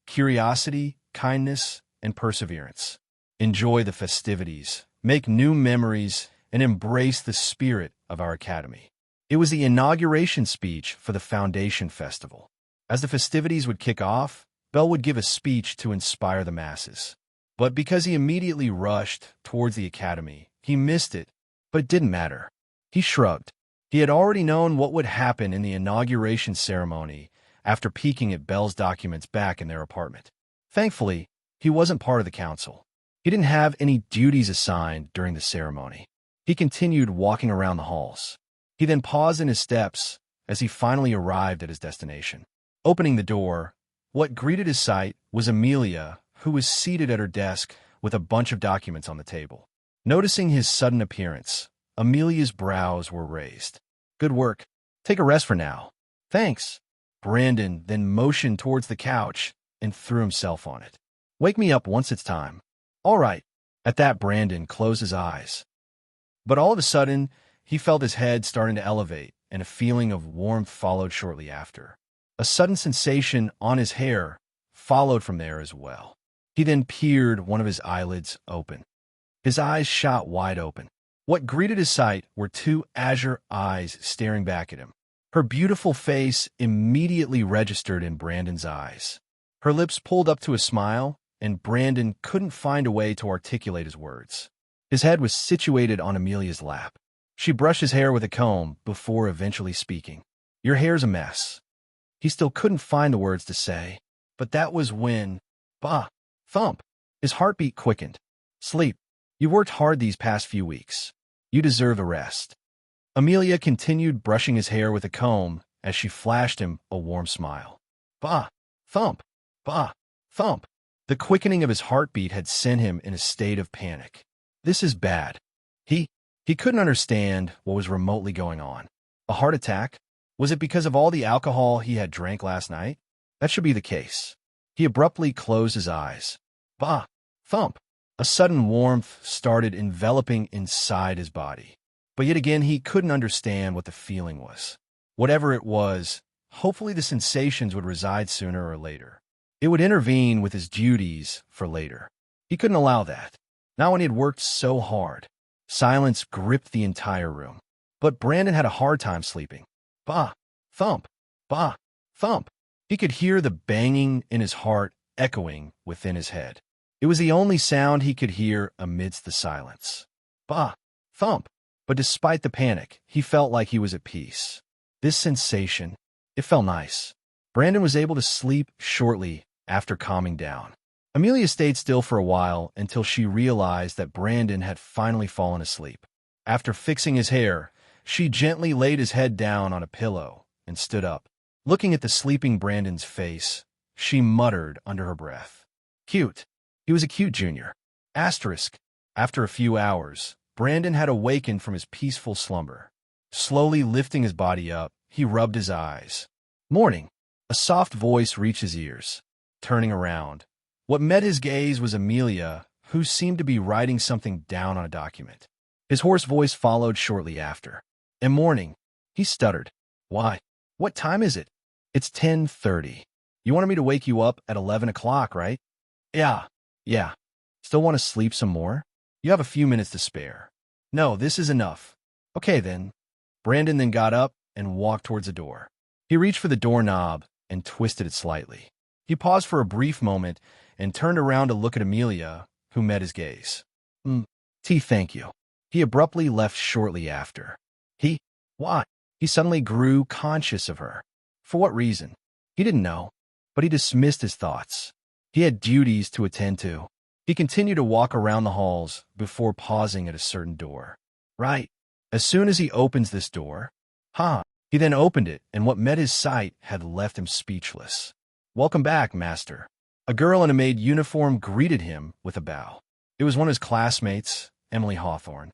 Speaker 2: curiosity, kindness, and perseverance. Enjoy the festivities, make new memories, and embrace the spirit of our Academy. It was the inauguration speech for the Foundation Festival. As the festivities would kick off, Bell would give a speech to inspire the masses. But because he immediately rushed towards the Academy, he missed it, but it didn't matter. He shrugged. He had already known what would happen in the inauguration ceremony after peeking at Bell's documents back in their apartment. Thankfully, he wasn't part of the council. He didn't have any duties assigned during the ceremony. He continued walking around the halls. He then paused in his steps as he finally arrived at his destination. Opening the door, what greeted his sight was Amelia, who was seated at her desk with a bunch of documents on the table. Noticing his sudden appearance, Amelia's brows were raised. Good work. Take a rest for now. Thanks. Brandon then motioned towards the couch and threw himself on it. Wake me up once it's time. All right. At that, Brandon closed his eyes. But all of a sudden, he felt his head starting to elevate, and a feeling of warmth followed shortly after. A sudden sensation on his hair followed from there as well. He then peered one of his eyelids open. His eyes shot wide open. What greeted his sight were two azure eyes staring back at him. Her beautiful face immediately registered in Brandon's eyes. Her lips pulled up to a smile, and Brandon couldn't find a way to articulate his words. His head was situated on Amelia's lap. She brushed his hair with a comb before eventually speaking. Your hair's a mess. He still couldn't find the words to say, but that was when, thump, his heartbeat quickened. Sleep. You worked hard these past few weeks. You deserve a rest. Amelia continued brushing his hair with a comb as she flashed him a warm smile. Thump, thump. The quickening of his heartbeat had sent him in a state of panic. This is bad. He couldn't understand what was remotely going on. A heart attack? Was it because of all the alcohol he had drank last night? That should be the case. He abruptly closed his eyes. Thump. A sudden warmth started enveloping inside his body. But yet again, he couldn't understand what the feeling was. Whatever it was, hopefully the sensations would reside sooner or later. It would intervene with his duties for later. He couldn't allow that. Not when he had worked so hard. Silence gripped the entire room. But Brandon had a hard time sleeping. Thump. He could hear the banging in his heart echoing within his head. It was the only sound he could hear amidst the silence. Thump. But despite the panic, he felt like he was at peace. This sensation, it felt nice. Brandon was able to sleep shortly after calming down. Amelia stayed still for a while until she realized that Brandon had finally fallen asleep. After fixing his hair, she gently laid his head down on a pillow and stood up. Looking at the sleeping Brandon's face, she muttered under her breath. Cute. He was a cute junior. Asterisk. After a few hours, Brandon had awakened from his peaceful slumber. Slowly lifting his body up, he rubbed his eyes. Morning. A soft voice reached his ears. Turning around, what met his gaze was Amelia, who seemed to be writing something down on a document. His hoarse voice followed shortly after. Morning. He stuttered. Why? What time is it? It's 10:30. You wanted me to wake you up at 11 o'clock, right? Yeah, yeah. Still want to sleep some more? You have a few minutes to spare. No, this is enough. Okay, then. Brandon then got up and walked towards the door. He reached for the doorknob and twisted it slightly. He paused for a brief moment and turned around to look at Amelia, who met his gaze. Thank you. He abruptly left shortly after. Why? He suddenly grew conscious of her. For what reason? He didn't know, but he dismissed his thoughts. He had duties to attend to. He continued to walk around the halls before pausing at a certain door. Right. As soon as he opens this door, he then opened it, and what met his sight had left him speechless. Welcome back, master. A girl in a maid uniform greeted him with a bow. It was one of his classmates, Emily Hawthorne.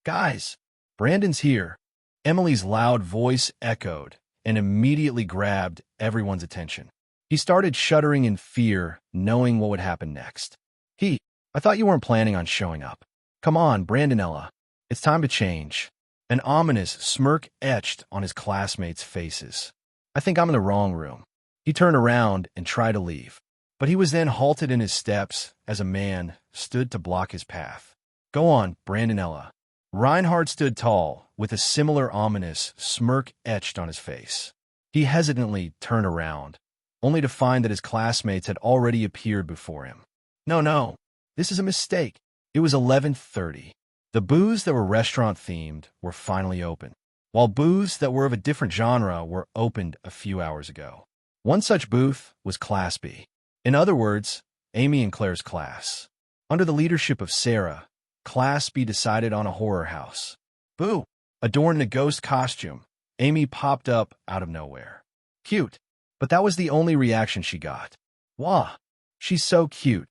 Speaker 2: Guys, Brandon's here. Emily's loud voice echoed and immediately grabbed everyone's attention. He started shuddering in fear, knowing what would happen next. I thought you weren't planning on showing up. Come on, Brandonella. It's time to change. An ominous smirk etched on his classmates' faces. I think I'm in the wrong room. He turned around and tried to leave, but he was then halted in his steps as a man stood to block his path. Go on, Brandonella. Reinhard stood tall, with a similar ominous smirk etched on his face. He hesitantly turned around, only to find that his classmates had already appeared before him. No, this is a mistake. It was 11:30. The booths that were restaurant-themed were finally open, while booths that were of a different genre were opened a few hours ago. One such booth was Class B. In other words, Amy and Claire's class. Under the leadership of Sarah, Class B decided on a horror house. Boo! Adorned in a ghost costume, Amy popped up out of nowhere. Cute. But that was the only reaction she got. Wah! She's so cute.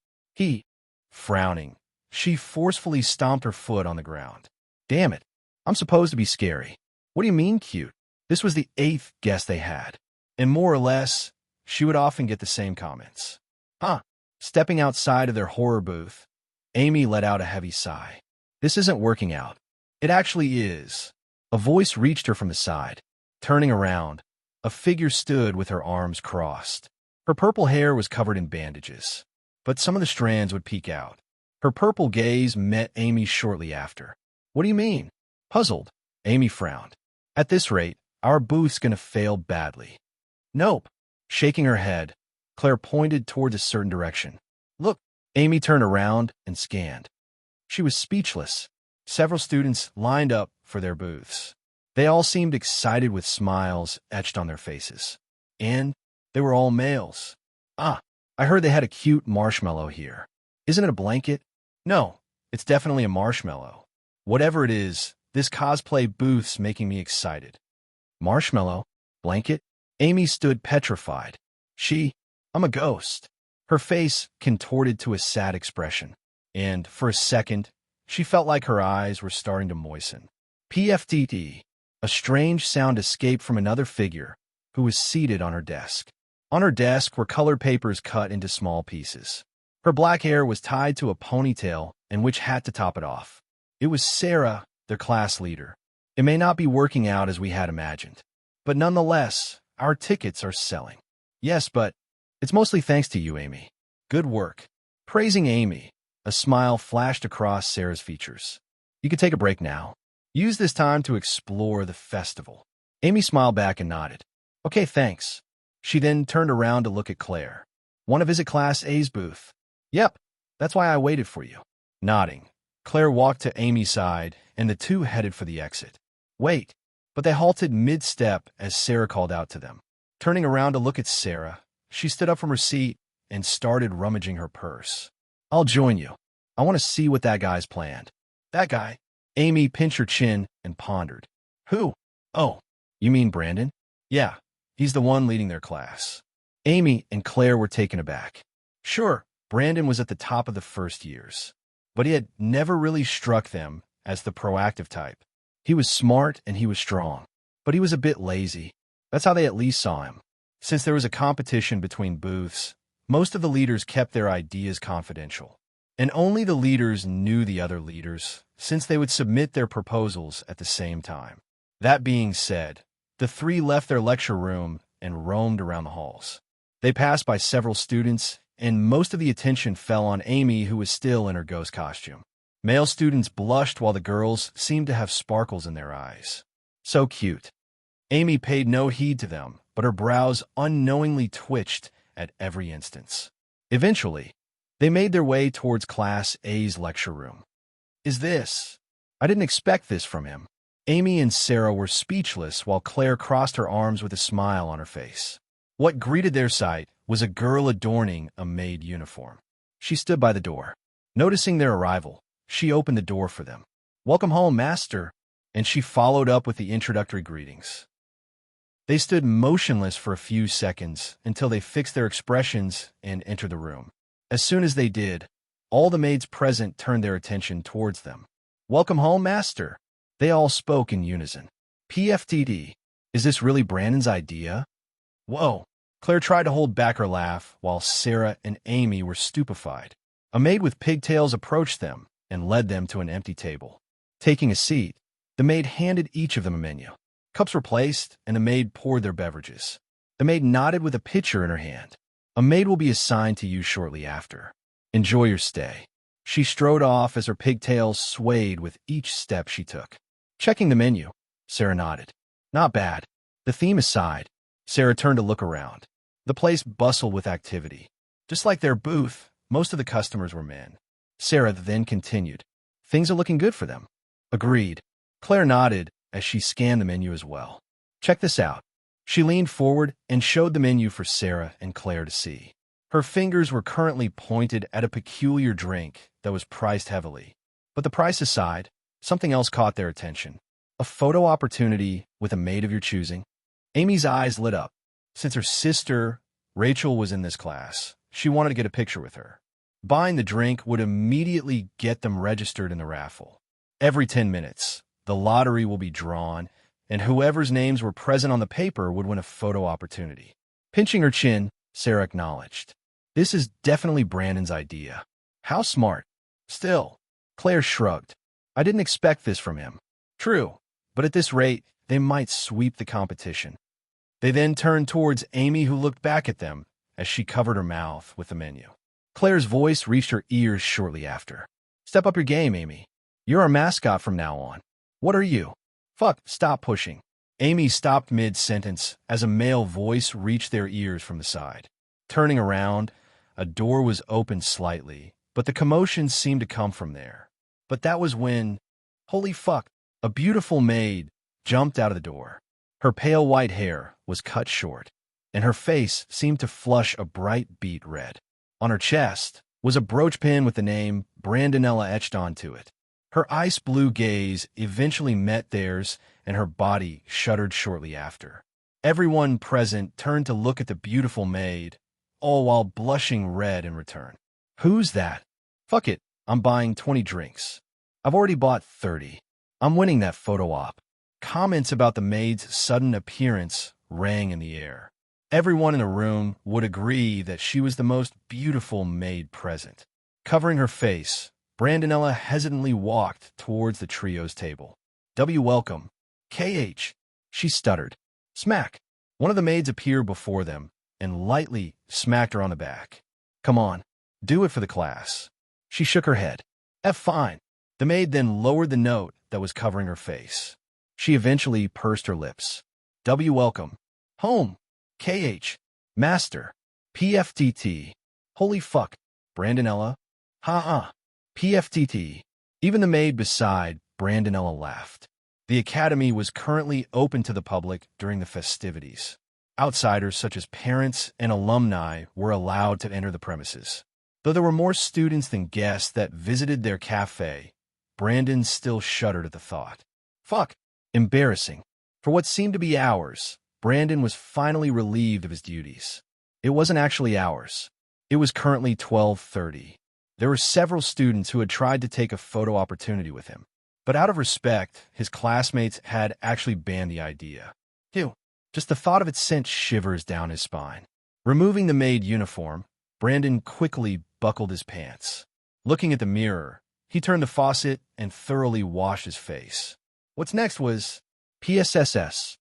Speaker 2: Frowning, she forcefully stomped her foot on the ground. Damn it. I'm supposed to be scary. What do you mean cute? This was the 8th guest they had. And more or less, she would often get the same comments. Stepping outside of their horror booth, Amy let out a heavy sigh. This isn't working out. It actually is. A voice reached her from the side. Turning around, a figure stood with her arms crossed. Her purple hair was covered in bandages, but some of the strands would peek out. Her purple gaze met Amy's shortly after. What do you mean? Puzzled, Amy frowned. At this rate, our booth's gonna fail badly. Nope. Shaking her head, Claire pointed towards a certain direction. Look. Amy turned around and scanned. She was speechless. Several students lined up for their booths. They all seemed excited with smiles etched on their faces. And they were all males. I heard they had a cute marshmallow here. Isn't it a blanket? No, it's definitely a marshmallow. Whatever it is, this cosplay booth's making me excited. Marshmallow? Blanket? Amy stood petrified. I'm a ghost. Her face contorted to a sad expression, and for a second, she felt like her eyes were starting to moisten. PFTT. A strange sound escaped from another figure who was seated on her desk. On her desk were colored papers cut into small pieces. Her black hair was tied to a ponytail and which hat to top it off. It was Sarah, their class leader. It may not be working out as we had imagined, but nonetheless, our tickets are selling. Yes, but it's mostly thanks to you, Amy. Good work. Praising Amy, a smile flashed across Sarah's features. You can take a break now. Use this time to explore the festival. Amy smiled back and nodded. Okay, thanks. She then turned around to look at Claire. Want to visit Class A's booth? Yep, that's why I waited for you. Nodding, Claire walked to Amy's side, and the two headed for the exit. Wait, but they halted mid-step as Sarah called out to them. Turning around to look at Sarah, she stood up from her seat and started rummaging her purse. I'll join you. I want to see what that guy's planned. That guy? Amy pinched her chin and pondered. Who? Oh, you mean Brandon? Yeah, he's the one leading their class. Amy and Claire were taken aback. Sure, Brandon was at the top of the first years, but he had never really struck them as the proactive type. He was smart and he was strong, but he was a bit lazy. That's how they at least saw him. Since there was a competition between booths, most of the leaders kept their ideas confidential. And only the leaders knew the other leaders, since they would submit their proposals at the same time. That being said, the three left their lecture room and roamed around the halls. They passed by several students, and most of the attention fell on Amy, who was still in her ghost costume. Male students blushed while the girls seemed to have sparkles in their eyes. So cute. Amy paid no heed to them, but her brows unknowingly twitched at every instance. Eventually, they made their way towards Class A's lecture room. Is this? I didn't expect this from him. Amy and Sarah were speechless while Claire crossed her arms with a smile on her face. What greeted their sight was a girl adorning a maid uniform. She stood by the door. Noticing their arrival, she opened the door for them. "Welcome home, master," and she followed up with the introductory greetings. They stood motionless for a few seconds until they fixed their expressions and entered the room. As soon as they did, all the maids present turned their attention towards them. "Welcome home, master." They all spoke in unison. PFTD, is this really Brandon's idea? Whoa. Claire tried to hold back her laugh while Sarah and Amy were stupefied. A maid with pigtails approached them and led them to an empty table. Taking a seat, the maid handed each of them a menu. Cups were placed, and the maid poured their beverages. The maid nodded with a pitcher in her hand. "A maid will be assigned to you shortly after. Enjoy your stay." She strode off as her pigtails swayed with each step she took. Checking the menu, Sarah nodded. "Not bad." The theme aside, Sarah turned to look around. The place bustled with activity. Just like their booth, most of the customers were men. Sarah then continued, "Things are looking good for them." Agreed. Claire nodded as she scanned the menu as well. "Check this out." She leaned forward and showed the menu for Sarah and Claire to see. Her fingers were currently pointed at a peculiar drink that was priced heavily. But the price aside, something else caught their attention. A photo opportunity with a maid of your choosing. Amy's eyes lit up. Since her sister, Rachel, was in this class, she wanted to get a picture with her. Buying the drink would immediately get them registered in the raffle. Every 10 minutes, the lottery will be drawn, and whoever's names were present on the paper would win a photo opportunity. Pinching her chin, Sarah acknowledged, "This is definitely Brandon's idea. How smart." Still, Claire shrugged. "I didn't expect this from him." True, but at this rate, they might sweep the competition. They then turned towards Amy, who looked back at them as she covered her mouth with the menu. Claire's voice reached her ears shortly after. "Step up your game, Amy. You're our mascot from now on." "What are you?" "Fuck, stop pushing." Amy stopped mid-sentence as a male voice reached their ears from the side. Turning around, a door was opened slightly, but the commotion seemed to come from there. But that was when, holy fuck, a beautiful maid jumped out of the door. Her pale white hair was cut short, and her face seemed to flush a bright beet red. On her chest was a brooch pin with the name Brandonella etched onto it. Her ice blue gaze eventually met theirs, and her body shuddered shortly after. Everyone present turned to look at the beautiful maid, all while blushing red in return. "Who's that?" "Fuck it, I'm buying 20 drinks. I've already bought 30. I'm winning that photo op." Comments about the maid's sudden appearance rang in the air. Everyone in the room would agree that she was the most beautiful maid present. Covering her face, Brandonella hesitantly walked towards the trio's table. Welcome. KH. She stuttered. Smack. One of the maids appeared before them and lightly smacked her on the back. "Come on, do it for the class." She shook her head. Fine." The maid then lowered the note that was covering her face. She eventually pursed her lips. Welcome. Home. KH. Master. PFTT. Holy fuck. Brandonella. Ha-ha. PFTT. Even the maid beside Brandonella laughed. The academy was currently open to the public during the festivities. Outsiders such as parents and alumni were allowed to enter the premises. Though there were more students than guests that visited their cafe, Brandon still shuddered at the thought. Fuck. Embarrassing. For what seemed to be hours, Brandon was finally relieved of his duties. It wasn't actually hours. It was currently 12:30. There were several students who had tried to take a photo opportunity with him, but out of respect, his classmates had actually banned the idea. Ew. Just the thought of it sent shivers down his spine. Removing the maid uniform, Brandon quickly buckled his pants. Looking at the mirror, he turned the faucet and thoroughly washed his face. What's next was PSSS,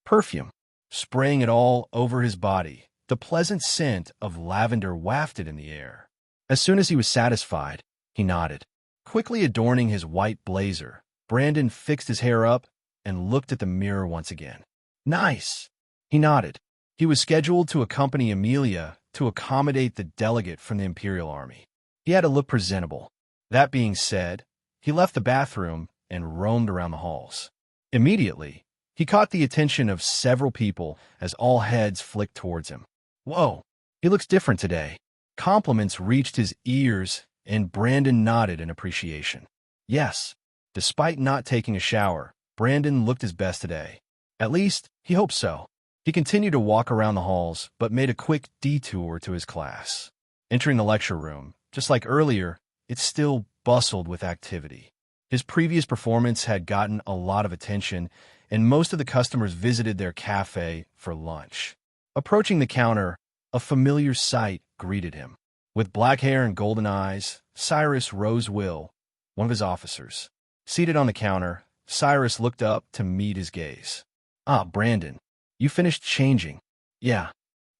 Speaker 2: perfume. spraying it all over his body. The pleasant scent of lavender wafted in the air. As soon as he was satisfied, he nodded. Quickly adorning his white blazer, Brandon fixed his hair up and looked at the mirror once again. Nice! He nodded. He was scheduled to accompany Amelia to accommodate the delegate from the Imperial Army. He had to look presentable. That being said, he left the bathroom and roamed around the halls. Immediately, he caught the attention of several people as all heads flicked towards him. Whoa, he looks different today. Compliments reached his ears, and Brandon nodded in appreciation. Yes, despite not taking a shower, Brandon looked his best today. At least, he hoped so. He continued to walk around the halls, but made a quick detour to his class. Entering the lecture room, just like earlier, it still bustled with activity. His previous performance had gotten a lot of attention, and most of the customers visited their cafe for lunch. Approaching the counter, a familiar sight greeted him. With black hair and golden eyes, Cyrus Rosewill, one of his officers. Seated on the counter, Cyrus looked up to meet his gaze. Ah, Brandon, you finished changing. Yeah,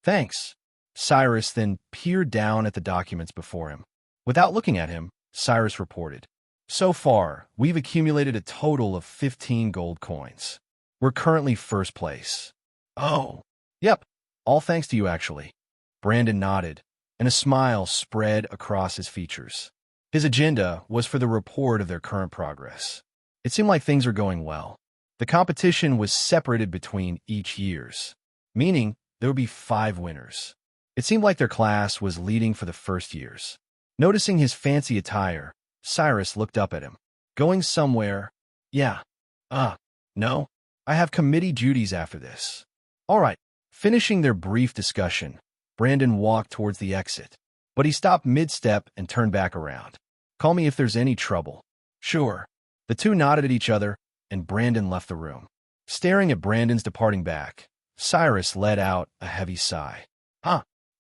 Speaker 2: thanks. Cyrus then peered down at the documents before him. Without looking at him, Cyrus reported, So far, we've accumulated a total of 15 gold coins. We're currently first place. Oh, yep, all thanks to you actually. Brandon nodded, and a smile spread across his features. His agenda was for the report of their current progress. It seemed like things were going well. The competition was separated between each years, meaning there would be 5 winners. It seemed like their class was leading for the first years. Noticing his fancy attire, Cyrus looked up at him. Going somewhere? Yeah. No. I have committee duties after this. All right. Finishing their brief discussion, Brandon walked towards the exit, but he stopped mid-step and turned back around. Call me if there's any trouble. Sure. The two nodded at each other, and Brandon left the room. Staring at Brandon's departing back, Cyrus let out a heavy sigh.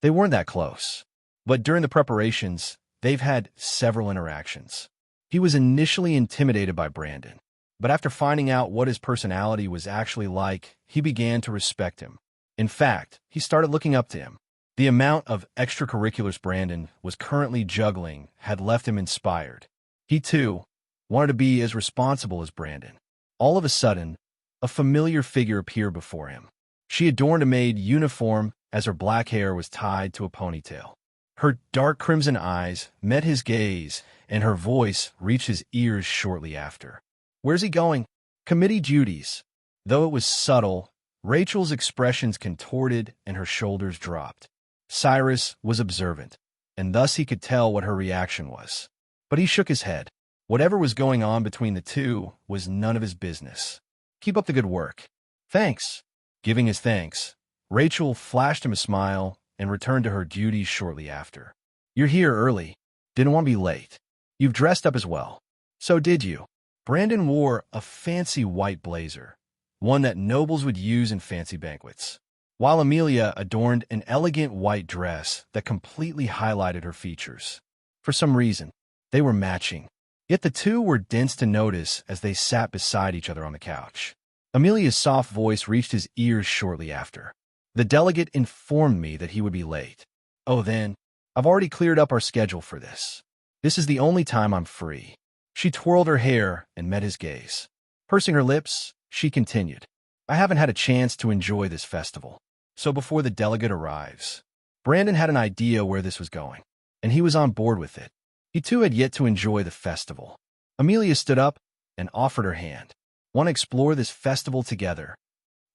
Speaker 2: They weren't that close. But during the preparations, they've had several interactions. He was initially intimidated by Brandon, but after finding out what his personality was actually like, he began to respect him. In fact, he started looking up to him. The amount of extracurriculars Brandon was currently juggling had left him inspired. He, too, wanted to be as responsible as Brandon. All of a sudden, a familiar figure appeared before him. She adorned a maid uniform as her black hair was tied to a ponytail. Her dark crimson eyes met his gaze, and her voice reached his ears shortly after. Where's he going? Committee duties. Though it was subtle, Rachel's expressions contorted and her shoulders dropped. Cyrus was observant, and thus he could tell what her reaction was. But he shook his head. Whatever was going on between the two was none of his business. Keep up the good work. Thanks. Giving his thanks, Rachel flashed him a smile and returned to her duties shortly after. You're here early. Didn't want to be late. You've dressed up as well. So did you. Brandon wore a fancy white blazer, one that nobles would use in fancy banquets, while Amelia adorned an elegant white dress that completely highlighted her features. For some reason, they were matching. Yet the two were dense to notice as they sat beside each other on the couch. Amelia's soft voice reached his ears shortly after. The delegate informed me that he would be late. Oh, then, I've already cleared up our schedule for this. This is the only time I'm free. She twirled her hair and met his gaze. Pursing her lips, she continued, I haven't had a chance to enjoy this festival. So before the delegate arrives, Brandon had an idea where this was going, and he was on board with it. He too had yet to enjoy the festival. Amelia stood up and offered her hand. Want to explore this festival together?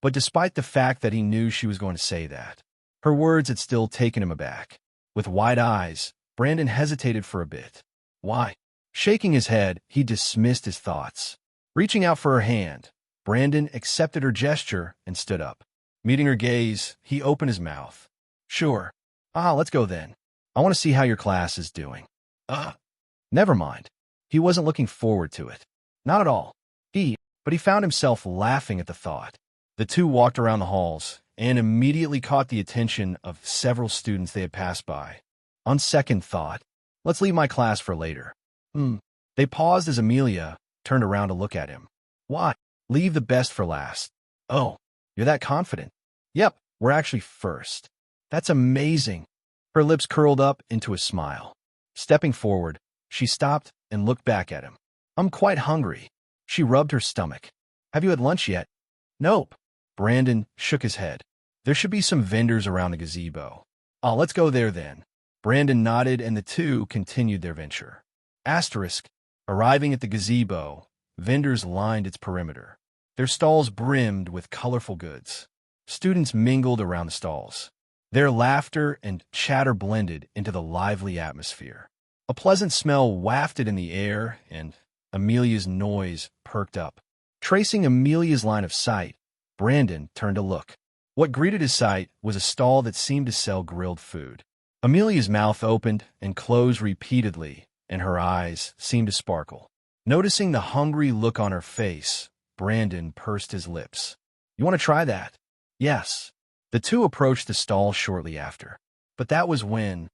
Speaker 2: But despite the fact that he knew she was going to say that, her words had still taken him aback. With wide eyes, Brandon hesitated for a bit. Why? Shaking his head, he dismissed his thoughts. Reaching out for her hand, Brandon accepted her gesture and stood up. Meeting her gaze, he opened his mouth. Sure. Let's go then. I want to see how your class is doing. Never mind. He wasn't looking forward to it. Not at all. But he found himself laughing at the thought. The two walked around the halls and immediately caught the attention of several students they had passed by. On second thought, let's leave my class for later. They paused as Amelia turned around to look at him. Why? Leave the best for last. Oh, you're that confident. Yep, we're actually first. That's amazing. Her lips curled up into a smile. Stepping forward, she stopped and looked back at him. I'm quite hungry. She rubbed her stomach. Have you had lunch yet? Nope. Brandon shook his head. There should be some vendors around the gazebo. Oh, let's go there then. Brandon nodded and the two continued their venture. Asterisk. Arriving at the gazebo, vendors lined its perimeter. Their stalls brimmed with colorful goods. Students mingled around the stalls. Their laughter and chatter blended into the lively atmosphere. A pleasant smell wafted in the air, and Amelia's nose perked up. Tracing Amelia's line of sight, Brandon turned to look. What greeted his sight was a stall that seemed to sell grilled food. Amelia's mouth opened and closed repeatedly, and her eyes seemed to sparkle. Noticing the hungry look on her face, Brandon pursed his lips. You want to try that? Yes. The two approached the stall shortly after. But that was when...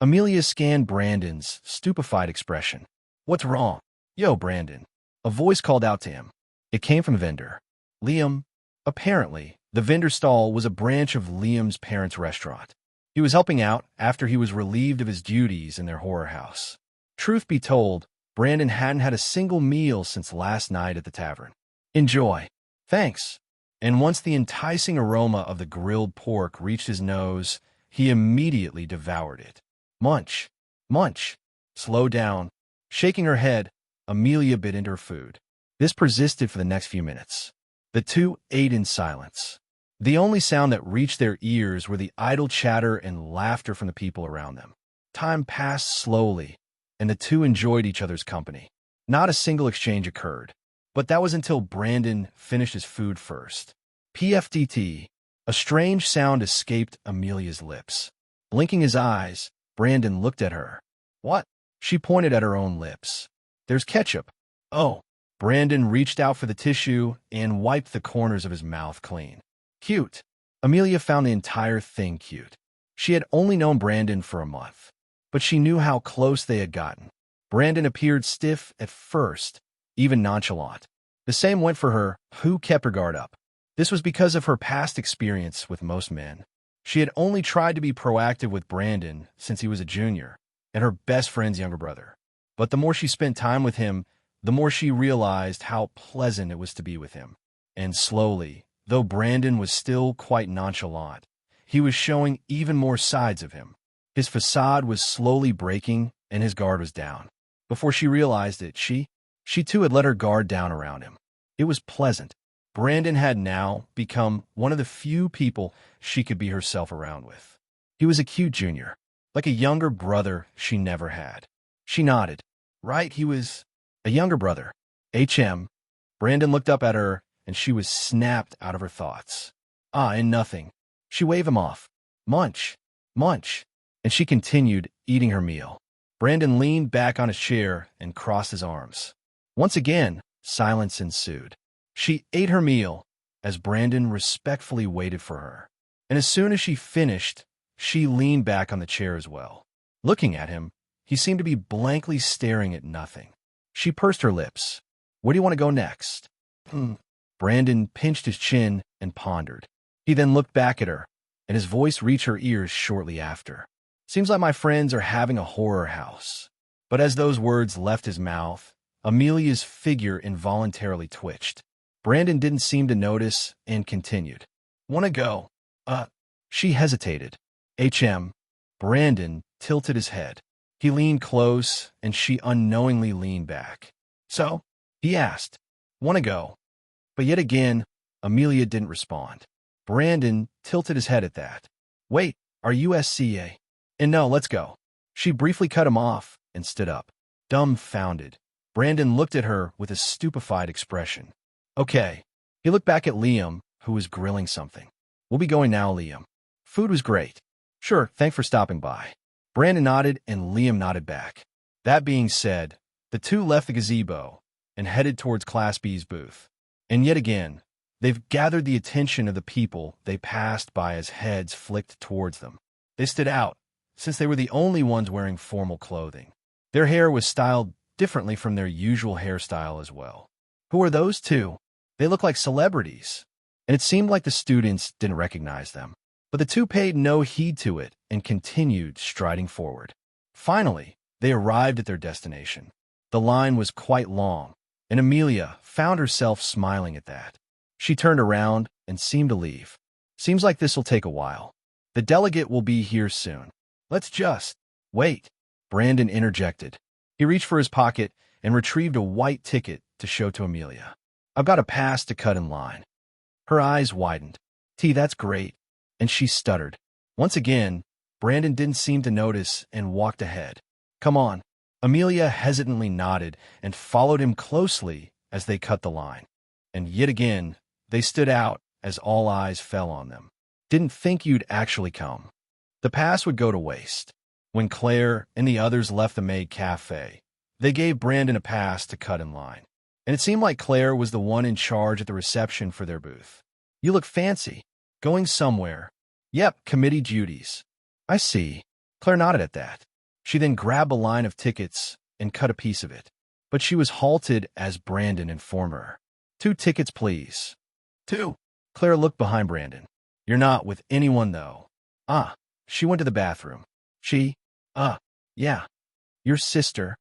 Speaker 2: Amelia scanned Brandon's stupefied expression. What's wrong? Yo, Brandon. A voice called out to him. It came from the vendor. Liam. Apparently, the vendor stall was a branch of Liam's parents' restaurant. He was helping out after he was relieved of his duties in their horror house. Truth be told, Brandon hadn't had a single meal since last night at the tavern. Enjoy. Thanks. And once the enticing aroma of the grilled pork reached his nose, he immediately devoured it. Munch. Munch. Slow down. Shaking her head, Amelia bit into her food. This persisted for the next few minutes. The two ate in silence. The only sound that reached their ears were the idle chatter and laughter from the people around them. Time passed slowly, and the two enjoyed each other's company. Not a single exchange occurred, but that was until Brandon finished his food first. PFDT. A strange sound escaped Amelia's lips. Blinking his eyes, Brandon looked at her. What? She pointed at her own lips. There's ketchup. Oh. Brandon reached out for the tissue and wiped the corners of his mouth clean. Cute. Amelia found the entire thing cute. She had only known Brandon for a month, but she knew how close they had gotten. Brandon appeared stiff at first, even nonchalant. The same went for her, who kept her guard up. This was because of her past experience with most men. She had only tried to be proactive with Brandon since he was a junior and her best friend's younger brother. But the more she spent time with him, the more she realized how pleasant it was to be with him. And slowly, though Brandon was still quite nonchalant, he was showing even more sides of him. His facade was slowly breaking, and his guard was down. Before she realized it, she too had let her guard down around him. It was pleasant. Brandon had now become one of the few people she could be herself around with. He was a cute junior, like a younger brother she never had. She nodded. Right, he was a younger brother. HM. Brandon looked up at her, and she was snapped out of her thoughts. And nothing. She waved him off. Munch. Munch. And she continued eating her meal. Brandon leaned back on his chair and crossed his arms. Once again, silence ensued. She ate her meal as Brandon respectfully waited for her. And as soon as she finished, she leaned back on the chair as well. Looking at him, he seemed to be blankly staring at nothing. She pursed her lips. Where do you want to go next? Brandon pinched his chin and pondered. He then looked back at her, and his voice reached her ears shortly after. Seems like my friends are having a horror house. But as those words left his mouth, Amelia's figure involuntarily twitched. Brandon didn't seem to notice and continued. Want to go? She hesitated. HM. Brandon tilted his head. He leaned close, and she unknowingly leaned back. So? He asked. Want to go? But yet again, Amelia didn't respond. Brandon tilted his head at that. Wait, are you SCA? And no, let's go. She briefly cut him off and stood up. Dumbfounded, Brandon looked at her with a stupefied expression. Okay. He looked back at Liam, who was grilling something. We'll be going now, Liam. Food was great. Sure, thanks for stopping by. Brandon nodded and Liam nodded back. That being said, the two left the gazebo and headed towards Class B's booth. And yet again, they've gathered the attention of the people they passed by as heads flicked towards them. They stood out, since they were the only ones wearing formal clothing. Their hair was styled differently from their usual hairstyle as well. Who are those two? They look like celebrities. and it seemed like the students didn't recognize them. But the two paid no heed to it and continued striding forward. Finally, they arrived at their destination. The line was quite long, and Amelia found herself smiling at that. She turned around and seemed to leave. Seems like this'll take a while. The delegate will be here soon. Let's just wait, Brandon interjected. He reached for his pocket and retrieved a white ticket to show to Amelia. I've got a pass to cut in line. Her eyes widened. That's great. And she stuttered. Once again, Brandon didn't seem to notice and walked ahead. Come on. Amelia hesitantly nodded and followed him closely as they cut the line. And yet again, they stood out as all eyes fell on them. Didn't think you'd actually come. The pass would go to waste. When Claire and the others left the maid cafe, they gave Brandon a pass to cut in line. And it seemed like Claire was the one in charge at the reception for their booth. You look fancy. Going somewhere. Yep, committee duties. I see. Claire nodded at that. She then grabbed a line of tickets and cut a piece of it. But she was halted as Brandon informed her. 2 tickets, please. 2. Claire looked behind Brandon. You're not with anyone, though. She went to the bathroom. Yeah. Your sister.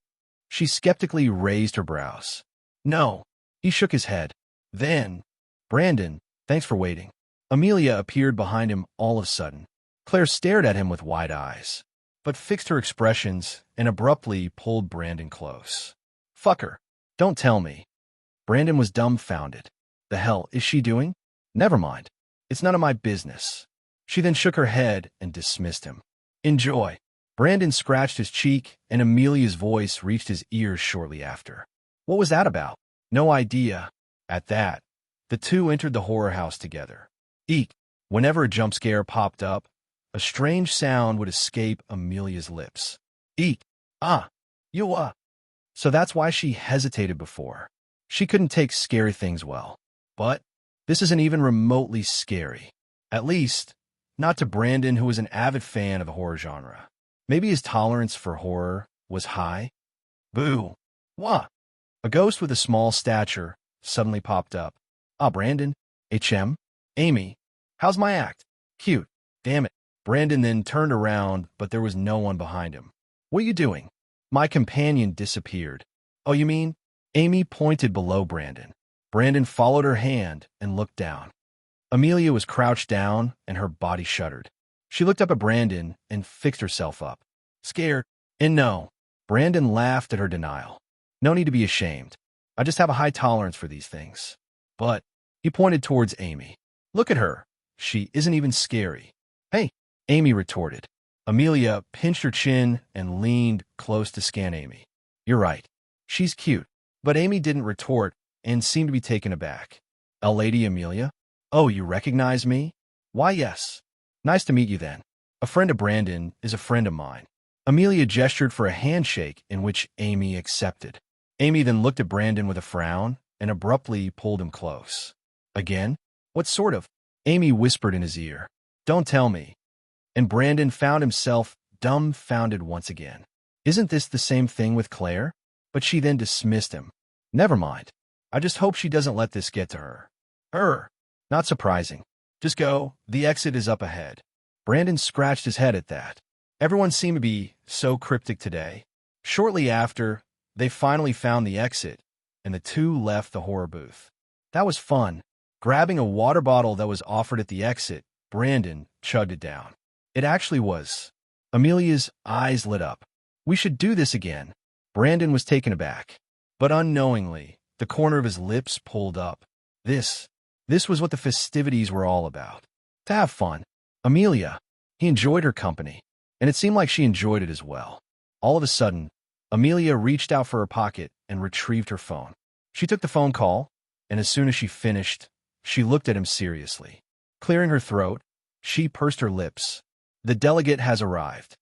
Speaker 2: She skeptically raised her brows. No. He shook his head. Then, Brandon, thanks for waiting. Amelia appeared behind him all of a sudden. Claire stared at him with wide eyes, but fixed her expressions and abruptly pulled Brandon close. Fuck her. Don't tell me. Brandon was dumbfounded. The hell is she doing? Never mind. It's none of my business. She then shook her head and dismissed him. Enjoy. Brandon scratched his cheek, and Amelia's voice reached his ears shortly after. What was that about? No idea. At that, the two entered the horror house together. Eek. Whenever a jump scare popped up, a strange sound would escape Amelia's lips. Eek. So that's why she hesitated before. She couldn't take scary things well. But this isn't even remotely scary. At least, not to Brandon, who was an avid fan of the horror genre. Maybe his tolerance for horror was high? Boo. What? A ghost with a small stature suddenly popped up. Brandon. HM. Amy. How's my act? Cute. Damn it. Brandon then turned around, but there was no one behind him. What are you doing? My companion disappeared. Oh, you mean? Amy pointed below Brandon. Brandon followed her hand and looked down. Amelia was crouched down, and her body shuddered. She looked up at Brandon and fixed herself up. Scared. And no. Brandon laughed at her denial. No need to be ashamed. I just have a high tolerance for these things. But he pointed towards Amy. Look at her. She isn't even scary. Hey, Amy retorted. Amelia pinched her chin and leaned close to scan Amy. You're right. She's cute. But Amy didn't retort and seemed to be taken aback. Lady Amelia? Oh, you recognize me? Why, yes. Nice to meet you then. A friend of Brandon is a friend of mine. Amelia gestured for a handshake in which Amy accepted. Amy then looked at Brandon with a frown and abruptly pulled him close. Again? What sort of? Amy whispered in his ear. Don't tell me. And Brandon found himself dumbfounded once again. Isn't this the same thing with Claire? But she then dismissed him. Never mind. I just hope she doesn't let this get to her. Not surprising. Just go. The exit is up ahead. Brandon scratched his head at that. Everyone seemed to be so cryptic today. Shortly after, they finally found the exit, and the two left the horror booth. That was fun. Grabbing a water bottle that was offered at the exit, Brandon chugged it down. It actually was. Amelia's eyes lit up. We should do this again. Brandon was taken aback. But unknowingly, the corner of his lips pulled up. This was what the festivities were all about. To have fun. Amelia. He enjoyed her company, and it seemed like she enjoyed it as well. All of a sudden, Amelia reached out for her pocket and retrieved her phone. She took the phone call, and as soon as she finished, she looked at him seriously. Clearing her throat, she pursed her lips. The delegate has arrived.